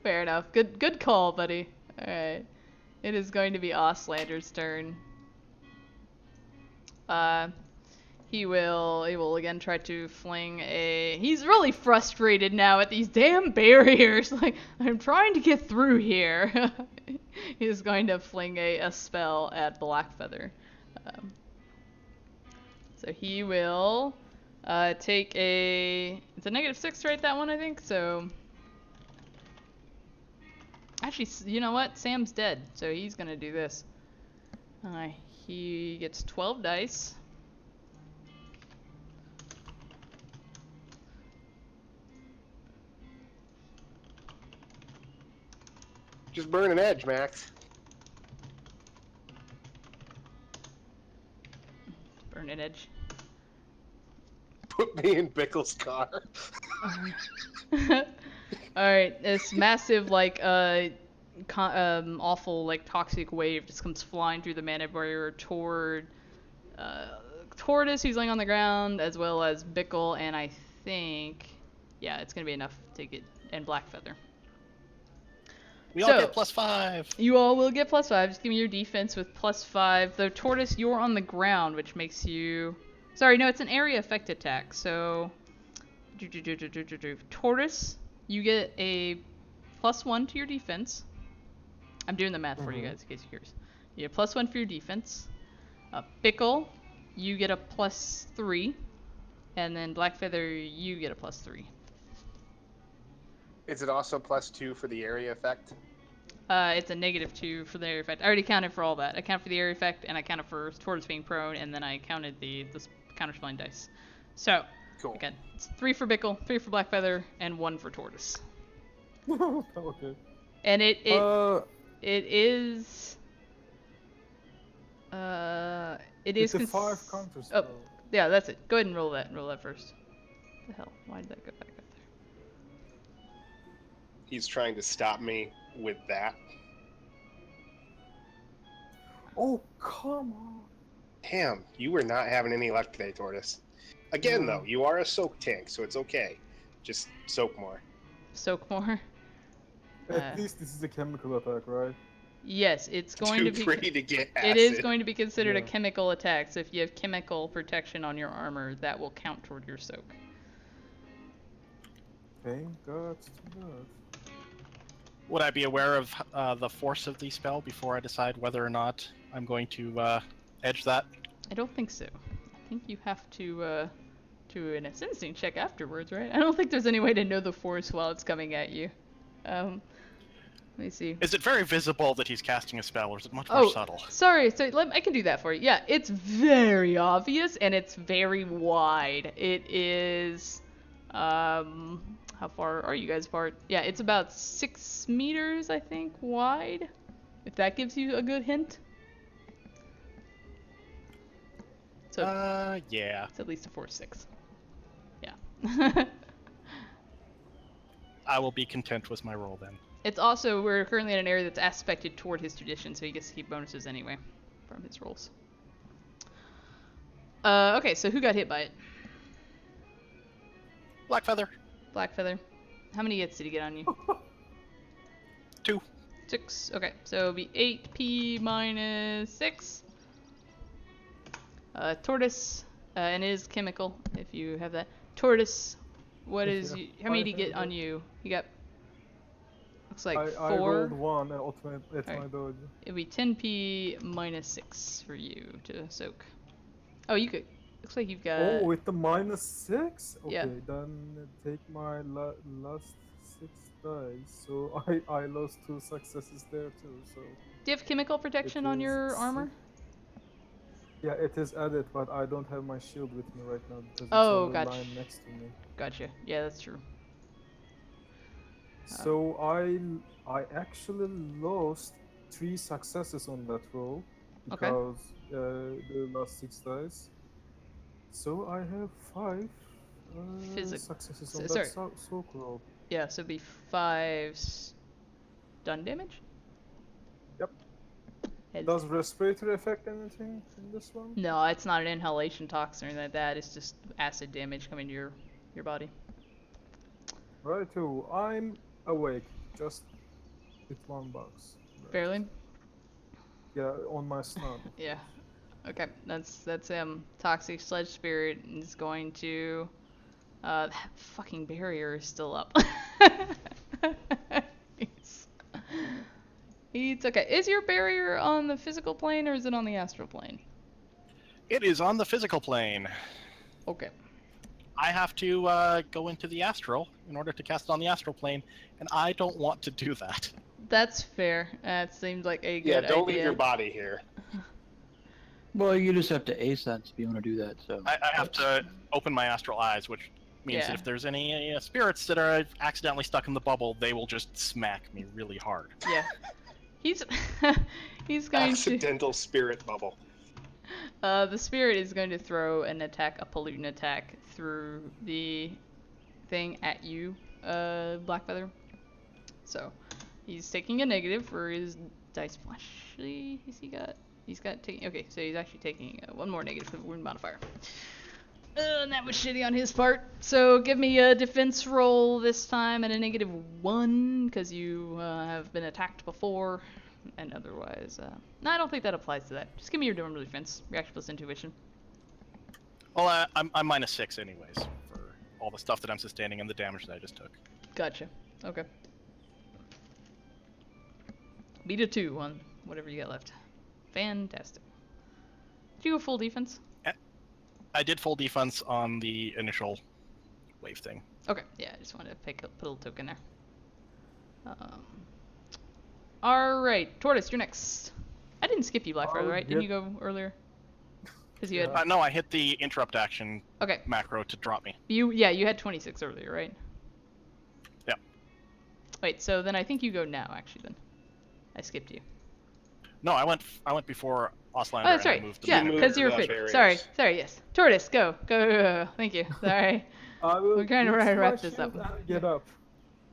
Fair enough. Good call, buddy. Alright. It is going to be Auslander's turn. He will again try to fling a... He's really frustrated now at these damn barriers. Like, I'm trying to get through here. He's going to fling a spell at Blackfeather. So he will take a... It's a -6, right, that one, I think? So... Actually, you know what? Sam's dead, so he's gonna do this. He gets 12 dice. Just burn an edge, Max. Burn an edge. Put me in Bickle's car. Alright, this massive, like, awful, like, toxic wave just comes flying through the mana barrier toward Tortoise, who's laying on the ground, as well as Bickle, and I think, yeah, it's gonna be enough to get, and Blackfeather. We all get +5. You all will get +5. Just give me your defense with +5. The Tortoise, you're on the ground, which makes you... Sorry, no, it's an area effect attack, so... Tortoise, you get a +1 to your defense. I'm doing the math for you guys, in case you're curious. You get +1 for your defense. Bickle, you get a +3. And then Blackfeather, you get a +3. Is it also +2 for the area effect? It's a -2 for the area effect. I already counted for all that. I counted for the area effect, and I counted for Tortoise being prone, and then I counted the counterspelling dice. So, Cool. again, it's 3 for Bickle, 3 for Blackfeather, and 1 for Tortoise. Okay. And it is... it is... It's a 5 counter Oh, spell. yeah, that's it. Go ahead and roll that. Roll that first. What the hell? Why did that go back up there? He's trying to stop me with that. Oh, come on. Damn, you were not having any luck today, Tortoise. Again, though, you are a soak tank, so it's okay. Just soak more. Soak more? At least this is a chemical attack, right? Yes, it's going to Too be... free to get acid. It is going to be considered a Yeah. chemical attack, so if you have chemical protection on your armor, that will count toward your soak. Thank God to God. Would I be aware of the force of the spell before I decide whether or not I'm going to edge that? I don't think so. I think you have to do an sensing check afterwards, right? I don't think there's any way to know the force while it's coming at you. Let me see. Is it very visible that he's casting a spell, or is it much more subtle? Sorry, so I can do that for you. Yeah, it's very obvious, and it's very wide. It is, how far are you guys apart? Yeah, it's about 6 meters, I think, wide. If that gives you a good hint. So Yeah. it's at least a 4-6. Yeah. I will be content with my roll then. It's also, we're currently in an area that's aspected toward his tradition, so he gets to keep bonuses anyway from his rolls. Okay, so who got hit by it? Blackfeather. Blackfeather. How many hits did he get on you? 2. 6. Okay, so it'll be 8p minus 6. Tortoise, and it is chemical, if you have that. Tortoise, what is... how many did he get on you? He got... Looks like 4. I rolled 1 and ultimate at my Alright. dodge. It'll be 10p minus 6 for you to soak. Oh, you could... Looks like you've got... Oh, with the -6? Okay, Yeah. then take my last 6 dice. So I lost 2 successes there too, so... Do you have chemical protection on your armor? Yeah, it is added, but I don't have my shield with me right now because it's Oh, on the gotcha. line next to me. Gotcha. Yeah, that's true. So I actually lost 3 successes on that roll Okay. because the last 6 dice. So I have 5 successes on sorry. that soak roll. Yeah, so it'd be 5 stun damage? Yep. Has- Does respirator affect anything in this one? No, it's not an inhalation toxin or anything like that. It's just acid damage coming to your body. Righto, I'm awake. Just with 1 box. Barely? Yeah, on my snout. Yeah. Okay, that's toxic sludge spirit is going to that fucking barrier is still up. It's okay. Is your barrier on the physical plane or is it on the astral plane? It is on the physical plane. Okay. I have to go into the astral in order to cast it on the astral plane, and I don't want to do that. That's fair. That seems like a good Yeah, idea. don't leave your body here. Well, you just have to ascent to be able to do that. So I have to open my astral eyes, which Means that Yeah. if there's any spirits that are accidentally stuck in the bubble, they will just smack me really hard. Yeah. He's he's going Accidental spirit bubble. to. The spirit is going to throw an attack, a pollutant attack, through the thing at you, Blackfeather. So, he's taking a negative for his dice. Actually, he's got taking. Okay, so he's actually taking one more negative for the wound modifier. And that was shitty on his part. So give me a defense roll this time at a -1, because you have been attacked before, and otherwise, no, I don't think that applies to that. Just give me your normal defense, reaction plus intuition. Well, I'm -6 anyways for all the stuff that I'm sustaining and the damage that I just took. Gotcha. Okay. Beat a 2 on whatever you got left. Fantastic. Did you go full defense? I did full defense on the initial wave thing. Okay, yeah, I just wanted to put a little token there. Alright, Tortoise, you're next. I didn't skip you, Blackfeather, right? Didn't you go earlier? Because you had... No, I hit the interrupt action Okay. macro to drop me. You had 26 earlier, right? Yeah. Wait, so then I think you go now, actually, then. I skipped you. No, I went before Auslander. Oh, that's and I right. moved Yeah, moved because you were the fit. barriers. Sorry, yes. Tortoise, go. Thank you. Sorry. We're trying to use my wrap this shield up. and Get up.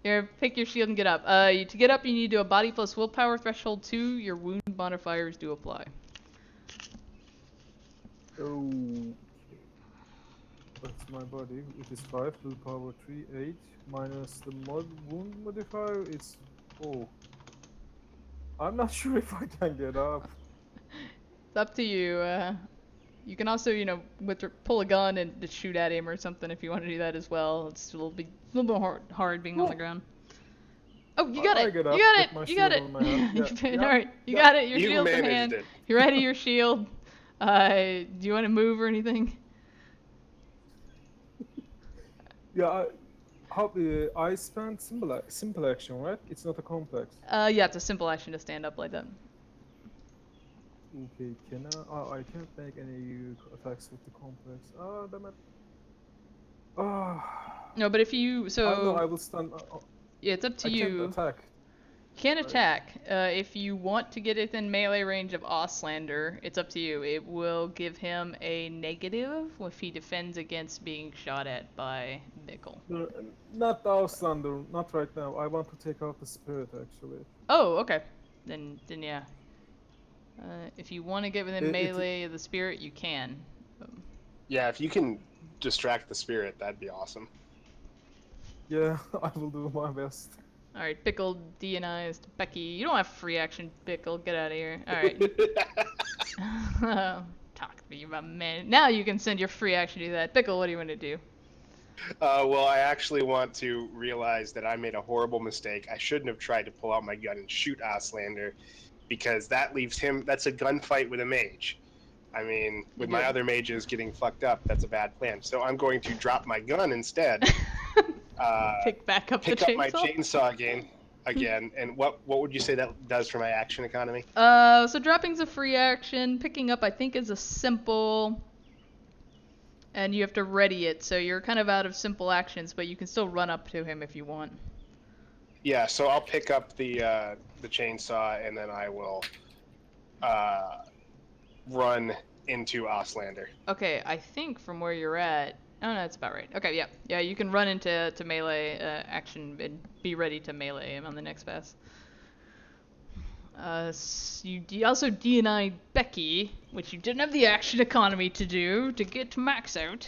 Here, pick your shield and get up. To get up, you need to do a body plus willpower threshold 2. Your wound modifiers do apply. Oh. That's my body. It is 5, willpower 3, 8. Minus the wound modifier, it's 4. I'm not sure if I can get up. It's up to you. You can also, pull a gun and just shoot at him or something if you want to do that as well. It's a little bit hard being on the ground. Oh, you got I it! get up You got with it! my You got shield it! on my hand. Yeah, Alright, you yeah. got it! Your You shield's in managed hand. it. You're ready, your shield. Do you want to move or anything? Yeah, I spent simple action, right? It's not a complex. Yeah, it's a simple action to stand up like that. Okay, can I? Oh, I can't make any attacks with the complex. Oh, damn it. Oh, No, but if you, I know, I so, will stand. yeah, it's up to I you. can't attack. You can attack. If you want to get within melee range of Auslander, it's up to you. It will give him a negative if he defends against being shot at by Bickle. No, not the Auslander, not right now. I want to take out the spirit, actually. Oh, okay. Then yeah. If you want to get within It- melee of the spirit, you can. Yeah, if you can distract the spirit, that'd be awesome. Yeah, I will do my best. Alright, Bickle deionized Becky. You don't have free action, Bickle. Get out of here. Alright. Talk to me about man. Now you can send your free action to do that. Bickle, what do you want to do? Well, I actually want to realize that I made a horrible mistake. I shouldn't have tried to pull out my gun and shoot Auslander, because that leaves him. That's a gunfight with a mage. I mean, with my Yeah. other mages getting fucked up, that's a bad plan. So I'm going to drop my gun instead. Pick back up Pick the up my chainsaw. chainsaw again. And what would you say that does for my action economy? So dropping's a free action. Picking up, I think, is a simple. And you have to ready it, so you're kind of out of simple actions, but you can still run up to him if you want. Yeah, so I'll pick up the chainsaw and then I will run into Auslander. Okay, I think from where you're at. Oh no, that's about right. Okay, yeah, you can run into melee action and be ready to melee him on the next pass. You also DNI'd Becky, which you didn't have the action economy to do to get to max out.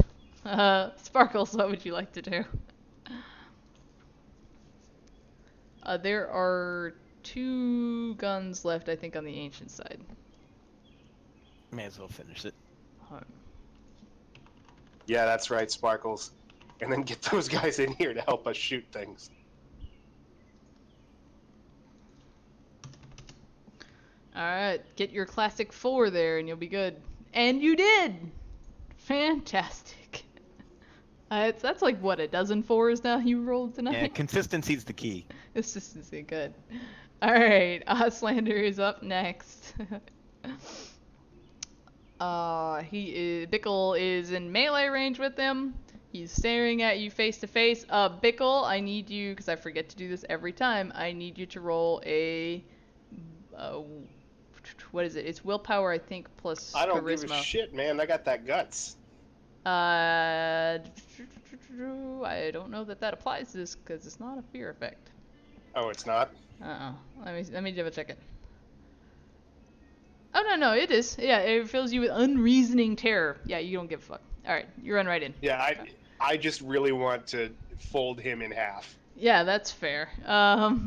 Sparkles, what would you like to do? There are 2 guns left, I think, on the ancient side. May as well finish it. Yeah, that's right, Sparkles. And then get those guys in here to help us shoot things. Alright, get your classic 4 there and you'll be good. And you did! Fantastic. That's like, what, a dozen 4s now you rolled tonight? Yeah, consistency's the key. Consistency, good. Alright, Auslander is up next. Bickle is in melee range with them. He's staring at you face to face. Bickle, I need you, because I forget to do this every time, I need you to roll a... what is it? It's willpower, I think, plus I don't charisma. give a shit, man. I got that guts. I don't know that applies to this, because it's not a fear effect. Oh, it's not? Let me double check it. Oh, no, it is. Yeah, it fills you with unreasoning terror. Yeah, you don't give a fuck. Alright, you run right in. Yeah, I just really want to fold him in half. Yeah, that's fair. Well,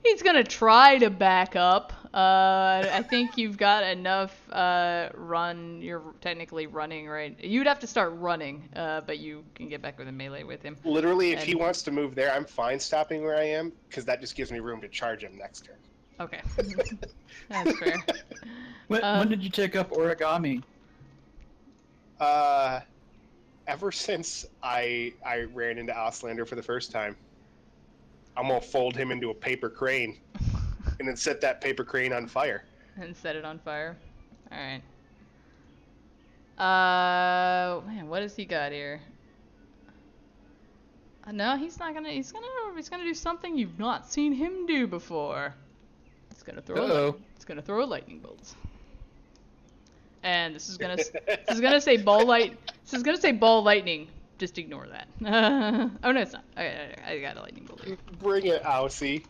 he's gonna try to back up. I think you've got enough run. You're technically running, right? You'd have to start running, but you can get back with a melee with him. Literally, if he wants to move there, I'm fine stopping where I am, because that just gives me room to charge him next turn. Okay. That's fair. When did you take up origami? Ever since I ran into Auslander for the first time. I'm gonna fold him into a paper crane, and then set that paper crane on fire. And set it on fire. Alright. Man, what has he got here? No, he's not gonna, he's gonna do something you've not seen him do before. He's gonna throw a lightning bolt. And this is gonna say ball lightning. Just ignore that. Oh no, it's not. I got a lightning bolt here. Bring it, Aussie.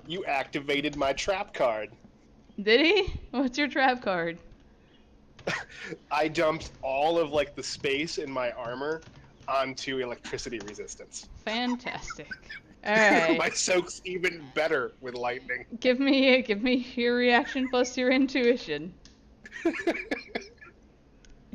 You activated my trap card. Did he? What's your trap card? I dumped all of the space in my armor onto electricity resistance. Fantastic. All right. My soak's even better with lightning. Give me your reaction plus your intuition.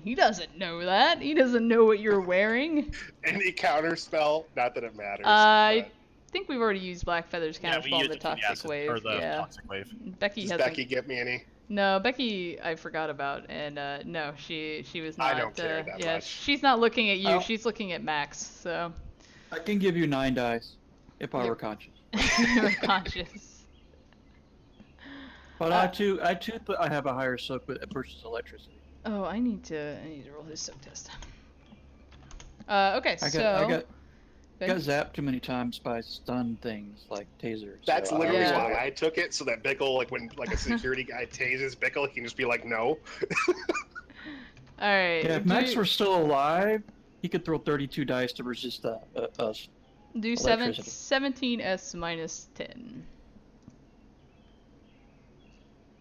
He doesn't know that. He doesn't know what you're wearing. Any counter spell? Not that it matters. I think we've already used Blackfeather's counterspell, used the it for toxic acid, wave. or the toxic wave. Becky Does hasn't. Becky get me any? No, Becky, I forgot about, and no, she was not. I don't care that much. She's not looking at you. Oh. She's looking at Max. So. I can give you 9 dice if I were conscious. You're conscious. But I have a higher soak versus electricity. Oh, I need to roll his soak test. Okay, I got zapped too many times by stun things like tasers. That's so literally Yeah. why I took it, so that Bickle, when a security guy tases Bickle, he can just be like, no. All right. Yeah, if Max were still alive, he could throw 32 dice to resist us. Do electricity. 17s minus 10.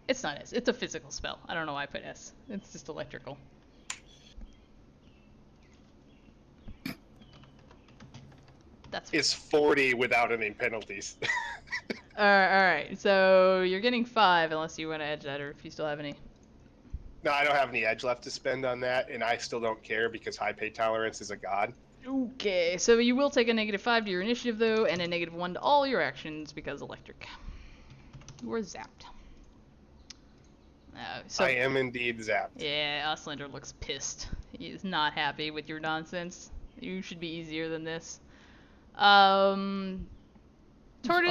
It's not S. It's a physical spell. I don't know why I put S. It's just electrical. That's It's 40 without any penalties. Alright, so you're getting 5 unless you want to edge that, or if you still have any. No, I don't have any edge left to spend on that, and I still don't care because high pay tolerance is a god. Okay, so you will take a -5 to your initiative, though, and a -1 to all your actions because electric. You were zapped. So, I am indeed zapped. yeah, Auslander looks pissed. He is not happy with your nonsense. You should be easier than this. Tortoise.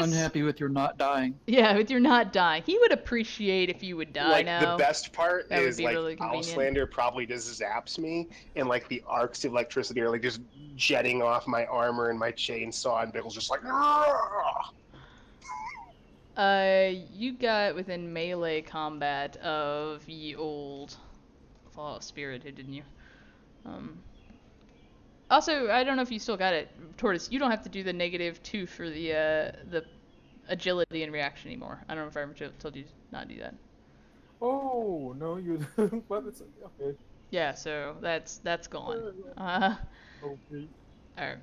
Unhappy with your not dying. Yeah, with your not dying. He would appreciate if you would die now. The best part That would is be really convenient. Auslander probably just zaps me, and the arcs of electricity are just jetting off my armor and my chainsaw, and Bickle's just like, "Argh!" You got within melee combat of ye old Spirited, didn't you? Also, I don't know if you still got it, Tortoise. You don't have to do the -2 for the agility and reaction anymore. I don't know if I ever told you to not do that. Oh no, you didn't. But it's okay. Yeah, so that's gone. Okay. Alright.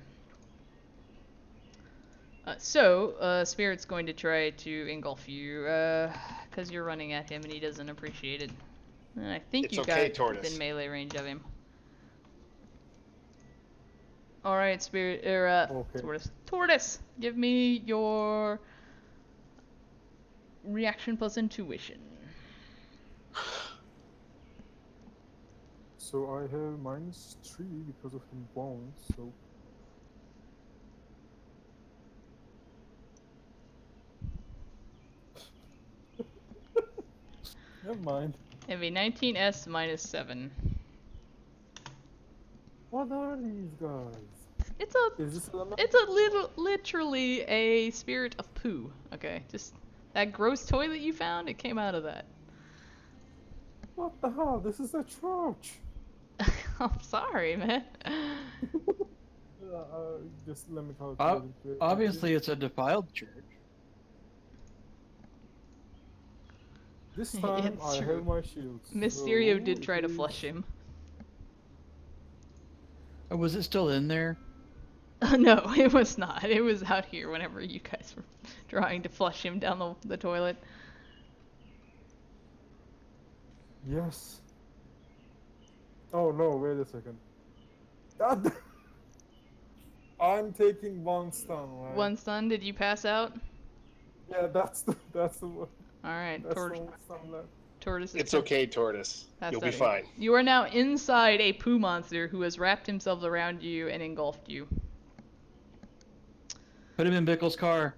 So, Spirit's going to try to engulf you, because you're running at him and he doesn't appreciate it. And I think It's you okay, got Tortoise. within melee range of him. Alright, Spirit, Okay. Tortoise, give me your reaction plus intuition. So I have -3 because of the bones. So. Never mind. It'd be 19s minus 7. What are these guys? It's Is this element? literally a spirit of poo. Okay, just that gross toilet you found. It came out of that. What the hell? This is a church. I'm sorry, man. Just let me calculate it. Obviously, it's a defiled church. This time It's I true. have my shields. Mysterio so did try to it flush is- him. Oh, was it still in there? No, it was not. It was out here whenever you guys were trying to flush him down the toilet. Yes. Oh no! Wait a second. God. I'm taking one stun, right? One stun. Did you pass out? Yeah, that's the one. All right, That's the Tortoise. one stun left. Tortoise is It's okay, Tortoise. That's You'll be better. fine. You are now inside a poo monster who has wrapped himself around you and engulfed you. Put him in Bickle's car.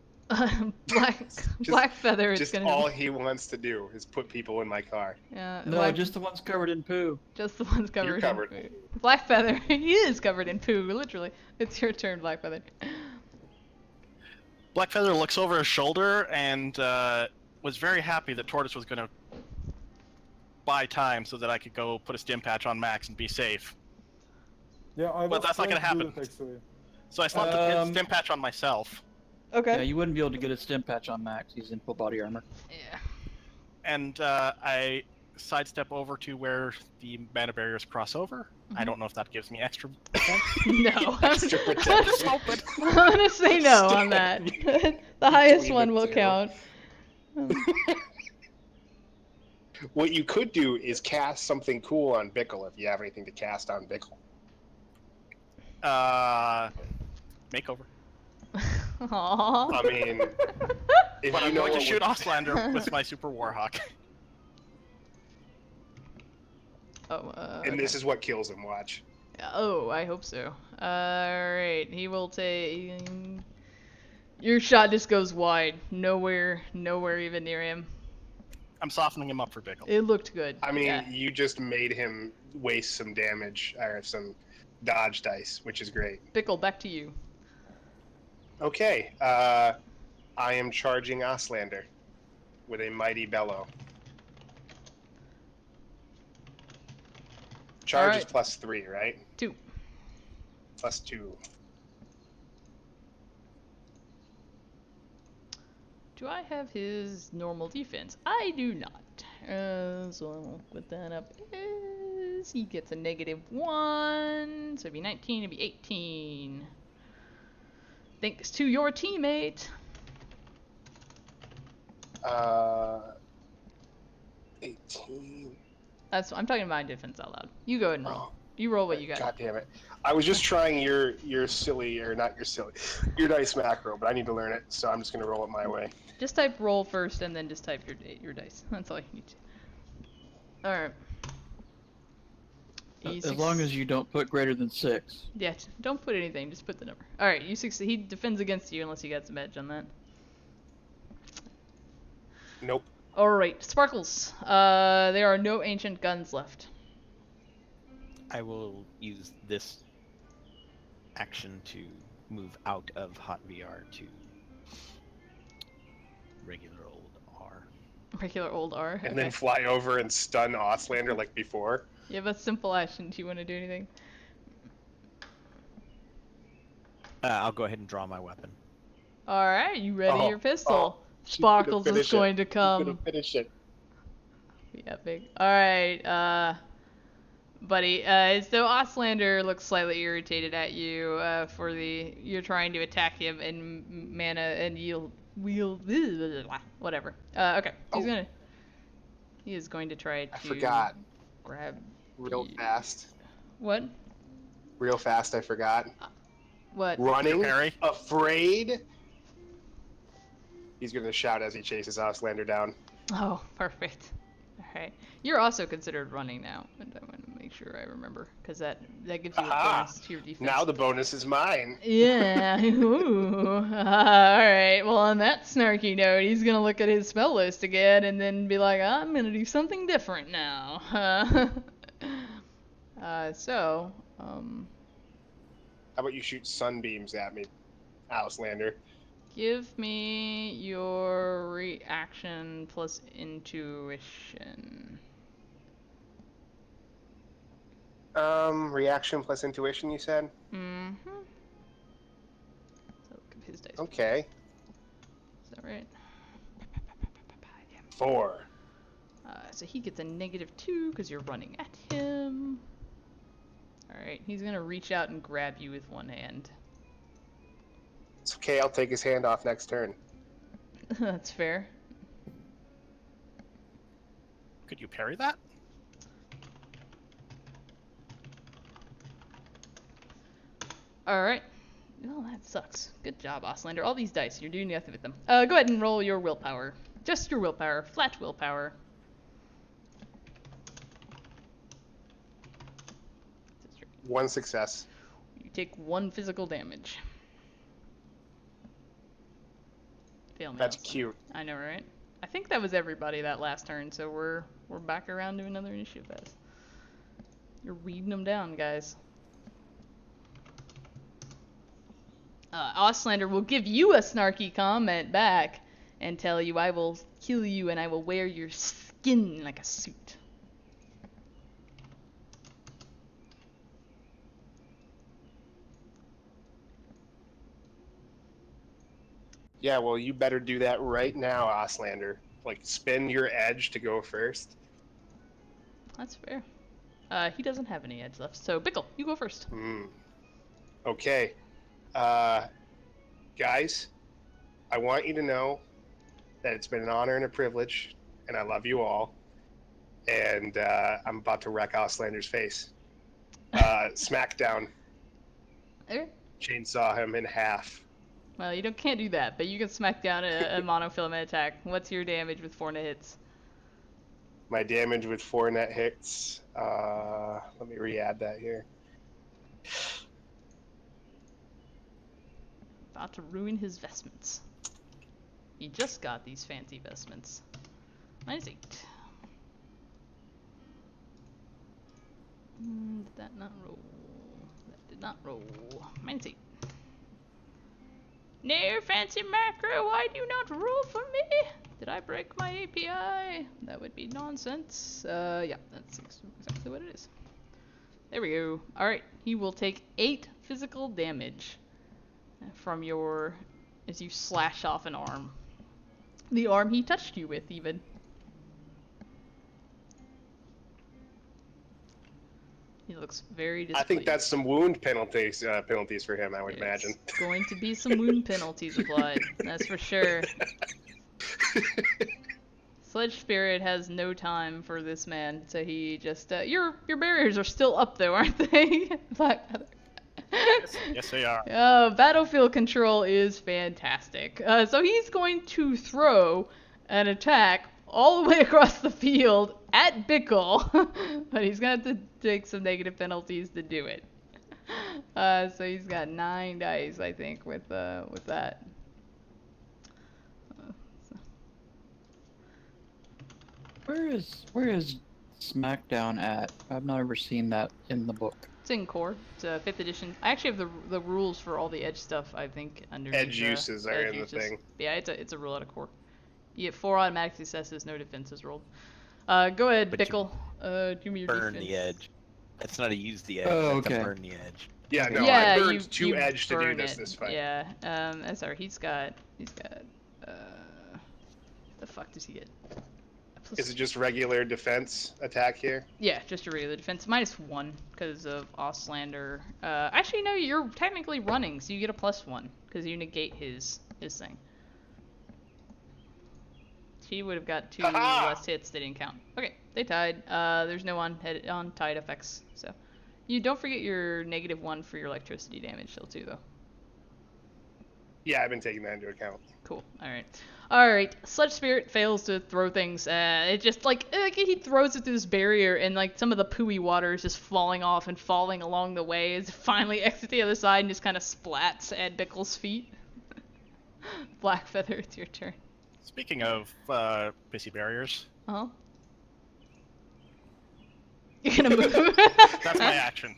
Black Feather is Just gonna. all he wants to do is put people in my car. Yeah, No, just the ones covered in poo. just the ones covered. in covered. poo. Black Feather, he is covered in poo, literally. It's your turn, Black Feather. Blackfeather looks over his shoulder and was very happy that Tortoise was going to buy time so that I could go put a stim patch on Max and be safe. Yeah, I But was that's not trying gonna to do happen. that, actually. So I slapped a stim patch on myself. Yeah, you wouldn't be able to get a stim patch on Max. He's in full body armor. Yeah. And I sidestep over to where the mana barriers cross over. I don't know if that gives me extra defense. No. Extra protection. I'm gonna say no on that. The highest Between one the will two. count. What you could do is cast something cool on Bickle if you have anything to cast on Bickle. Makeover. Aww. I mean, if But you I'm know going to what shoot would- Auslander with my Super Warhawk. Oh, and this is what kills him. Watch. Oh, I hope so. Alright, he will take... Your shot just goes wide. Nowhere even near him. I'm softening him up for Bickle. It looked good. I mean, yeah. you just made him waste some damage or some dodge dice, which is great. Bickle, back to you. Okay, I am charging Auslander with a mighty bellow. Charge is Alright. +3, right? 2. +2. Do I have his normal defense? I do not. So I'll put that up as he gets a -1. So it'd be 19, it'd be 18. Thanks to your teammate. 18. I'm talking about defense out loud. You go ahead and roll. Oh, You roll what you got. God damn it. I was just trying your silly, or not your silly, your dice macro, but I need to learn it, so I'm just going to roll it my way. Just type roll first and then just type your dice. That's all you need to. Alright. As long as you don't put greater than 6. Yeah, don't put anything, just put the number. Alright, you succeed. He defends against you unless you got some edge on that. Nope. Alright, Sparkles. There are no ancient guns left. I will use this action to move out of Hot VR to regular old R. Regular old R. And then fly over and stun Auslander like before. You have a simple action. Do you want to do anything? I'll go ahead and draw my weapon. Alright, you ready Oh, your pistol? oh. Sparkles is Finish it. going to He's gonna come. finish it. Be epic. Alright, buddy, so Auslander looks slightly irritated at you, you're trying to attack him and mana and whatever. Okay. Oh. He is going to try to I forgot. grab Real you. fast. What? Real fast, I forgot. What? Running, Parry. afraid. He's gonna shout as he chases Auslander down. Oh, perfect. Alright. You're also considered running now, and I want to make sure I remember, because that gives you a Aha! bonus to your defense. Now the bonus is mine. Yeah. Ooh. Alright. Well, on that snarky note, he's gonna look at his spell list again and then be like, I'm gonna do something different now. How about you shoot sunbeams at me, Auslander? Give me your reaction plus intuition. Reaction plus intuition, you said? Mm-hmm. So look at his dice. Okay. Is that right? 4. So he gets a -2 because you're running at him. Alright, he's gonna reach out and grab you with one hand. It's okay, I'll take his hand off next turn. That's fair. Could you parry that? Alright. Oh, that sucks. Good job, Auslander. All these dice, you're doing nothing with them. Go ahead and roll your willpower. Just your willpower. Flat willpower. 1 success. You take 1 physical damage. Fail me. That's Auslander. cute. I know, right? I think that was everybody that last turn, so we're back around to another initiative phase. You're weeding them down, guys. Auslander will give you a snarky comment back and tell you, I will kill you and I will wear your skin like a suit. Yeah, well, you better do that right now, Auslander. Like, spin your edge to go first. That's fair. He doesn't have any edge left, so Bickle, you go first. Okay. Guys, I want you to know that it's been an honor and a privilege, and I love you all. And I'm about to wreck Auslander's face. Smackdown. Okay. Chainsaw him in half. Well, you can't do that, but you can smack down a monofilament attack. What's your damage with 4 net hits? My damage with 4 net hits. Let me re-add that here. About to ruin his vestments. He just got these fancy vestments. -8. Did that not roll? That did not roll. -8. No, fancy macro, why do you not roll for me? Did I break my API? That would be nonsense. Yeah, that's exactly what it is. There we go. Alright, he will take 8 physical damage from your, as you slash off an arm. The arm he touched you with, even. He looks very displeased. I think that's some wound penalties for him, I would imagine. It's going to be some wound penalties applied, that's for sure. Sledge Spirit has no time for this man, so he just, your barriers are still up though, aren't they? Yes, they are. Battlefield control is fantastic. So he's going to throw an attack all the way across the field at Bickle, but he's gonna have to take some negative penalties to do it. So he's got 9 dice, I think, with that. Where is Smackdown at? I've not ever seen that in the book. It's in core. It's 5th edition. I actually have the rules for all the edge stuff, I think, underneath. Edge uses are in the thing. Yeah, it's a rule out of core. You get 4 automatic successes, no defenses rolled. Go ahead, But Bickle. Give me your Burn defense. the edge. That's not a use the edge. Oh, that's okay. a burn the edge. Yeah, no, Yeah, I burned 2 you edge to do burn this fight. Yeah. Sorry, he's got. The fuck does he get? Is it just regular defense attack here? Yeah, just a regular defense. -1 because of Auslander. Actually, no, you're technically running, so you get a +1 because you negate his thing. He would have got 2 less hits. They didn't count. Okay, they tied. There's no on tied effects, so you don't forget your -1 for your electricity damage still too, though. Yeah, I've been taking that into account. Cool. Alright. Sledge Spirit fails to throw things. It just, like, he throws it through this barrier, and, like, some of the pooey water is just falling off and falling along the way as it finally exits the other side and just kind of splats at Bickle's feet. Blackfeather, it's your turn. Speaking of pissy barriers, Uh-huh. You're gonna move? that's my action.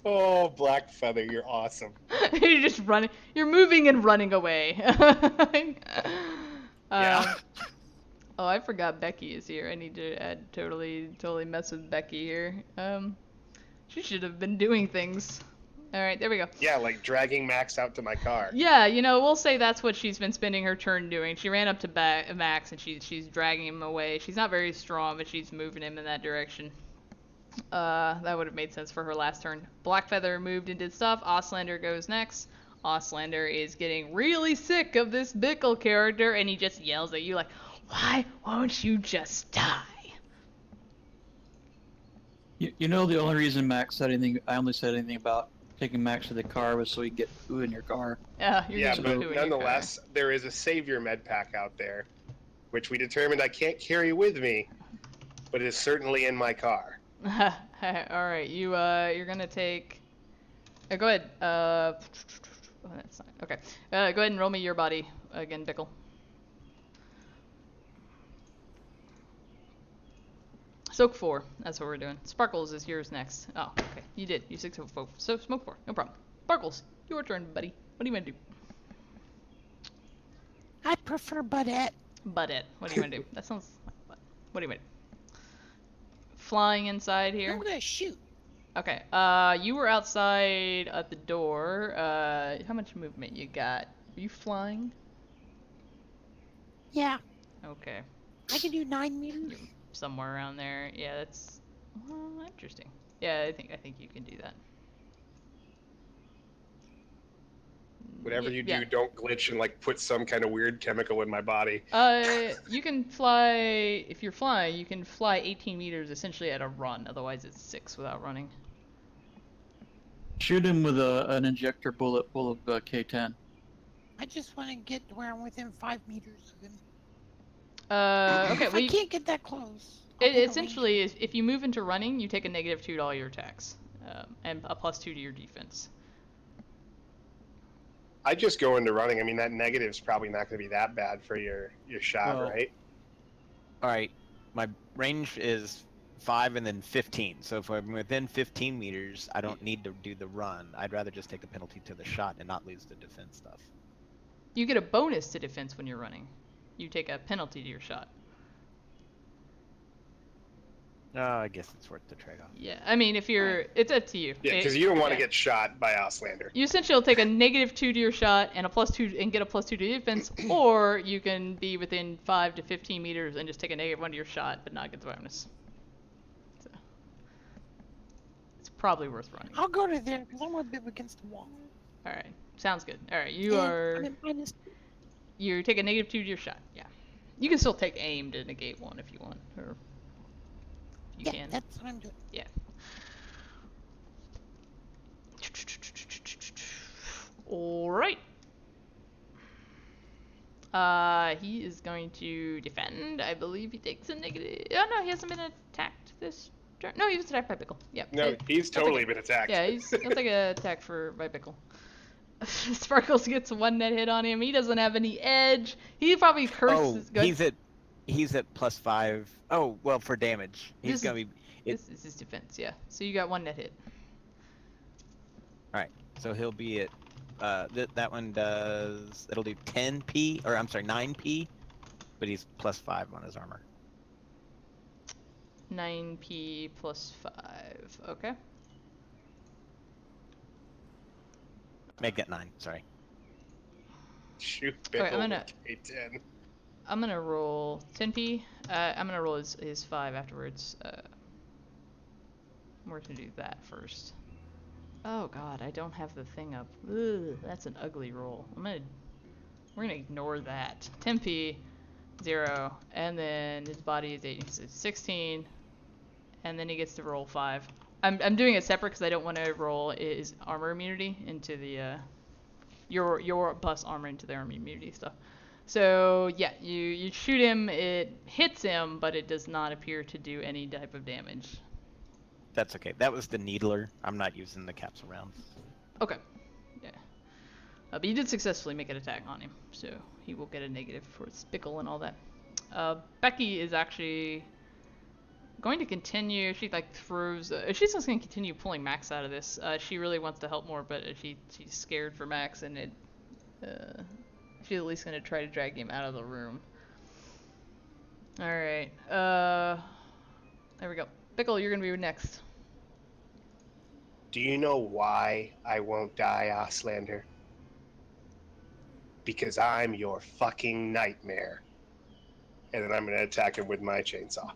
Oh, Blackfeather, you're awesome. You're just running. You're moving and running away. Yeah. Oh, I forgot Becky is here. I need to totally mess with Becky here. She should have been doing things. All right, there we go. Yeah, like dragging Max out to my car. Yeah, we'll say that's what she's been spending her turn doing. She ran up to Max and she's dragging him away. She's not very strong, but she's moving him in that direction. That would have made sense for her last turn. Blackfeather moved and did stuff. Auslander goes next. Auslander is getting really sick of this Bickle character, and he just yells at you like, "Why won't you just die?" You know the only reason Max said anything, I only said anything about taking Max to the car was so he could get food in your car. Yeah, you're Yeah, getting but poo in your car. nonetheless, there is a savior med pack out there, which we determined I can't carry with me, but it is certainly in my car. All right, you're gonna take. Go ahead. Oh, that's not okay. Go ahead and roll me your body again, Bickle. Soak 4. That's what we're doing. Sparkles is yours next. Oh, okay. You did. You smoke 4. So smoke 4. No problem. Sparkles, your turn, buddy. What do you want to do? I prefer Budette. Budette. What do you want to do? That sounds like butt. What do you want to do? Flying inside here. I'm gonna shoot. Okay. You were outside at the door. How much movement you got? Are you flying? Yeah, Okay. I can do 9 meters. Somewhere around there. Yeah, that's interesting. Yeah, I think you can do that. Whatever you do, Yeah. don't glitch and like put some kind of weird chemical in my body. You can fly. If you're flying, you can fly 18 meters essentially at a run. Otherwise, it's 6 without running. Shoot him with an injector bullet full of K10. I just want to get to where I'm within 5 meters of him. Okay. If Well, I you, can't get that close. I'll take a essentially, if you move into running, you take a -2 to all your attacks, and a +2 to your defense. I just go into running. I mean, that negative's probably not going to be that bad for your shot, Well, right? All right, my range is 5 and then 15. So if I'm within 15 meters, I don't need to do the run. I'd rather just take the penalty to the shot and not lose the defense stuff. You get a bonus to defense when you're running. You take a penalty to your shot. I guess it's worth the trade-off. Yeah, I mean, if you're, it's up to you. Yeah, because you don't want to get shot by Auslander. You essentially will take a -2 to your shot and a +2 and get a +2 to defense, or you can be within 5 to 15 meters and just take a -1 to your shot, but not get the bonus. So, it's probably worth running. I'll go to there because I'm a bit against the wall. All right, sounds good. All right, And I'm at minus. you take a -2 to your shot. Yeah, you can still take aim to negate 1 if you want, or you Yeah, can. that's what I'm doing. Yeah. All right. He is going to defend. I believe he takes a negative. Oh no, he hasn't been attacked this turn. No, he was attacked by Bickle. Yep. No, he's totally been attacked. Yeah, he'll take an attack by Bickle. Sparkles gets 1 net hit on him. He doesn't have any edge. He probably curses. Oh, he's at +5. Oh, well, for damage. He's gonna be. This is his defense. Yeah. So you got 1 net hit. All right, so he'll be at. That one does. It'll do 10p, or I'm sorry, 9p, but he's +5 on his armor. 9p +5. Okay. Make that 9. Sorry. Shoot, Alright, Bickle I'm gonna- with K10. I'm gonna roll 10p. I'm gonna roll his 5 afterwards. We're gonna do that first. Oh god, I don't have the thing up. Ugh, that's an ugly roll. We're gonna ignore that. 10p, 0, and then his body is 8, so 16, and then he gets to roll 5. I'm doing it separate because I don't want to roll his armor immunity into the your plus armor into the armor immunity stuff. So yeah, you shoot him, it hits him, but it does not appear to do any type of damage. That's okay. That was the needler. I'm not using the capsule rounds. Okay. Yeah. But you did successfully make an attack on him, so he will get a negative for Spickle and all that. Becky is actually going to continue. She like throws. She's just going to continue pulling Max out of this. She really wants to help more, but she's scared for Max, and she's at least going to try to drag him out of the room. All right. There we go. Pickle, you're going to be next. Do you know why I won't die, Oslander? Because I'm your fucking nightmare. And then I'm going to attack him with my chainsaw.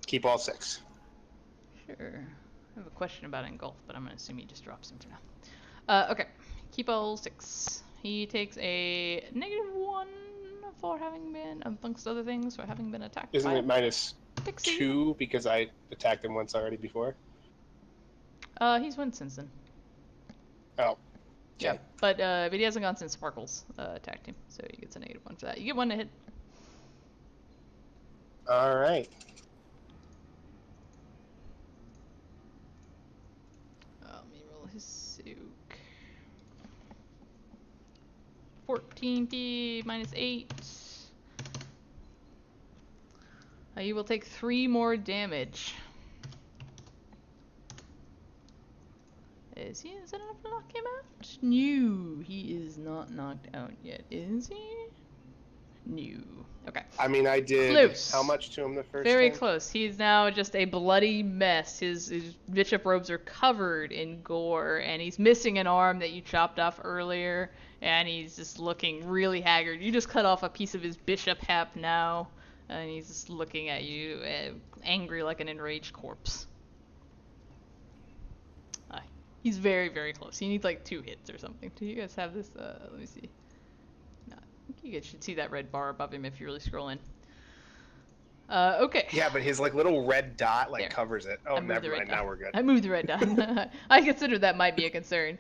Keep all 6. Sure. I have a question about Engulf, but I'm going to assume he just drops him for now. Okay. Keep all 6. He takes a -1 for having been, amongst other things, for having been attacked. Isn't by it minus Pixie. 2 because I attacked him once already before? He's went since then. Oh. Yeah, but he hasn't gone since Sparkles attacked him, so he gets a -1 for that. You get 1 to hit. All right. Let me roll his Sook. 14p -8. You will take 3 more damage. Is that enough to knock him out? No, he is not knocked out yet, is he? No. Okay. I mean, I did Close. how much to him the first Very time? close. He's now just a bloody mess. His bishop robes are covered in gore, and he's missing an arm that you chopped off earlier, and he's just looking really haggard. You just cut off a piece of his bishop hat now, and he's just looking at you, angry like an enraged corpse. He's very, very close. He needs like 2 hits or something. Do you guys have this? Let me see. No, I think you guys should see that red bar above him if you really scroll in. Okay. Yeah, but his like little red dot like There. covers it. Oh, I moved the never red mind. dot. Now we're good. I moved the red dot. I considered that might be a concern.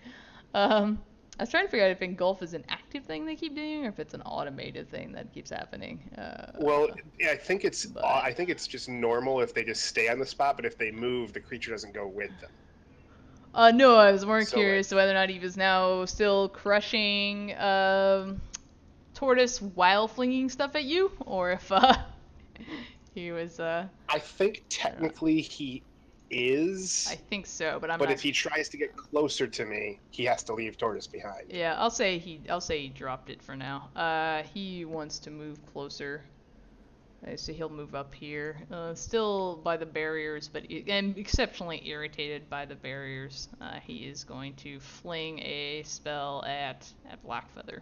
I was trying to figure out if Engulf is an active thing they keep doing, or if it's an automated thing that keeps happening. Well, I think it's but- just normal if they just stay on the spot, but if they move, the creature doesn't go with them. No, I was more So, curious to whether or not he was now still crushing Tortoise while flinging stuff at you, or if he was. I think technically he is. I think so, but I'm But not. if he tries to get closer to me, he has to leave Tortoise behind. Yeah, I'll say he dropped it for now. He wants to move closer. So he'll move up here. Still by the barriers, but and exceptionally irritated by the barriers. He is going to fling a spell at Blackfeather.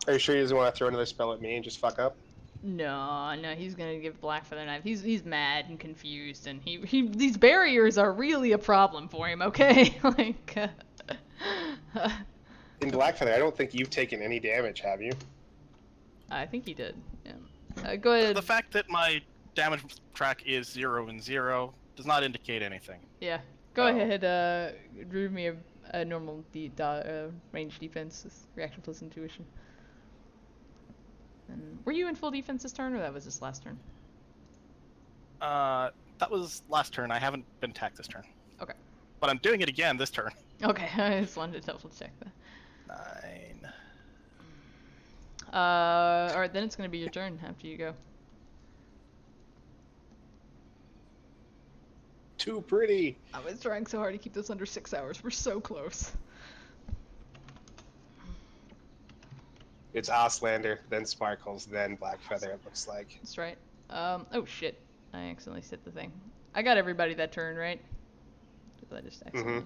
Are you sure he doesn't want to throw another spell at me and just fuck up? No, he's gonna give Blackfeather a knife. He's mad and confused, and he these barriers are really a problem for him. Okay, like. In Blackfeather, I don't think you've taken any damage, have you? I think he did. Yeah. Go ahead. The fact that my damage track is 0 and 0 does not indicate anything. Yeah. Go Oh. ahead. Drew me a normal range defense with reaction plus intuition. And were you in full defense this turn, or that was just last turn? That was last turn. I haven't been attacked this turn. Okay. But I'm doing it again this turn. Okay, I just wanted to double check that. 9. Alright, then it's gonna be your turn after you go. Too pretty. I was trying so hard to keep this under 6 hours. We're so close. It's Oslander, then Sparkles, then Blackfeather, it looks like. That's right. Oh shit. I accidentally set the thing. I got everybody that turn, right? 'Cause I just accidentally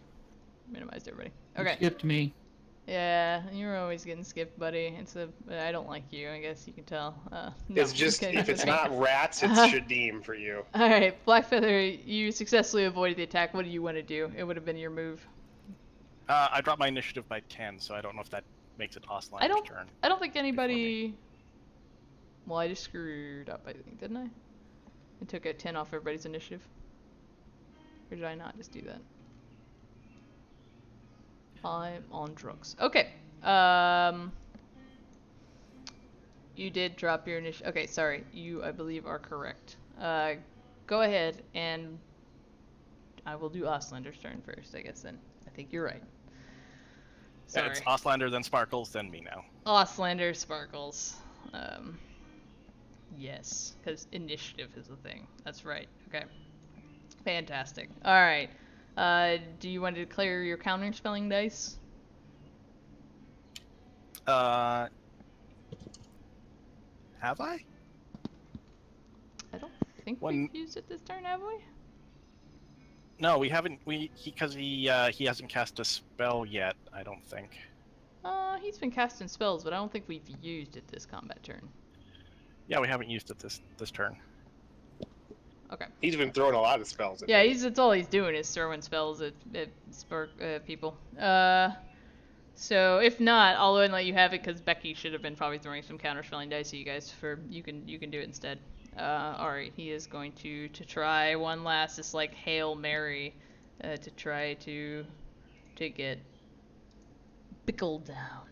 minimized everybody. You Okay. skipped me. Yeah, you're always getting skipped, buddy. I don't like you, I guess you can tell. No, It's just, I'm kidding. if it's not rats, it's Shadim for you. Alright, Blackfeather, you successfully avoided the attack. What do you want to do? It would have been your move. I dropped my initiative by 10, so I don't know if that makes it Oslander's turn. I don't think anybody... Well, I just screwed up, I think, didn't I? I took a 10 off everybody's initiative. Or did I not just do that? I'm on drugs. Okay. You did drop your initiative. Okay, sorry. You, I believe, are correct. Go ahead and I will do Ostlander's turn first, I guess then. I think you're right. Yeah, Sorry. it's Ostlander, then Sparkles, then me now. Ostlander, Sparkles. Yes, because initiative is a thing. That's right. Okay. Fantastic. Alright. Do you want to declare your counter-spelling dice? Have I? I don't think One- we've used it this turn, have we? No, we haven't. Because he hasn't cast a spell yet. I don't think. He's been casting spells, but I don't think we've used it this combat turn. Yeah, we haven't used it this turn. Okay. He's been throwing a lot of spells at Yeah, me. that's all he's doing is throwing spells at people. So if not, I'll go ahead and let you have it because Becky should have been probably throwing some counter-spelling dice at you guys. You can do it instead. All right, he is going to try one last this like Hail Mary to try to get Bickle down.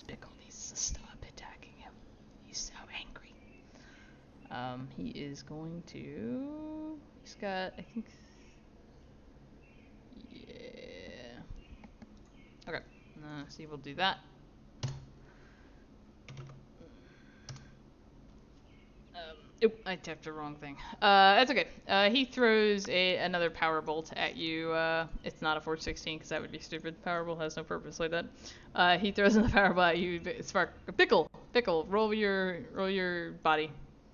Bickle needs to stop attacking him. He's so angry. He is going to. He's got, I think. Yeah. Okay. See, we'll do that. Oop, I tapped the wrong thing. That's okay. He throws another power bolt at you. It's not a 416 because that would be stupid. Power bolt has no purpose like that. He throws another power bolt at you. Pickle, roll your body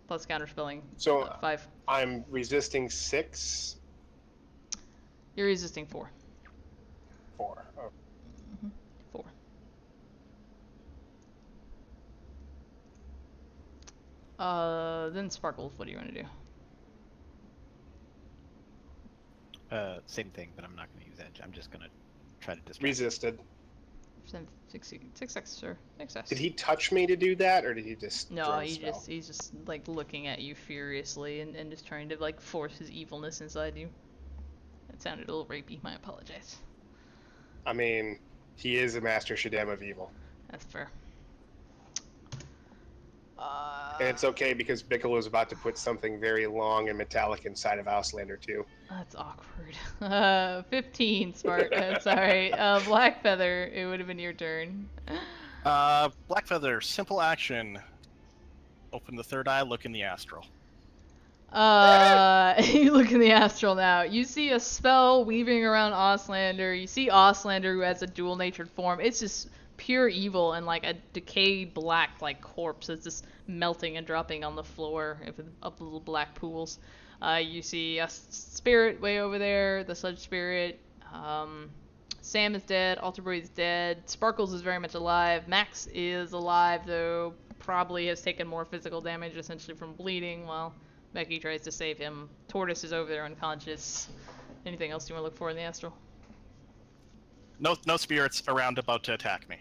plus counterspelling. So 5. I'm resisting 6. You're resisting 4. 4. Oh. 4. Then Sparkles, what do you want to do? Same thing, but I'm not going to use Edge. I'm just going to try to distract. Resisted. 6x, sir. 6x. Did he touch me to do that, or did he just? No, throw a spell? he's just like looking at you furiously and just trying to like force his evilness inside you. That sounded a little rapey. My apologize. I mean, he is a master Shaddam of evil. That's fair. And it's okay because Bickle is about to put something very long and metallic inside of Auslander too. That's awkward. 15, Spark. Sorry. Blackfeather, it would have been your turn. Blackfeather, simple action. Open the third eye, look in the astral. You look in the astral now. You see a spell weaving around Auslander. You see Auslander who has a dual-natured form. It's just pure evil and like a decayed black like corpse that's just melting and dropping on the floor of little black pools. You see a spirit way over there, the sludge spirit. Sam is dead. Alter Boy is dead. Sparkles is very much alive. Max is alive though. Probably has taken more physical damage essentially from bleeding while Becky tries to save him. Tortoise is over there unconscious. Anything else you want to look for in the astral? No spirits around about to attack me.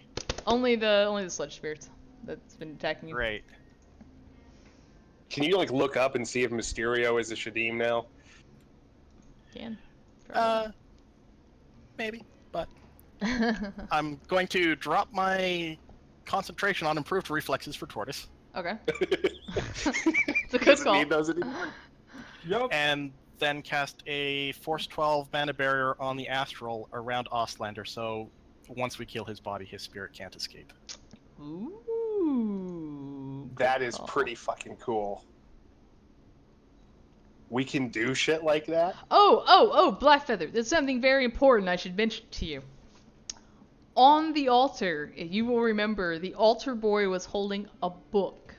Only the sludge spirits that's been attacking you. Great. Can you like look up and see if Mysterio is a Shadim now? Can. Maybe, but I'm going to drop my concentration on improved reflexes for Tortoise. Okay. It's a good Doesn't call. need those anymore. Yup. And then cast a Force 12 mana barrier on the astral around Ostlander, so once we kill his body, his spirit can't escape. Ooh. That good is call. pretty fucking cool. We can do shit like that? Oh, Blackfeather. There's something very important I should mention to you. On the altar, you will remember the altar boy was holding a book.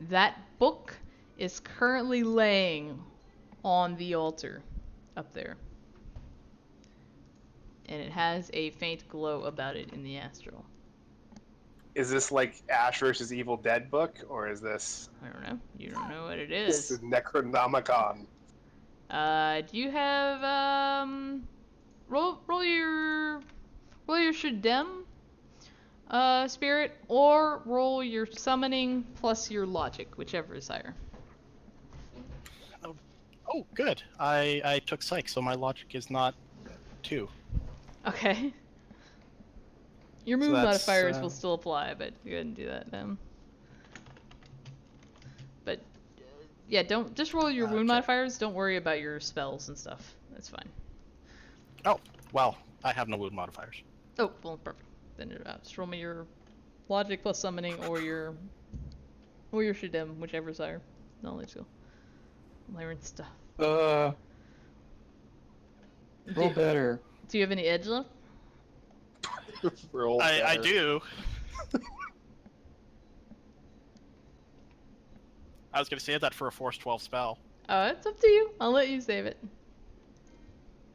That book is currently laying on the altar up there. And it has a faint glow about it in the astral. Is this like Ash versus Evil Dead book, or is this I don't know. You don't know what it this is. is Necronomicon? Do you have roll your Shaddam spirit, or roll your summoning plus your logic, whichever is higher. Oh, good. I took Psych, so my logic is not 2. Okay. Your So move that's, modifiers will still apply, but go ahead and do that then. But Yeah, don't just roll your wound check. modifiers. Don't worry about your spells and stuff. That's fine. Oh, well, I have no wound modifiers. Oh, well, perfect. Then just roll me your logic plus summoning or your Shadim, whichever's higher. Knowledge skill. Learn stuff. Roll better. Do you have any edge left? Roll I better. do. I was going to save that for a Force 12 spell. It's up to you. I'll let you save it.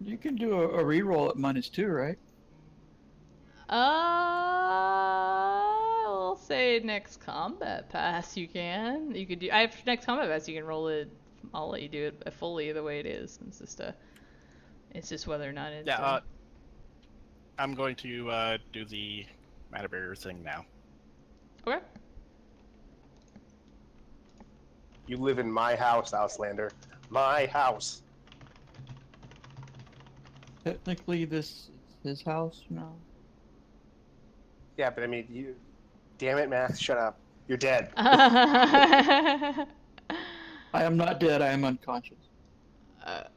You can do a reroll at -2, right? I'll say next combat pass you can. You could do. I have next combat pass. You can roll it. I'll let you do it fully the way it is. It's just whether or not it's. Yeah. I'm going to do the mana barrier thing now. Okay. You live in my house, Outlander. My house. Technically, this is his house now. Yeah, but I mean, you. Damn it, Max! Shut up. You're dead. I am not dead. I am unconscious.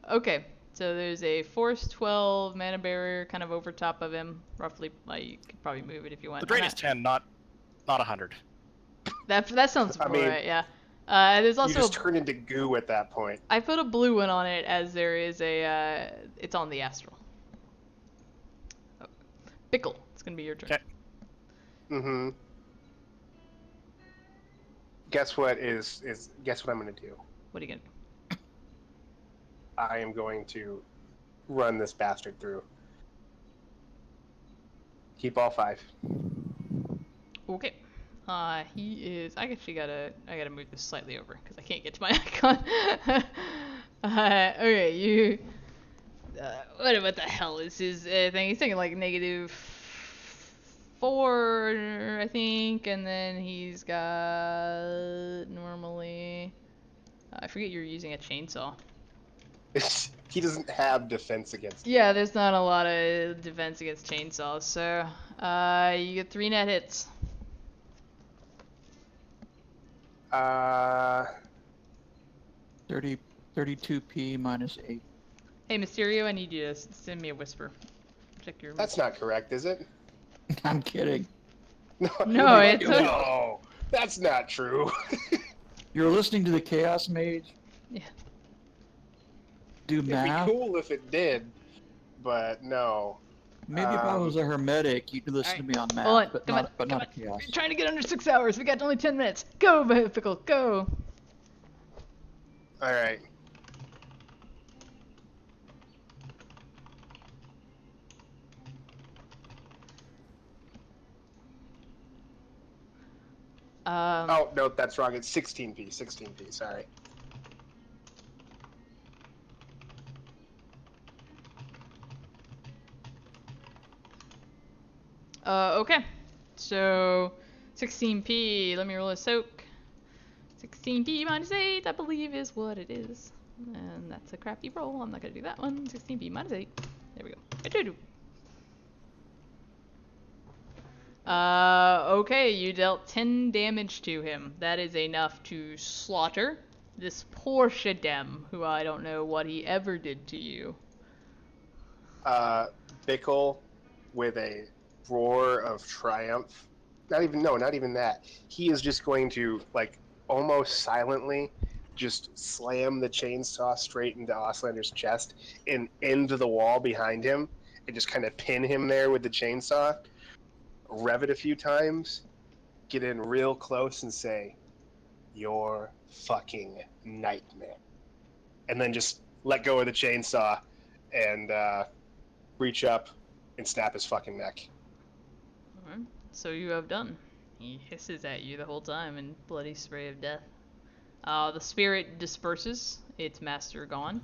Okay. So there's a Force 12 mana barrier kind of over top of him, roughly. You could probably move it if you want. The drain is 10, not 100. That sounds I about mean, right. Yeah. There's also You just turn into goo at that point. I put a blue one on it as there is a. It's on the astral. Oh. Bickle, it's gonna be your turn. Okay. Mm-hmm. Guess what guess what I'm gonna do? What are you gonna do? I am going to run this bastard through. Keep all 5. Okay. He is. I gotta move this slightly over because I can't get to my icon. Okay, you. What the hell is his thing? He's taking like -4, I think, and then he's got normally. I forget you're using a chainsaw. He doesn't have defense against. Yeah, there's not a lot of defense against chainsaws, so you get 3 net hits. 32p -8. Hey, Mysterio, I need you to send me a whisper. Check your. That's not correct, is it? I'm kidding. No, it's no. That's not true. You're listening to the Chaos Mage. Yeah. Do It'd math. be cool if it did, but no. Maybe if I was a hermetic, you could listen to me on math, Hold on, but come not, on, but come not on. a chaos. We're trying to get under 6 hours. We got only 10 minutes. Go, Pickle, go. All right. Oh no, that's wrong. It's 16p. 16p. Sorry. Okay. So, 16p. Let me roll a soak. 16p -8, I believe, is what it is. And that's a crappy roll. I'm not gonna do that one. 16p -8. There we go. Okay, you dealt 10 damage to him. That is enough to slaughter this poor Shadim, who I don't know what he ever did to you. Bickle, with a roar of triumph. Not even that. He is just going to, like, almost silently just slam the chainsaw straight into Auslander's chest and into the wall behind him and just kind of pin him there with the chainsaw. Rev it a few times, get in real close and say, "Your fucking nightmare." And then just let go of the chainsaw and reach up and snap his fucking neck. Alright, so you have done. He hisses at you the whole time in bloody spray of death. The spirit disperses, its master gone,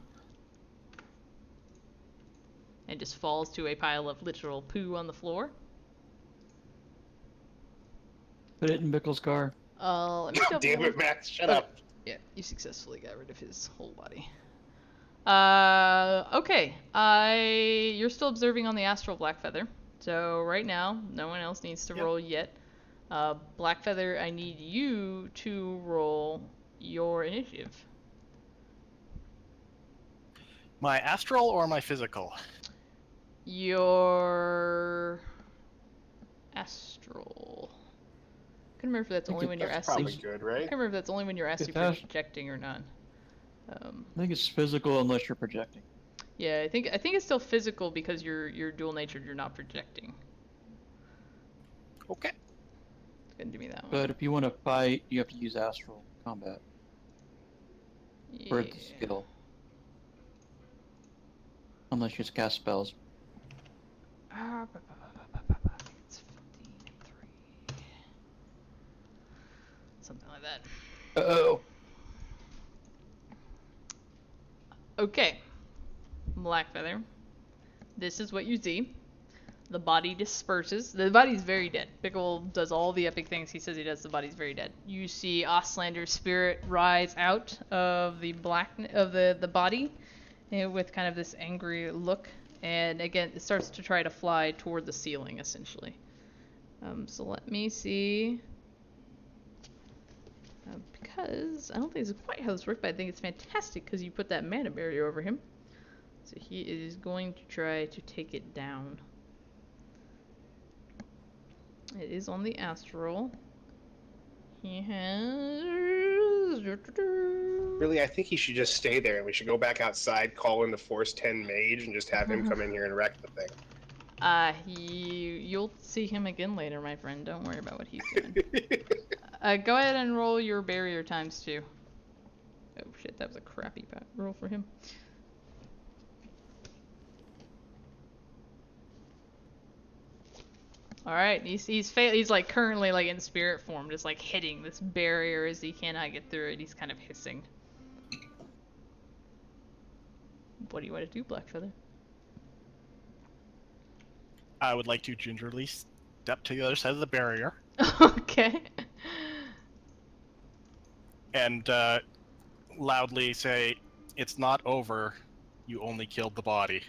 and just falls to a pile of literal poo on the floor. Put it in Bickle's car. Let me double Damn it, Max, shut up. Yeah, you successfully got rid of his whole body. Okay. You're still observing on the astral Blackfeather. So right now, no one else needs to roll yet. Blackfeather, I need you to roll your initiative. My astral or my physical? Your astral. I can remember if that's think only when you're That's astral. probably good, I right? can't remember if that's only when you're astral that's- projecting or not. I think it's physical unless you're projecting. Yeah, I think it's still physical because you're dual natured. You're not projecting. Okay. It's gonna do me that one. But if you want to fight, you have to use astral combat for the Yeah. skill. Unless you just cast spells. It's 15 and 3. Something like that. Uh-oh. Okay. Blackfeather. This is what you see. The body disperses. The body's very dead. Bickle does all the epic things he says he does. The body's very dead. You see Ostlander's spirit rise out of the the body, with kind of this angry look, and again it starts to try to fly toward the ceiling essentially. So let me see. Because I don't think this is quite how this works, but I think it's fantastic because you put that mana barrier over him. So he is going to try to take it down. It is on the astral. He has... Really, I think he should just stay there, and we should go back outside, call in the Force 10 mage, and just have him come in here and wreck the thing. You'll see him again later, my friend. Don't worry about what he's doing. Go ahead and roll your barrier times 2. Oh shit, that was a crappy roll for him. All right, he's like currently like in spirit form, just like hitting this barrier as he cannot get through it. He's kind of hissing. What do you want to do, Blackfeather? I would like to gingerly step to the other side of the barrier Okay. and loudly say, "It's not over. You only killed the body."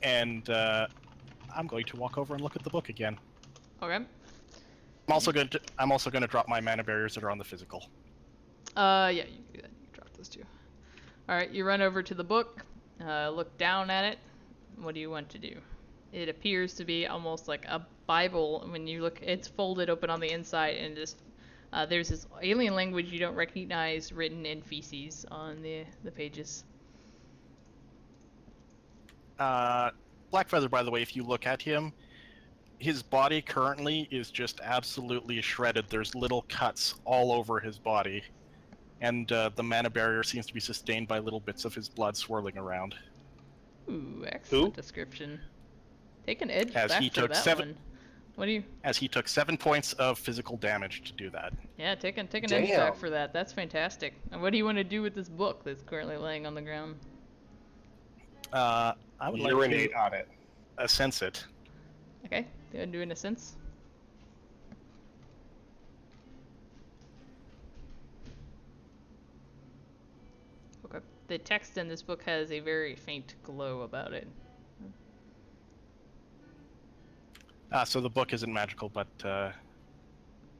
And I'm going to walk over and look at the book again. Okay. I'm also going to drop my mana barriers that are on the physical. Yeah, you can do that. You can drop those 2. All right, you run over to the book, look down at it. What do you want to do? It appears to be almost like a Bible. When you look, it's folded open on the inside, and just there's this alien language you don't recognize written in feces on the pages. Blackfeather, by the way, if you look at him, his body currently is just absolutely shredded. There's little cuts all over his body. And the mana barrier seems to be sustained by little bits of his blood swirling around. Ooh, excellent Who? description. Take an edge As back he for took that 7 one. What do you? As he took 7 points of physical damage to do that. Yeah, take an edge Damn. back for that. That's fantastic. And what do you want to do with this book that's currently laying on the ground? I would like Urinate to on it. sense it. Okay, go ahead and do in a sense. Okay. The text in this book has a very faint glow about it. So the book isn't magical, but the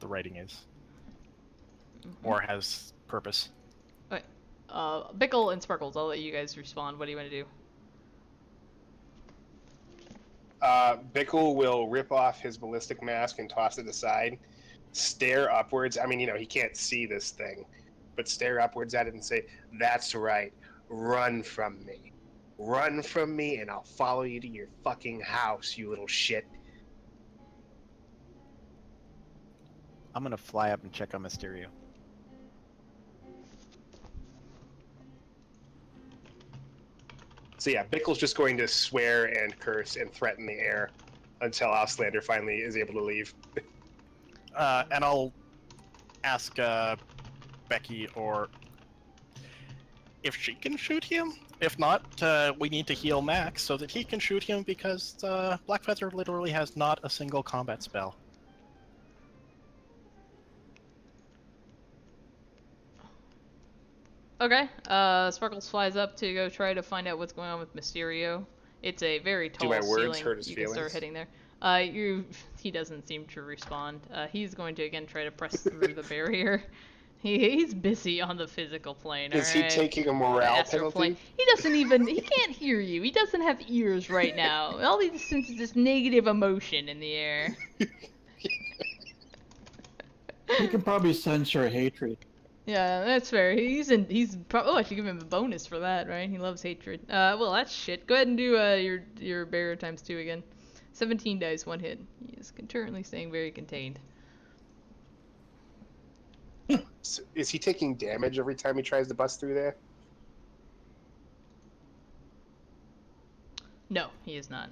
writing is. Or has purpose. Okay. Bickle and Sparkles, I'll let you guys respond. What do you want to do? Bickle will rip off his ballistic mask and toss it aside, stare upwards. I mean, he can't see this thing, but stare upwards at it and say, "That's right. Run from me. Run from me, and I'll follow you to your fucking house, you little shit." I'm gonna fly up and check on Mysterio. So yeah, Bickle's just going to swear and curse and threaten the air until Auslander finally is able to leave. And I'll ask Becky or if she can shoot him. If not, we need to heal Max so that he can shoot him because Blackfeather literally has not a single combat spell. Okay. Sparkles flies up to go try to find out what's going on with Mysterio. It's a very tall my words ceiling. hurt his You can start feelings? hitting there. He doesn't seem to respond. He's going to again try to press through the barrier. He's busy on the physical plane, Is he alright? taking a The morale astral penalty? plane. He doesn't even, he can't hear you. He doesn't have ears right now. All he just senses is negative emotion in the air. He can probably sense your hatred. Yeah, that's fair. Oh, I should give him a bonus for that, right? He loves hatred. Well, that's shit. Go ahead and do your bear times 2 again. 17 dice, 1 hit. He is currently staying very contained. So is he taking damage every time he tries to bust through there? No, he is not.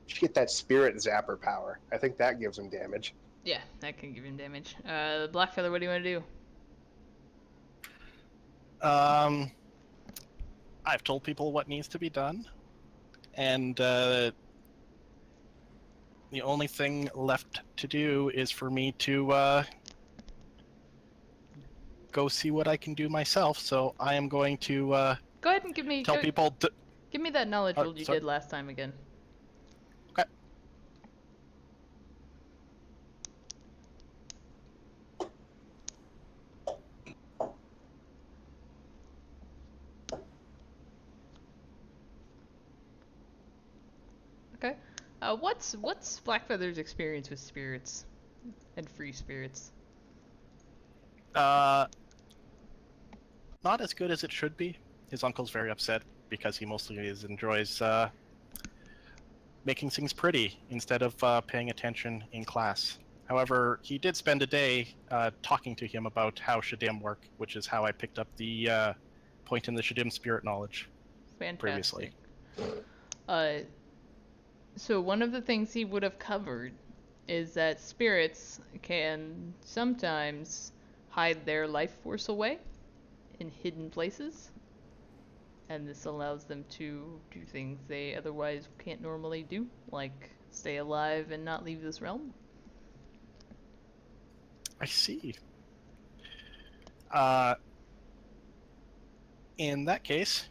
You should get that spirit zapper power. I think that gives him damage. Yeah, that can give him damage. Blackfeather, what do you want to do? I've told people what needs to be done, and the only thing left to do is for me to go see what I can do myself. So I am going to Go ahead and give me tell people. give me that knowledge roll you sorry. did last time again. Okay. Okay. What's Blackfeather's experience with spirits and free spirits? Not as good as it should be. His uncle's very upset because he mostly enjoys making things pretty instead of paying attention in class. However, he did spend a day talking to him about how Shadim work, which is how I picked up the point in the Shadim spirit knowledge previously. So one of the things he would have covered is that spirits can sometimes hide their life force away in hidden places, and this allows them to do things they otherwise can't normally do, like stay alive and not leave this realm. I see. In that case,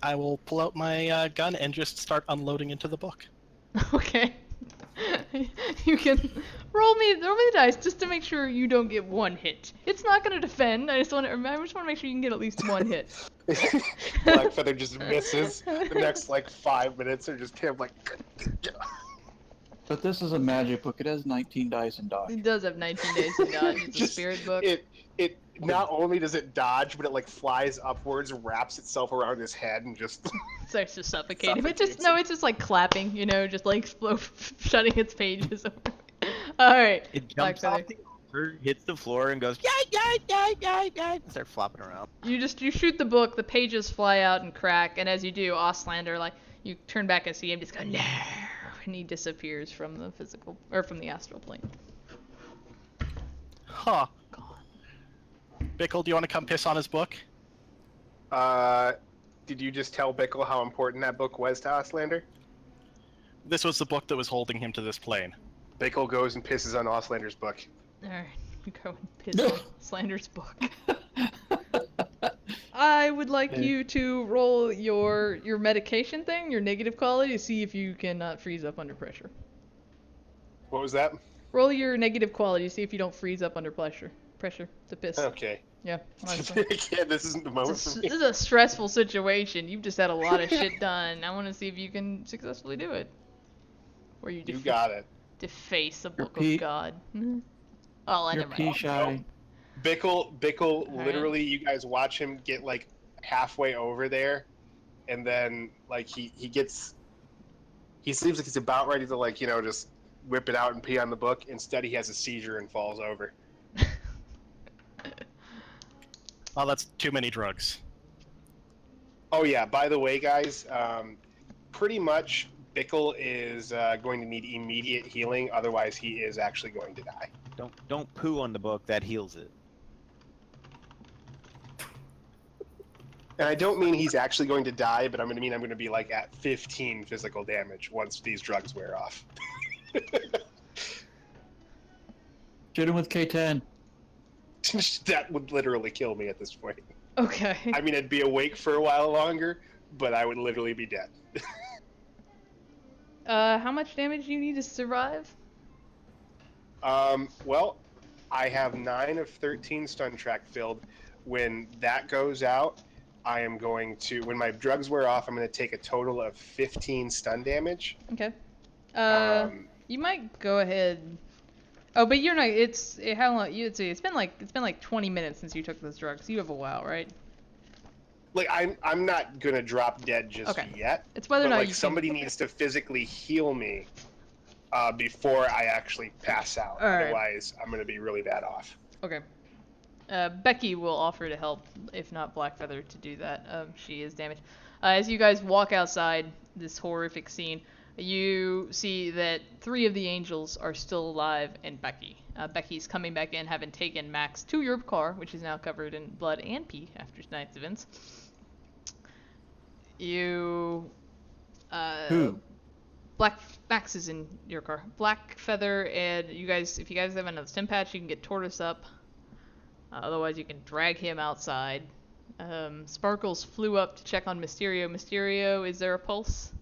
I will pull out my gun and just start unloading into the book. Okay. You can roll me the dice just to make sure you don't get one hit. It's not gonna defend. I just want to make sure you can get at least one hit. Blackfeather just misses. The next like 5 minutes are just him like. But this is a magic book. It has 19 dice and dodge. It does have 19 days to dodge. It's a Just- spirit book. It not only does it dodge, but it like flies upwards, wraps itself around his head, and just. Starts to suffocate him. It's Suffocates just like clapping, just like shutting its pages. Alright. It jumps off the altar, hits the floor, and goes and start flopping around. You shoot the book, the pages fly out and crack, and as you do, Ostlander, you turn back and see him just go, no, and he disappears from the physical, or from the astral plane. Huh. Bickle, do you want to come piss on his book? Did you just tell Bickle how important that book was to Ostlander? This was the book that was holding him to this plane. Bickle goes and pisses on Ostlander's book. Alright, you go and piss on Slander's book. I would like you to roll your medication thing, your negative quality, to see if you cannot freeze up under pressure. What was that? Roll your negative quality to see if you don't freeze up under pressure to piss. Okay. Yeah. honestly. Yeah, this isn't the moment for me. This is a stressful situation. You've just had a lot of shit done. I want to see if you can successfully do it. Where you You got it. deface the book pee- of God. Oh, I You're never pea mind. shy. Bickle, Alright. literally, you guys watch him get like halfway over there, and then like he seems like he's about ready to just whip it out and pee on the book. Instead, he has a seizure and falls over. Oh, that's too many drugs. Oh yeah, by the way, guys, pretty much Bickle is going to need immediate healing. Otherwise, he is actually going to die. Don't poo on the book. That heals it. And I don't mean he's actually going to die, but I'm going to be like at 15 physical damage once these drugs wear off. Shoot him with K10. That would literally kill me at this point. Okay. I mean, I'd be awake for a while longer, but I would literally be dead. How much damage do you need to survive? Well, I have 9 of 13 stun track filled. When that goes out, I am going to, when my drugs wear off, I'm going to take a total of 15 stun damage. Okay. Um, You might go ahead. Oh, but you're not. How long? You'd say it's been like 20 minutes since you took those drugs. You have a while, right? Like I'm not gonna drop dead just Okay. yet. It's whether or but not like you somebody can... needs to physically heal me before I actually pass out. All right. Otherwise, I'm gonna be really bad off. Okay. Becky will offer to help, if not Blackfeather, to do that. She is damaged. As you guys walk outside this horrific scene, you see that 3 of the angels are still alive and Becky. Becky's coming back in, having taken Max to your car, which is now covered in blood and pee after tonight's events. Who? Max is in your car. Blackfeather and you guys, if you guys have another stim patch, you can get Tortoise up. Otherwise, you can drag him outside. Sparkles flew up to check on Mysterio. Mysterio, is there a pulse?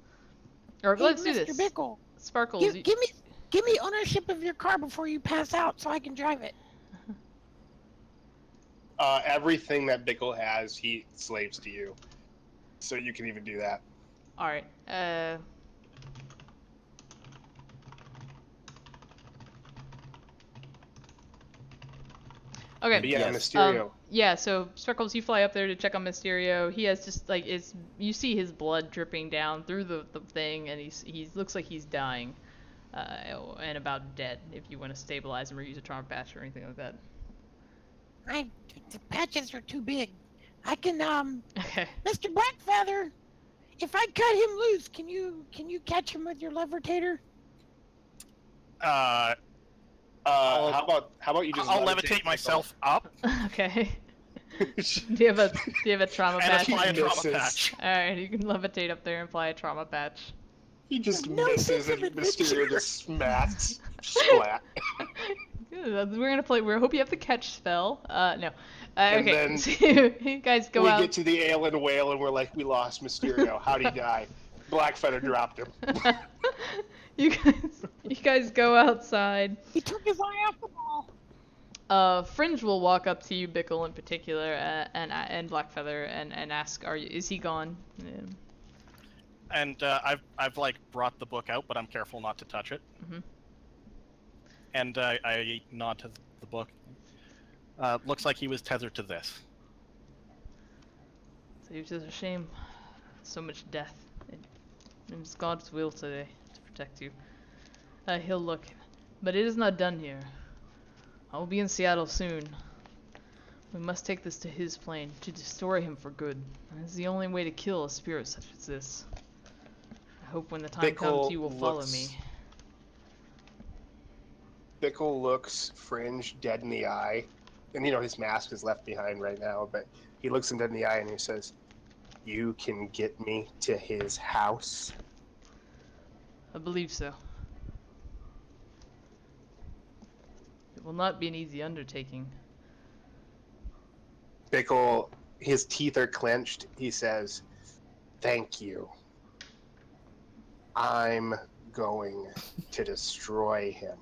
Or Hey, let's do Mr. this. Bickle, Sparkles, give me ownership of your car before you pass out, so I can drive it. Everything that Bickle has, he slaves to you. So you can even do that. all right. Okay. But yeah, Yes. Mysterio. Yeah, so Sparkles, you fly up there to check on Mysterio. He has just like you see his blood dripping down through the thing, and he looks like he's dying, and about dead. If you want to stabilize him or use a trauma patch or anything like that. The patches are too big. I can Okay. Mr. Blackfeather, if I cut him loose, can you catch him with your levitator? How about you just I'll levitate myself up Okay. Do you have a trauma and patch? apply a trauma Misses. patch. All right, you can levitate up there and apply a trauma patch. He just No misses sense and of Mysterio adventure. just smacks. Splat. Good. We're gonna play. We hope you have the catch spell. No. And Okay. then So you guys go we out. get to the ale and whale and we're like, we lost Mysterio. How'd he die? Blackfeather dropped him. you guys go outside. He took his eye off the ball. Fringe will walk up to you, Bickle in particular, and Blackfeather, and ask, is he gone? Yeah. And I've like brought the book out, but I'm careful not to touch it. Mhm. And I nod to the book. Looks like he was tethered to this. So it's just a shame. So much death. It was God's will today to protect you. He'll look. But it is not done here. I will be in Seattle soon. We must take this to his plane to destroy him for good. It's the only way to kill a spirit such as this. I hope when the time comes you will follow me. Bickle looks Fringe dead in the eye. And his mask is left behind right now, but he looks him dead in the eye and he says, "You can get me to his house." I believe so. It will not be an easy undertaking. Bickle, his teeth are clenched. He says, "Thank you. I'm going to destroy him."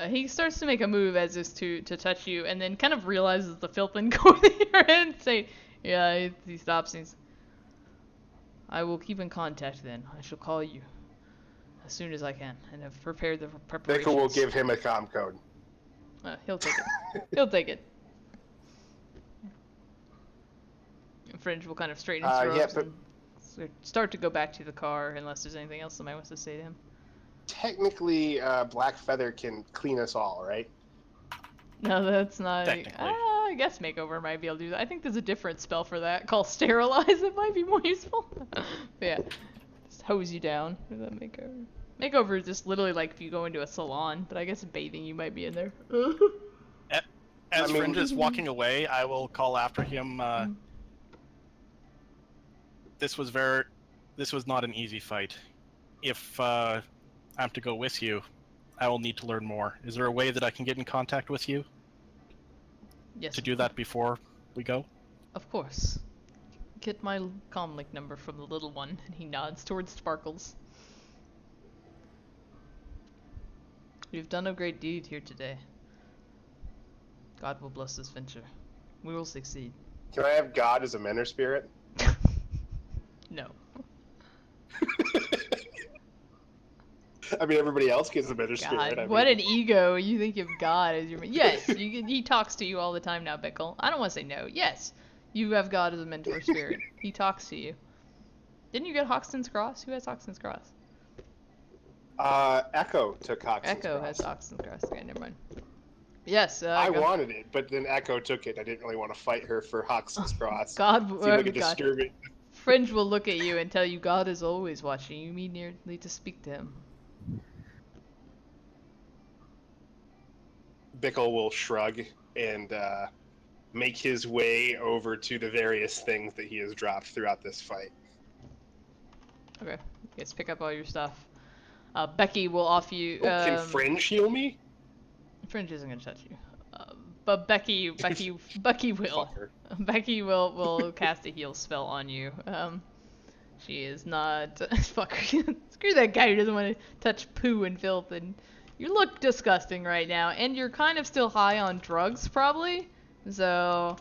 He starts to make a move as if to touch you, and then kind of realizes the filth and go in your hand. Say, yeah, he stops and he's, I will keep in contact then. I shall call you as soon as I can, and have prepared the preparations. Bickle will give him a comm code. He'll take it. He'll take it. And Fringe will kind of straighten his robes yeah, but- and start to go back to the car, unless there's anything else somebody wants to say to him. Technically, Blackfeather can clean us all, right? No, that's not. Technically. I guess Makeover might be able to do that. I think there's a different spell for that called Sterilize that might be more useful. But yeah, just hose you down with that Makeover. Makeover is just literally like if you go into a salon, but I guess bathing you might be in there. As Fringe is walking away, I will call after him. This was not an easy fight. If I'm to go with you, I will need to learn more. Is there a way that I can get in contact with you Yes. to do that before we go? Of course. Get my comlink number from the little one, and he nods towards Sparkles. We've done a great deed here today. God will bless this venture. We will succeed. Can I have God as a mentor spirit? No. I mean, everybody else gets a mentor spirit. God, I what mean, an ego! You think of God as your yes. He talks to you all the time now, Bickle. I don't want to say no. Yes, you have God as a mentor spirit. He talks to you. Didn't you get Hoxton's Cross? Who has Hoxton's Cross? Echo took Hoxton's Echo Cross. has Hoxton's Cross. Okay, never mind. Yes, I wanted it, but then Echo took it. I didn't really want to fight her for Hoxton's Cross. God, Seemed like a God. disturbing. Fringe will look at you and tell you God is always watching. You need to speak to him. Bickle will shrug and make his way over to the various things that he has dropped throughout this fight. Okay, you guys pick up all your stuff. Becky will offer you. Can Fringe heal me? Fringe isn't gonna touch you, but Becky will. Fuck her. Becky will cast a heal spell on you. She is not. Fuck her. Screw that guy who doesn't want to touch poo and filth, and you look disgusting right now, and you're kind of still high on drugs, probably. So.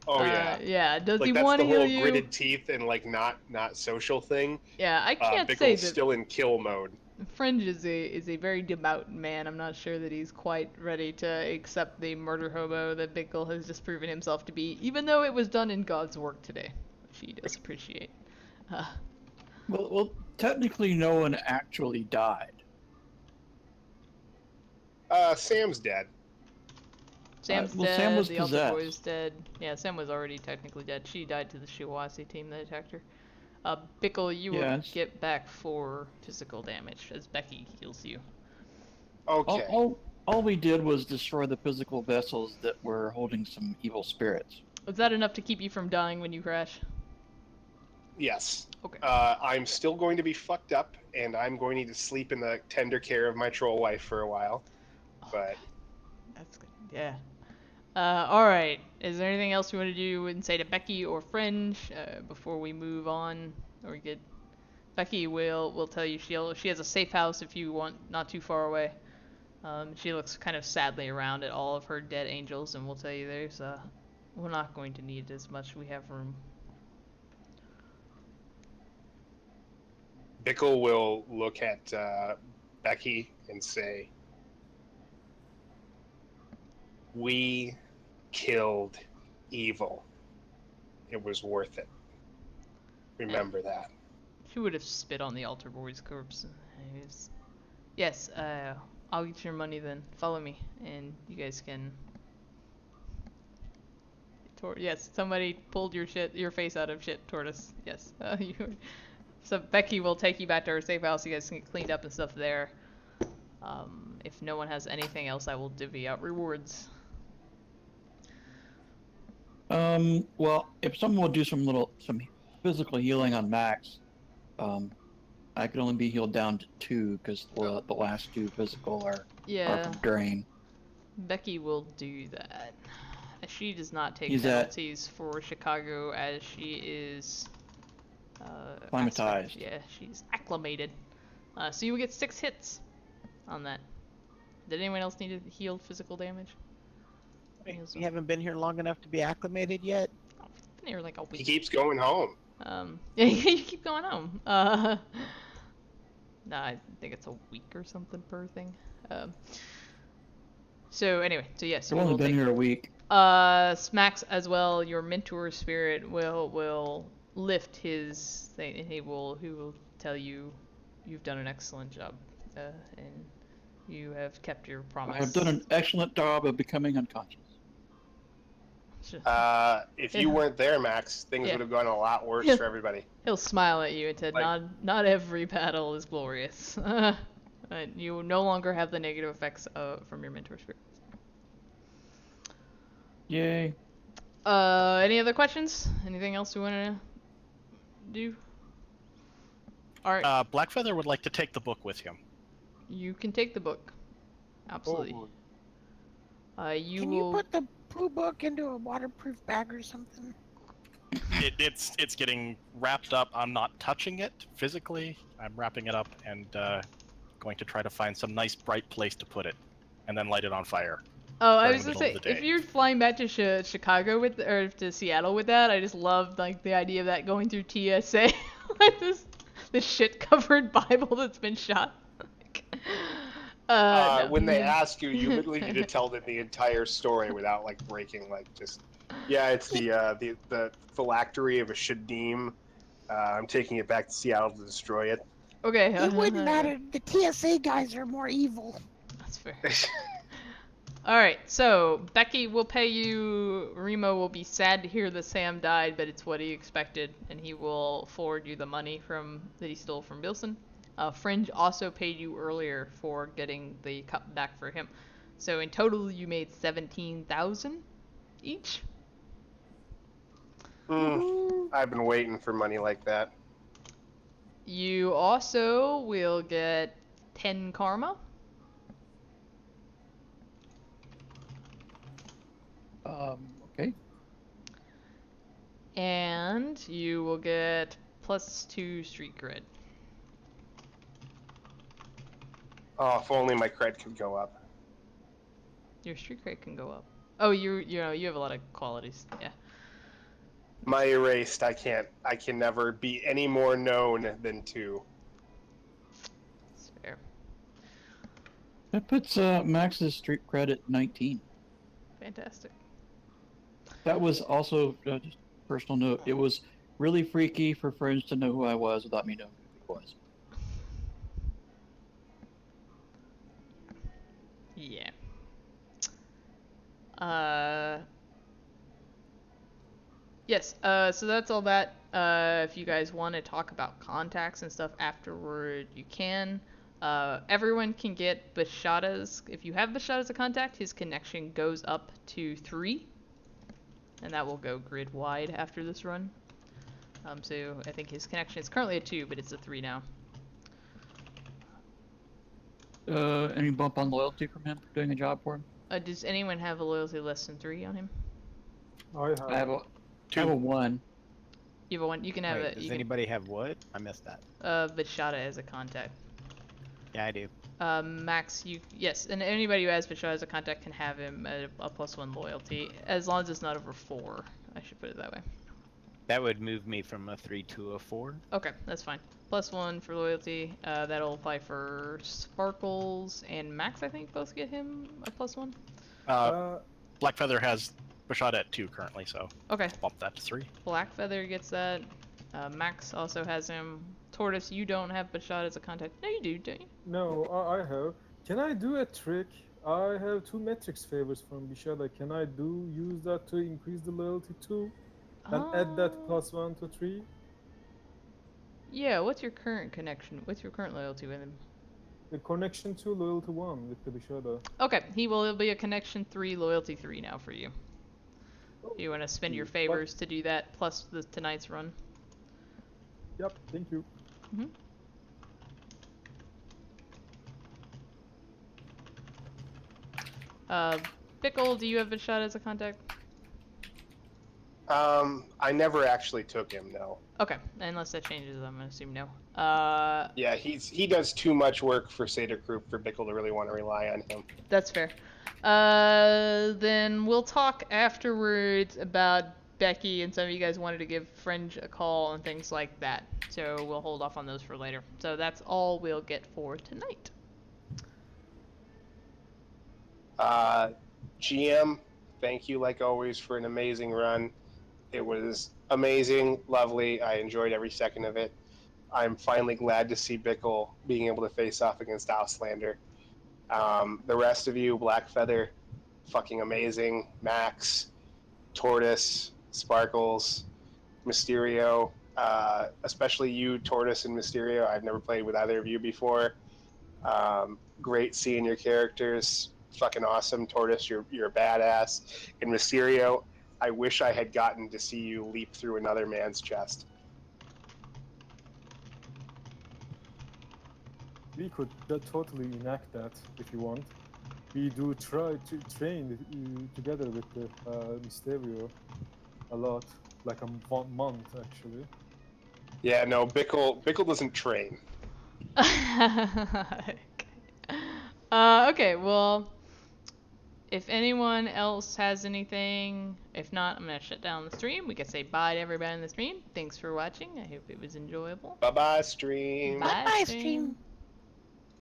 Oh yeah. Yeah. Does like, he that's want to the heal whole you? gritted teeth and like not social thing. Yeah, I can't Bickle's say that. still in kill mode. Fringe is a very devout man. I'm not sure that he's quite ready to accept the murder hobo that Bickle has just proven himself to be, even though it was done in God's work today, which he does appreciate. Well, technically, no one actually died. Sam's dead. Sam's well, dead. Sam was the Altar possessed. Boy's dead. Yeah, Sam was already technically dead. She died to the Shiwasi team that attacked her. Bickle, you will Yes. get back 4 physical damage as Becky heals you. Okay. All we did was destroy the physical vessels that were holding some evil spirits. Was that enough to keep you from dying when you crash? Yes. Okay. I'm still going to be fucked up, and I'm going to need to sleep in the tender care of my troll wife for a while. But That's good. Yeah. Alright. Is there anything else you want to do and say to Becky or Fringe before we move on? Or get Becky will tell you she has a safe house if you want, not too far away. She looks kind of sadly around at all of her dead angels, and we'll tell you we're not going to need as much. We have room. Bickle will look at Becky and say, "We killed evil. It was worth it. Remember that." She would have spit on the altar boy's corpse. Anyways. Yes, I'll get your money then. Follow me, and you guys can. Yes, somebody pulled your face out of shit, Tortoise. Yes. So Becky will take you back to her safe house. You guys can get cleaned up and stuff there. If no one has anything else, I will divvy out rewards. Well, if someone would do some physical healing on Max, I could only be healed down to 2 because the last 2 physical are from drain. Becky will do that. She does not take He's penalties for Chicago as she is acclimatized. Yeah, she's acclimated. So you will get 6 hits on that. Did anyone else need to heal physical damage? We haven't been here long enough to be acclimated yet. Been here like a week. He keeps going home. Yeah, you keep going home. Nah, I think it's a week or something per thing. So anyway, so yes, I've only been here a week. Smacks as well. Your mentor spirit will lift his thing, and he will tell you you've done an excellent job, and you have kept your promise. I've done an excellent job of becoming unconscious. If you weren't there, Max, things would have gone a lot worse for everybody. He'll smile at you and said, "Not every battle is glorious. You no longer have the negative effects from your mentor spirit." Yay. Any other questions? Anything else we want to do? All right. Blackfeather would like to take the book with him. You can take the book. Absolutely. Can you put the poo book into a waterproof bag or something? It's getting wrapped up. I'm not touching it physically. I'm wrapping it up and going to try to find some nice bright place to put it, and then light it on fire. Oh, I during was the gonna middle say, of the if day. you're flying back to Chicago with, or to Seattle with that, I just love like the idea of that going through TSA, like this shit-covered Bible that's been shot. No. When they ask you, you literally need to tell them the entire story without like breaking like just. Yeah, it's the phylactery of a Shadim. I'm taking it back to Seattle to destroy it. Okay. It wouldn't matter. The TSA guys are more evil. That's fair. Alright, so Becky will pay you. Remo will be sad to hear that Sam died, but it's what he expected, and he will forward you the money that he stole from Bilson. Fringe also paid you earlier for getting the cup back for him. So in total, you made 17,000 each. I've been waiting for money like that. You also will get 10 karma. Okay. And you will get +2 street cred. Oh, if only my cred could go up. Your street cred can go up. Oh, you have a lot of qualities. Yeah. My erased, I can never be any more known than 2. That's fair. That puts Max's street cred at 19. Fantastic. That was also just a personal note. It was really freaky for friends to know who I was without me knowing who he was. Yeah. Yes, so that's all that. If you guys want to talk about contacts and stuff afterward, you can. Everyone can get Bashada's. If you have Bashada as a contact, his connection goes up to 3. And that will go grid wide after this run. So I think his connection is currently a 2, but it's a 3 now. Any bump on loyalty from him for doing a job for him? Does anyone have a loyalty less than 3 on him? I have. I have a 1. You have a 1. You can have Wait, it. does anybody have what? I missed that. Bashada as a contact. Yeah, I do. Max, yes, and anybody who has Bashada as a contact can have him at a +1 loyalty, as long as it's not over 4. I should put it that way. That would move me from a 3 to a 4. Okay, that's fine. +1 for loyalty. That'll apply for Sparkles and Max. I think both get him a +1. Blackfeather has Bashada at 2 currently, so Okay. bump that to 3. Blackfeather gets that. Max also has him. Tortoise, you don't have Bashada as a contact. No, you do, don't you? No, I have. Can I do a trick? I have 2 metrics favors from Bishada. Can I use that to increase the loyalty too? And add that +1 to 3? Yeah, what's your current connection? What's your current loyalty with him? The connection 2, loyalty 1 with the Bishada. Okay, he will be a connection 3, loyalty 3 now for you. You want to spend your favors to do that, plus tonight's run. Yep, thank you. Mm-hmm. Pickle, do you have Bashada as a contact? I never actually took him, no. Okay, unless that changes, I'm gonna assume no. Yeah, he does too much work for Seder Group for Bickle to really want to rely on him. That's fair. Then we'll talk afterwards about Becky, and some of you guys wanted to give Fringe a call and things like that. So we'll hold off on those for later. So that's all we'll get for tonight. GM, thank you like always for an amazing run. It was amazing, lovely. I enjoyed every second of it. I'm finally glad to see Bickle being able to face off against Auslander. The rest of you, Blackfeather, fucking amazing. Max, Tortoise, Sparkles, Mysterio, especially you, Tortoise and Mysterio. I've never played with either of you before. Great seeing your characters. Fucking awesome. Tortoise, you're a badass. And Mysterio, I wish I had gotten to see you leap through another man's chest. We could totally enact that if you want. We do try to train together with the Mysterio a lot, like a month actually. Yeah, no, Bickle doesn't train. Okay, well, if anyone else has anything, if not, I'm going to shut down the stream. We can say bye to everybody in the stream. Thanks for watching. I hope it was enjoyable. Bye-bye, stream. Bye, Bye, stream. stream.